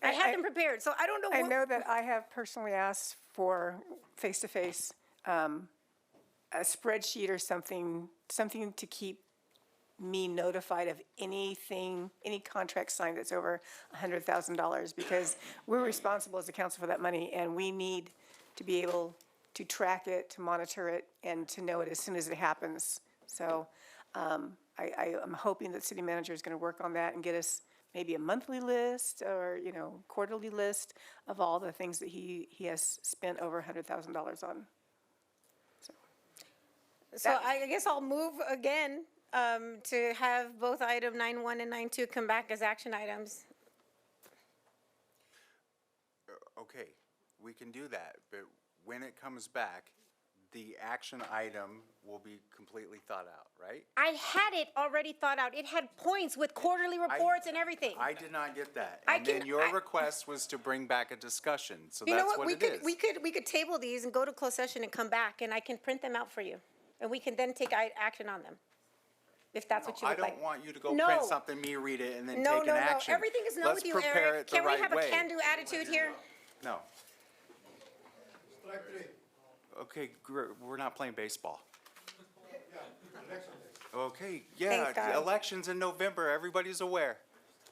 I had them prepared, so I don't know. I know that I have personally asked for face-to-face, a spreadsheet or something to keep me notified of anything, any contract signed that's over $100,000, because we're responsible as a council for that money, and we need to be able to track it, to monitor it, and to know it as soon as it happens. So I'm hoping that city manager is going to work on that and get us maybe a monthly list or, quarterly list of all the things that he has spent over $100,000 on. So I guess I'll move again to have both item 9.1 and 9.2 come back as action items. Okay, we can do that, but when it comes back, the action item will be completely thought out, right? I had it already thought out. It had points with quarterly reports and everything. I did not get that. I And then can- your request was to bring back a discussion, so You know that's what? what it is. We could table these and go to closed session and come back, and I can print them out for you, and we can then take action on them, if that's what you I would like. don't want you to go No. print something, me read it, and then No, take no, an no. action. Everything is no with you, Let's prepare Eric. it the Can we right have a way. can-do attitude here? No. Okay, we're not playing baseball. Okay, yeah, Thanks, guys. elections in November, everybody's aware.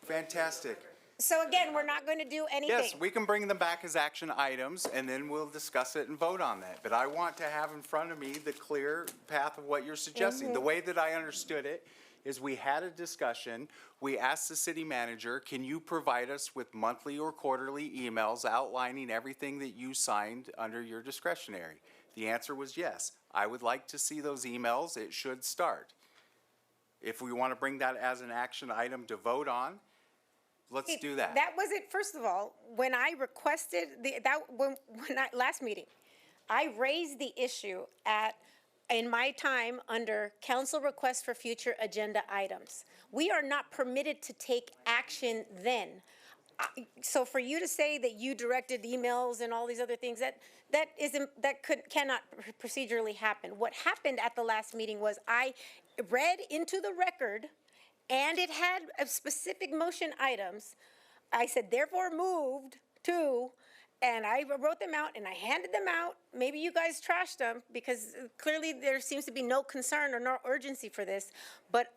Fantastic. So again, we're not going to do anything. Yes, we can bring them back as action items, and then we'll discuss it and vote on that. But I want to have in front of me the clear path of what you're suggesting. The way that I understood it is we had a discussion, we asked the city manager, can you provide us with monthly or quarterly emails outlining everything that you signed under your discretionary? The answer was yes. I would like to see those emails. It should start. If we want to bring that as an action item to vote on, let's do that. That was it. First of all, when I requested last meeting, I raised the issue in my time under council requests for future agenda items. We are not permitted to take action then. So for you to say that you directed emails and all these other things, cannot procedurally happen. What happened at the last meeting was I read into the record, and it had specific motion items. I said, therefore moved to, and I wrote them out and I handed them out. Maybe you guys trashed them because clearly there seems to be no concern or no urgency for this, but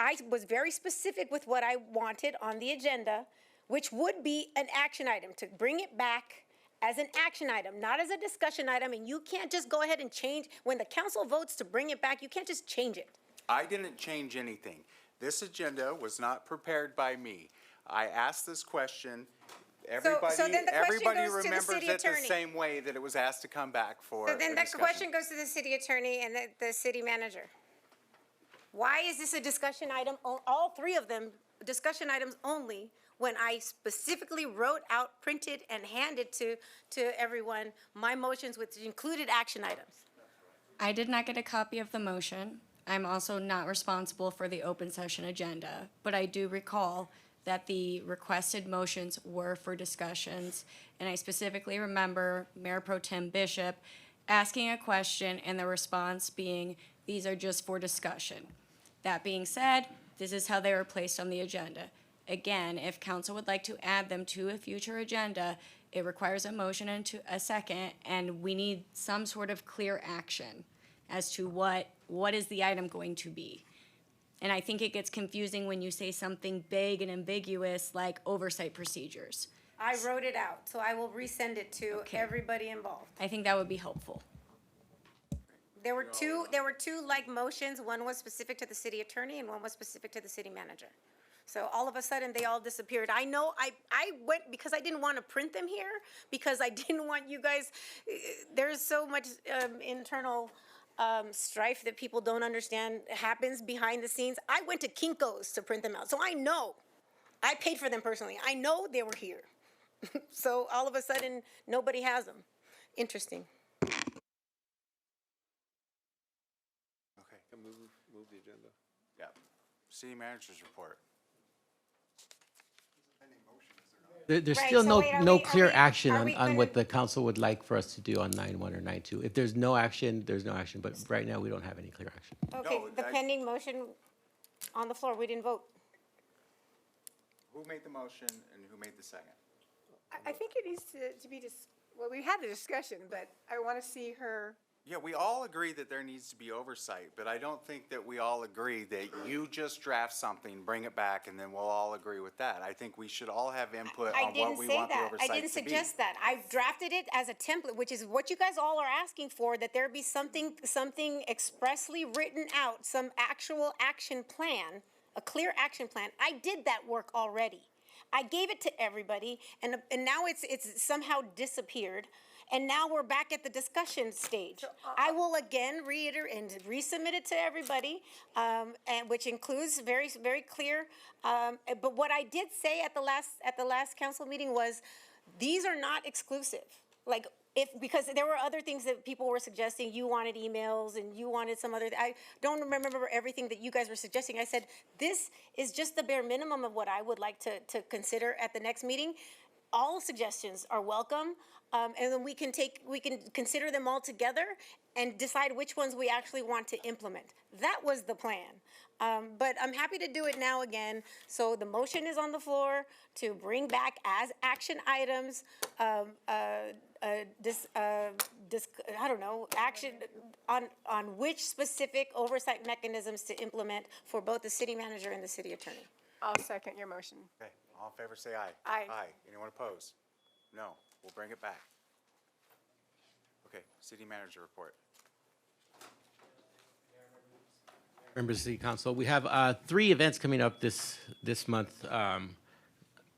I was very specific with what I wanted on the agenda, which would be an action item, to bring it back as an action item, not as a discussion item, and you can't just go ahead and change, when the council votes to bring it back, you can't just change it. I didn't change anything. This agenda was not prepared by me. I asked this question. Everybody, so then the question everybody goes to the remembers city it the attorney. same way that it was asked to come back for So then a the discussion. question goes to the city attorney and the city manager. Why is this a discussion item, all three of them, discussion items only, when I specifically wrote out, printed, and handed to everyone my motions, which included action items? I did not get a copy of the motion. I'm also not responsible for the open session agenda, but I do recall that the requested motions were for discussions, and I specifically remember Mayor Pro Tem Bishop asking a question and the response being, these are just for discussion. That being said, this is how they were placed on the agenda. Again, if council would like to add them to a future agenda, it requires a motion and a second, and we need some sort of clear action as to what is the item going to be. And I think it gets confusing when you say something vague and ambiguous like oversight procedures. I wrote it out, so I will resend it to everybody involved. I think that would be helpful. There were two like motions. One was specific to the city attorney and one was specific to the city manager. So all of a sudden, they all disappeared. I know I went because I didn't want to print them here, because I didn't want you guys, there's so much internal strife that people don't understand happens behind the scenes. I went to Kinko's to print them out. So I know. I paid for them personally. I know they were here. So all of a sudden, nobody has them. Interesting. Move the agenda. Yeah. City manager's report. There's Right, still so no, wait, are no we- clear action are we on what gonna- the council would like for us to do on 9.1 or 9.2. If there's no action, there's no action, but right now, we don't have any clear action. Okay, No, the pending motion on the floor, we didn't vote. Who made the motion and who made the second? I think it needs to be well, we had the discussion, but I want to see her. Yeah, we all agree that there needs to be oversight, but I don't think that we all agree that you just draft something, bring it back, and then we'll all agree with that. I think we should all have input I on what didn't we say want the that. oversight to I be. didn't suggest that. I drafted it as a template, which is what you guys all are asking for, that there be something expressly written out, some actual action plan, a clear action plan. I did that work already. I gave it to everybody, and now it's somehow disappeared. And now we're back at the discussion stage. I will again reiterate and resubmit it to everybody, and which includes very, very clear. But what I did say at the last council meeting was, these are not exclusive. Like, because there were other things that people were suggesting. You wanted emails and you wanted some other. I don't remember everything that you guys were suggesting. I said this is just the bare minimum of what I would like to consider at the next meeting. All suggestions are welcome. And then we can consider them all together and decide which ones we actually want to implement. That was the plan. But I'm happy to do it now again. So the motion is on the floor to bring back as action items, I don't know, action on which specific oversight mechanisms to implement for both the city manager and the city attorney. I'll second your motion. Okay, all in favor, say aye. Aye. Aye. Anyone opposed? No. We'll bring it back. Okay, city manager report. Members of the City Council, we have 3 events coming up this month.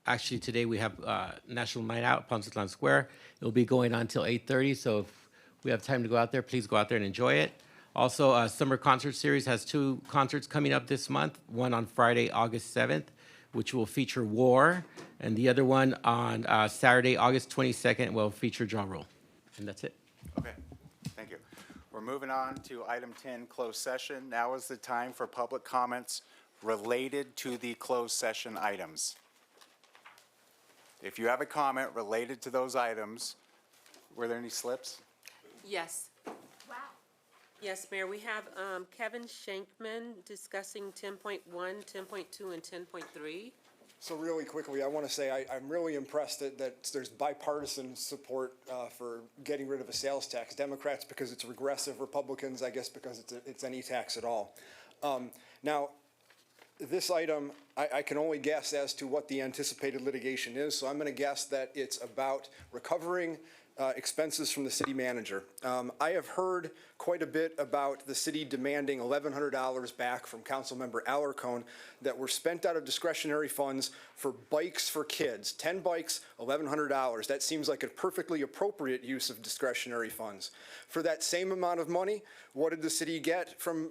Actually, today we have National Night Out, Ponce Square. It'll be going on until 8:30, so if we have time to go out there, please go out there and enjoy it. Also, Summer Concert Series has 2 concerts coming up this month, one on Friday, August 7th, which will feature War, and the other one on Saturday, August 22nd, will feature Drum Roll. And that's it. Okay, thank you. We're moving on to item 10, closed session. Now is the time for public comments related to the closed session items. If you have a comment related to those items, were there any slips? Yes. Wow. Yes, Mayor, we have Kevin Shankman discussing 10.1, 10.2, and 10.3. So really quickly, I want to say I'm really impressed that there's bipartisan support for getting rid of a sales tax. Democrats because it's regressive, Republicans, I guess, because it's any tax at all. Now, this item, I can only guess as to what the anticipated litigation is, so I'm going to guess that it's about recovering expenses from the city manager. I have heard quite a bit about the city demanding $1,100 back from Councilmember Alarcon that were spent out of discretionary funds for bikes for kids. 10 bikes, $1,100. That seems like a perfectly appropriate use of discretionary funds. For that same amount of money, what did the city get from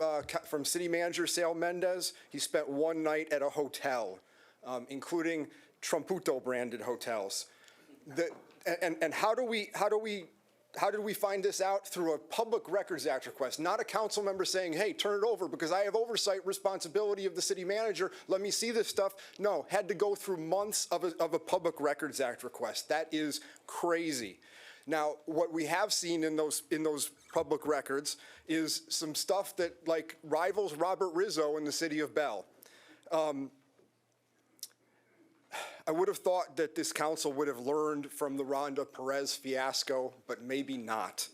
City Manager Sal Mendez? He spent one night at a hotel, including Trumputo branded hotels. And how did we find this out? Through a Public Records Act request, not a council member saying, hey, turn it over because I have oversight responsibility of the city manager. Let me see this stuff. No, had to go through months of a Public Records Act request. That is crazy. Now, what we have seen in those public records is some stuff that like rivals Robert Rizzo in the city of Bell. I would have thought that this council would have learned from the Rhonda Perez fiasco, but maybe not.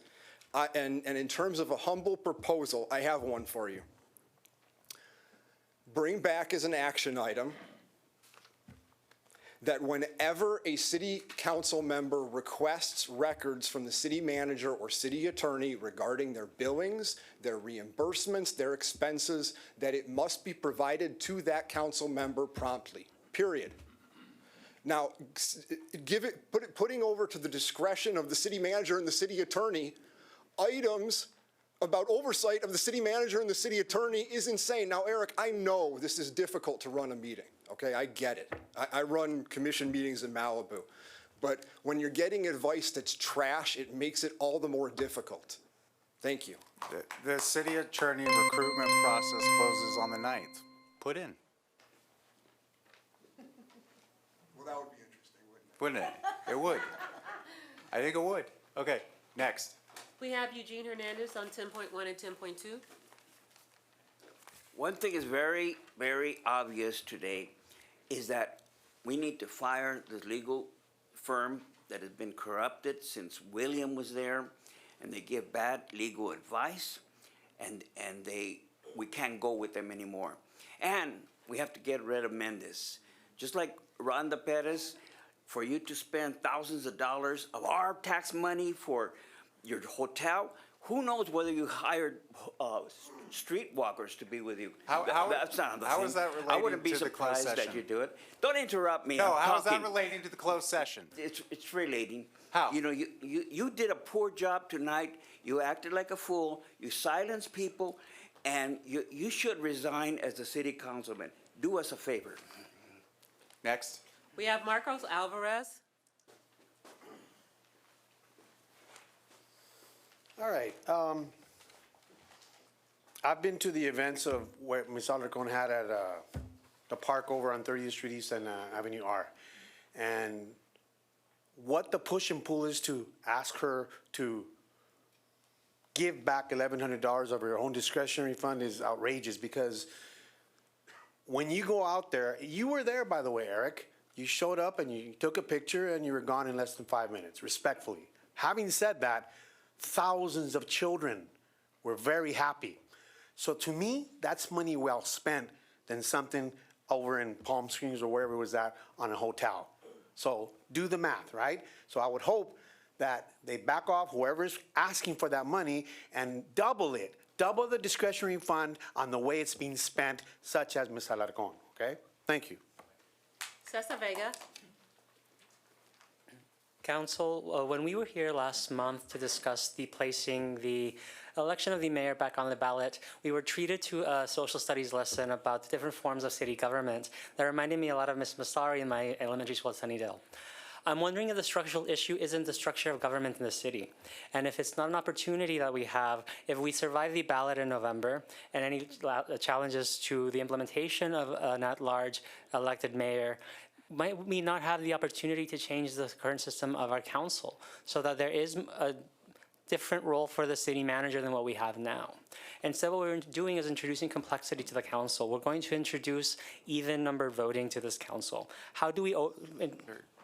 And in terms of a humble proposal, I have one for you. Bring back as an action item that whenever a city council member requests records from the city manager or city attorney regarding their billings, their reimbursements, their expenses, that it must be provided to that council member promptly, period. Now, putting over to the discretion of the city manager and the city attorney items about oversight of the city manager and the city attorney is insane. Now, Eric, I know this is difficult to run a meeting, okay? I get it. I run commission meetings in Malibu. But when you're getting advice that's trash, it makes it all the more difficult. Thank you. The city attorney recruitment process closes on the 9th. Put in. That would be interesting, wouldn't it? Wouldn't it? It would. I think it would. Okay, next. We have Eugene Hernandez on 10.1 and 10.2. One thing is very, very obvious today is that we need to fire this legal firm that has been corrupted since William was there, and they give bad legal advice, and we can't go with them anymore. And we have to get rid of Mendez. Just like Rhonda Perez, for you to spend thousands of dollars of our tax money for your hotel, who knows whether you hired streetwalkers to be with you. That's not the how thing. is that related I wouldn't be to the closed surprised that session? you do it. Don't interrupt me. No, I'm how is that talking. relating to the closed session? It's relating. How? You know, you did a poor job tonight. You acted like a fool. You silenced people, and you should resign as a city councilman. Do us a favor. Next. We have Marcos Alvarez. All right. I've been to the events of what Ms. Alarcon had at the park over on 30th Street East and Avenue R. And what the push and pull is to ask her to give back $1,100 of her own discretionary fund is outrageous, because when you go out there, you were there, by the way, Eric. You showed up and you took a picture and you were gone in less than 5 minutes, respectfully. Having said that, thousands of children were very happy. So to me, that's money well spent than something over in Palm Springs or wherever it was at on a hotel. So do the math, right? So I would hope that they back off whoever's asking for that money and double it. Double the discretionary fund on the way it's being spent, such as Ms. Alarcon, okay? Thank you. Cesar Vega. Council, when we were here last month to discuss placing the election of the mayor back on the ballot, we were treated to a social studies lesson about the different forms of city government that reminded me a lot of Ms. Massari in my elementary school at Sunnydale. I'm wondering if the structural issue isn't the structure of government in the city, and if it's not an opportunity that we have, if we survive the ballot in November and any challenges to the implementation of an at-large elected mayor, might we not have the opportunity to change the current system of our council so that there is a different role for the city manager than what we have now? Instead, what we're doing is introducing complexity to the council. We're going to introduce even numbered voting to this council. How do we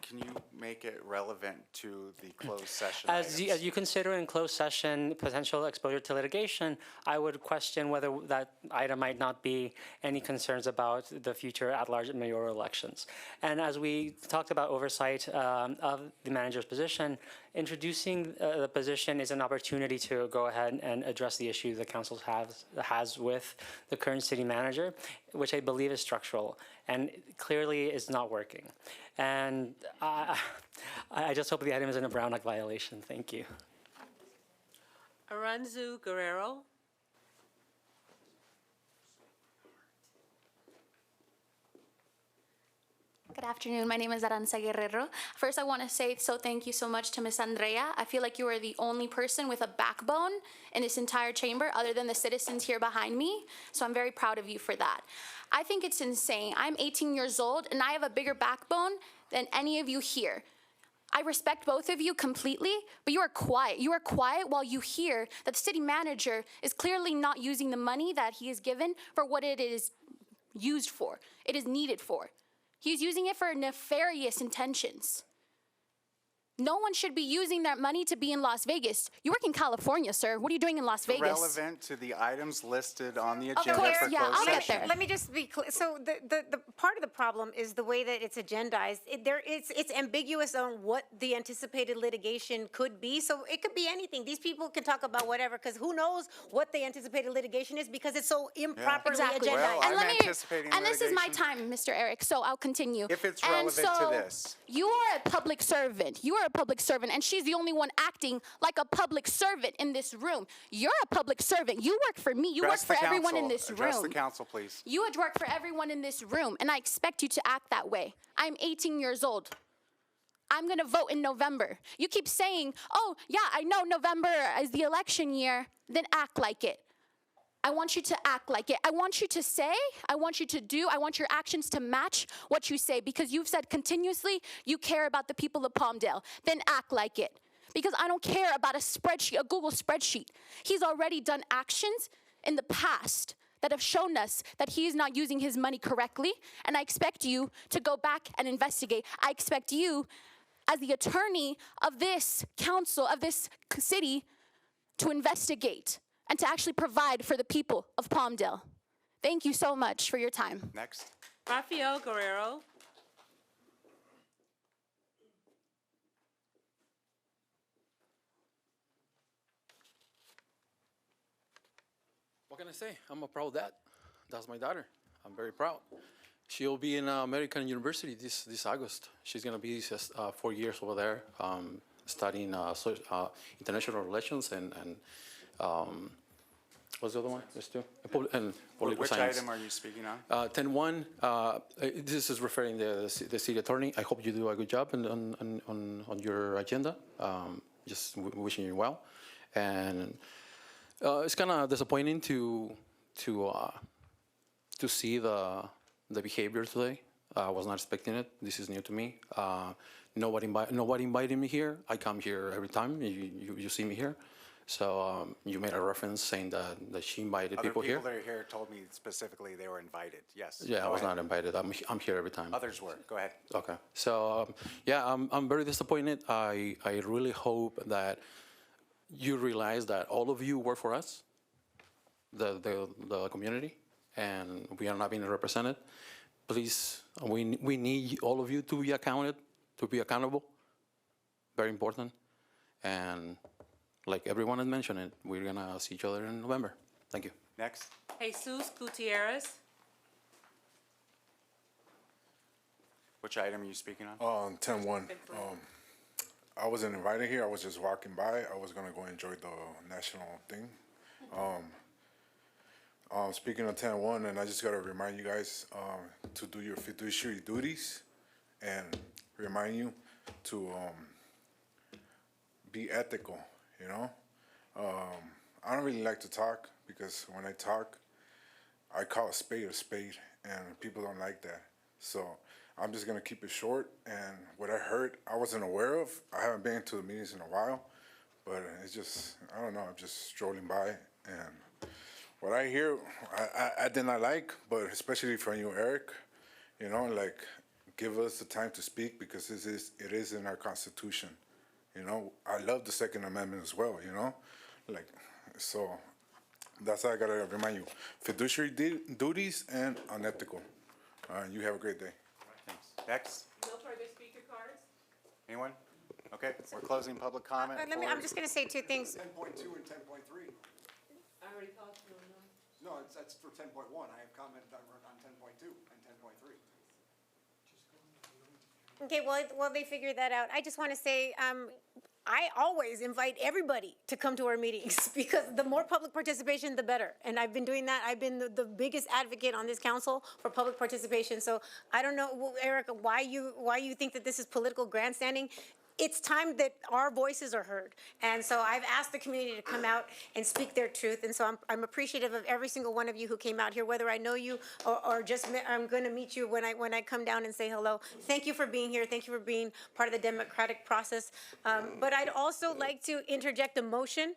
can you make it relevant to the closed session As items? you consider in closed session potential exposure to litigation, I would question whether that item might not be any concerns about the future at-large mayoral elections. And as we talked about oversight of the manager's position, introducing the position is an opportunity to go ahead and address the issue the council has with the current city manager, which I believe is structural and clearly is not working. And I just hope the item isn't a Brown Act violation. Thank you. Aranzu Guerrero. Good afternoon. My name is Aranza Guerrero. First, I want to say thank you so much to Ms. Andrea. I feel like you are the only person with a backbone in this entire chamber other than the citizens here behind me. So I'm very proud of you for that. I think it's insane. I'm 18 years old and I have a bigger backbone than any of you here. I respect both of you completely, but you are quiet. You are quiet while you hear that the city manager is clearly not using the money that he is given for what it is used for, it is needed for. He's using it for nefarious intentions. No one should be using that money to be in Las Vegas. You work in California, sir. What are you doing in Las Vegas? Relevant to the items listed on the Of agenda course, for yeah, closed I'll get session. there. Let me just be clear. So the part of the problem is the way that it's agendized. It's ambiguous on what the anticipated litigation could be. So it could be anything. These people can talk about whatever, because who knows what the anticipated litigation is, because it's so improperly Exactly. agendized. Well, And I'm anticipating and this is my litigation. time, Mr. Eric, so I'll continue. If it's And relevant to so, this. You are a public servant. You are a public servant, and she's the only one acting like a public servant in this room. You're a public servant. You work for me. You Address work for the everyone in council. this Address room. the council, please. You would work for everyone in this room, and I expect you to act that way. I'm 18 years old. I'm gonna vote in November. You keep saying, oh, yeah, I know November is the election year, then act like it. I want you to act like it. I want you to say, I want you to do, I want your actions to match what you say, because you've said continuously you care about the people of Palmdale. Then act like it. Because I don't care about a spreadsheet, a Google spreadsheet. He's already done actions in the past that have shown us that he is not using his money correctly, and I expect you to go back and investigate. I expect you, as the attorney of this council, of this city, to investigate and to actually provide for the people of Palmdale. Thank you so much for your time. Next. Rafael Guerrero. What can I say? I'm a proud dad. That's my daughter. I'm very proud. She'll be in American University this August. She's gonna be 4 years over there, studying international relations and what's the other one? There's two. And political Which science. item are you speaking on? 10-1, this is referring to the city attorney. I hope you do a good job on your agenda. Just wishing you well. And it's kind of disappointing to see the behavior today. I was not expecting it. This is new to me. Nobody invited me here. I come here every time. You see me here. So you made a reference saying that she invited people here. Other people that are here told me specifically they were invited. Yes. Yeah, I was not invited. I'm here every time. Others were. Go ahead. Okay. So yeah, I'm very disappointed. I really hope that you realize that all of you work for us, the community, and we are not being represented. Please, we need all of you to be accountable. Very important. And like everyone has mentioned, we're gonna see each other in November. Thank you. Next. Jesus Gutierrez. Which item are you speaking on? 10-1. I wasn't invited here. I was just walking by. I was gonna go enjoy the national thing. Speaking of 10-1, and I just gotta remind you guys to do your fiduciary duties, and remind you to be ethical. You know, I don't really like to talk, because when I talk, I call a spade, and people don't like that. So I'm just gonna keep it short. And what I heard, I wasn't aware of. I haven't been to the meetings in a while, but it's just, I don't know, I'm just strolling by, and what I hear, I did not like, but especially from you, Eric, you know, like give us the time to speak because it is in our Constitution. You know, I love the Second Amendment as well, you know? Like, so that's how I gotta remind you. Fiduciary duties and unethical. You have a great day. Thanks. Next, No further speaker cards? anyone? Okay, we're closing public comment. I'm just going to say two things. 10.2 and 10.3. I already talked to them, No, that's for 10.1. I have commented on 10.2 and 10.3. Okay, well, they figured that out. I just want to say, I always invite everybody to come to our meetings because the more public participation, the better. And I've been doing that. I've been the biggest advocate on this council for public participation. So I don't know, Erica, why you think that this is political grandstanding. It's time that our voices are heard. And so I've asked the community to come out and speak their truth. And so I'm appreciative of every single one of you who came out here, whether I know you or just I'm going to meet you when I come down and say hello. Thank you for being here. Thank you for being part of the democratic process. But I'd also like to interject a motion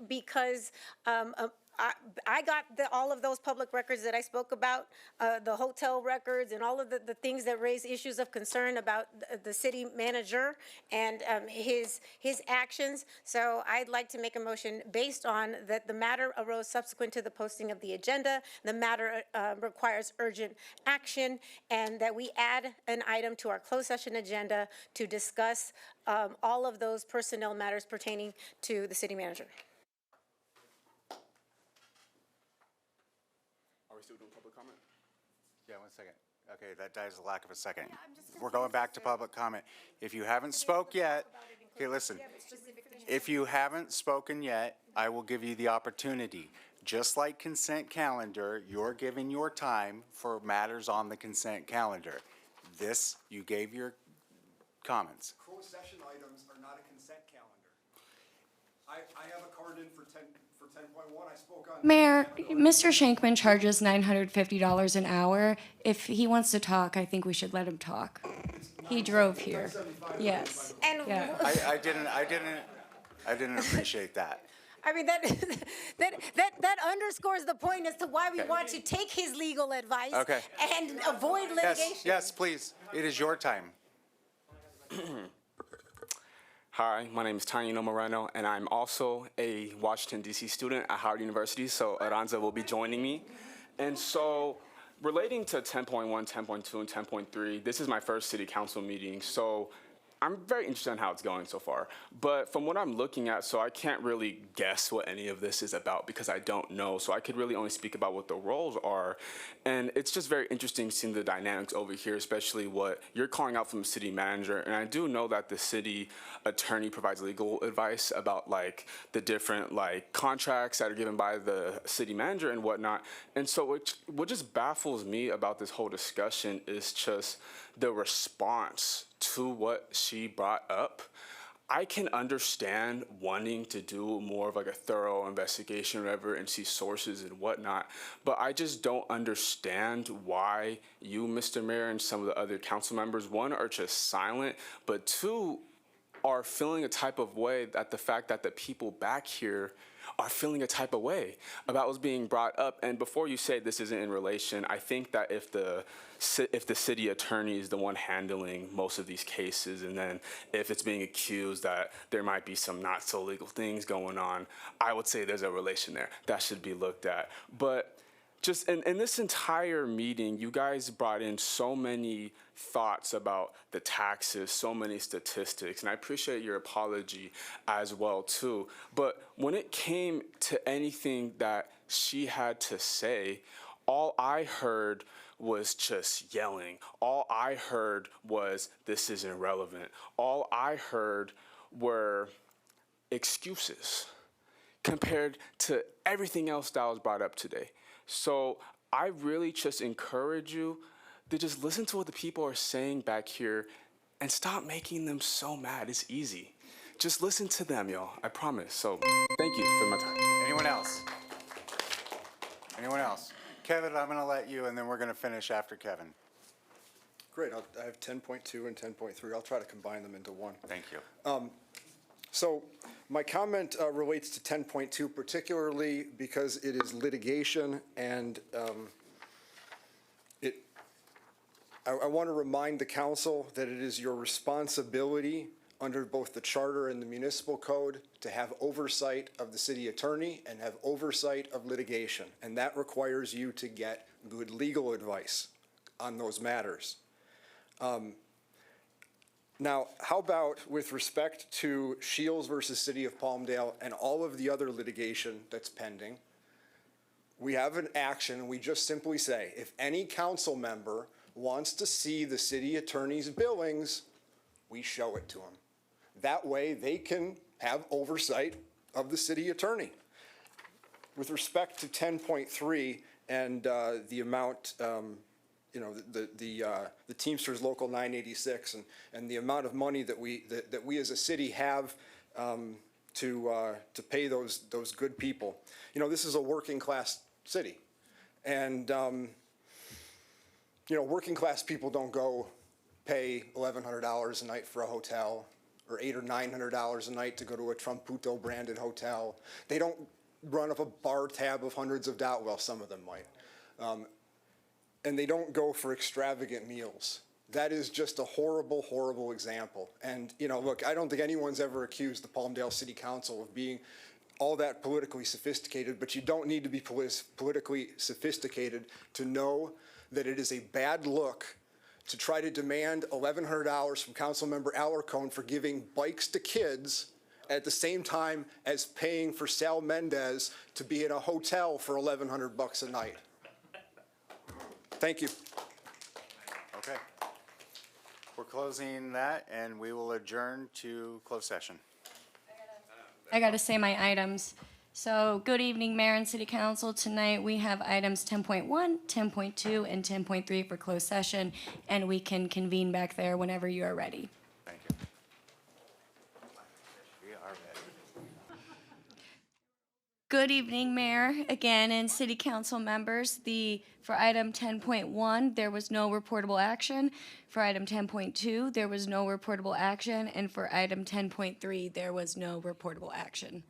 because I got all of those public records that I spoke about, the hotel records and all of the things that raise issues of concern about the city manager and his actions. So I'd like to make a motion based on that the matter arose subsequent to the posting of the agenda. The matter requires urgent action, and that we add an item to our closed session agenda to discuss all of those personnel matters pertaining to the city manager. Are we still doing public comment? Yeah, 1 second. Okay, that dies the lack of a second. We're going back to public comment. If you haven't spoke yet, okay, listen. If you haven't spoken yet, I will give you the opportunity. Just like consent calendar, you're giving your time for matters on the consent calendar. This, you gave your comments. Closed session items are not a consent calendar. I have a card in for 10.1. I spoke on. Mayor, Mr. Shankman charges $950 an hour. If he wants to talk, I think we should let him talk. He drove here. Yes. And Yeah. I didn't appreciate that. I mean, that underscores the point as to why we want to take his legal advice Okay. and avoid litigation. Yes, please. It is your time. Hi, my name is Tanyino Moreno, and I'm also a Washington, D.C. student at Howard University, so Aranza will be joining me. And so, relating to 10.1, 10.2, and 10.3, this is my first city council meeting, so I'm very interested in how it's going so far. But from what I'm looking at, so I can't really guess what any of this is about because I don't know. So I could really only speak about what the roles are. And it's just very interesting seeing the dynamics over here, especially what you're calling out from the city manager. And I do know that the city attorney provides legal advice about like the different like contracts that are given by the city manager and whatnot. And so what just baffles me about this whole discussion is just the response to what she brought up. I can understand wanting to do more of like a thorough investigation or whatever and see sources and whatnot, but I just don't understand why you, Mr. Mayor, and some of the other council members, one, are just silent, but two, are feeling a type of way that the fact that the people back here are feeling a type of way about what's being brought up. And before you say this isn't in relation, I think that if the city attorney is the one handling most of these cases, and then if it's being accused that there might be some not so legal things going on, I would say there's a relation there. That should be looked at. But just in this entire meeting, you guys brought in so many thoughts about the taxes, so many statistics, and I appreciate your apology as well too. But when it came to anything that she had to say, all I heard was just yelling. All I heard was, this is irrelevant. All I heard were excuses compared to everything else that was brought up today. So I really just encourage you to just listen to what the people are saying back here and stop making them so mad. It's easy. Just listen to them, y'all. I promise. So thank you for my time. Anyone else? Anyone else? Kevin, I'm going to let you, and then we're going to finish after Kevin. Great. I have 10.2 and 10.3. I'll try to combine them into one. Thank you. So my comment relates to 10.2 particularly because it is litigation and I want to remind the council that it is your responsibility under both the charter and the municipal code to have oversight of the city attorney and have oversight of litigation. And that requires you to get good legal advice on those matters. Now, how about with respect to Shields versus City of Palmdale and all of the other litigation that's pending? We have an action, we just simply say, if any council member wants to see the city attorney's billings, we show it to them. That way, they can have oversight of the city attorney. With respect to 10.3 and the amount, the Teamsters Local 986 and the amount of money that we as a city have to pay those good people. You know, this is a working class city, and working class people don't go pay $1,100 a night for a hotel or $800 or $900 a night to go to a Trumputo branded hotel. They don't run up a bar tab of hundreds of dollars. Well, some of them might. And they don't go for extravagant meals. That is just a horrible, horrible example. And, look, I don't think anyone's ever accused the Palmdale City Council of being all that politically sophisticated, but you don't need to be politically sophisticated to know that it is a bad look to try to demand $1,100 from Councilmember Alarcon for giving bikes to kids at the same time as paying for Sal Mendez to be in a hotel for $1,100 a night. Thank you. Okay. We're closing that, and we will adjourn to closed session. I gotta say my items. So, good evening, Mayor and City Council. Tonight, we have items 10.1, 10.2, and 10.3 for closed session, and we can convene back there whenever you are ready. Thank you. We are ready. Good evening, Mayor, again, and City Council members. For item 10.1, there was no reportable action. For item 10.2, there was no reportable action. And for item 10.3, there was no reportable action.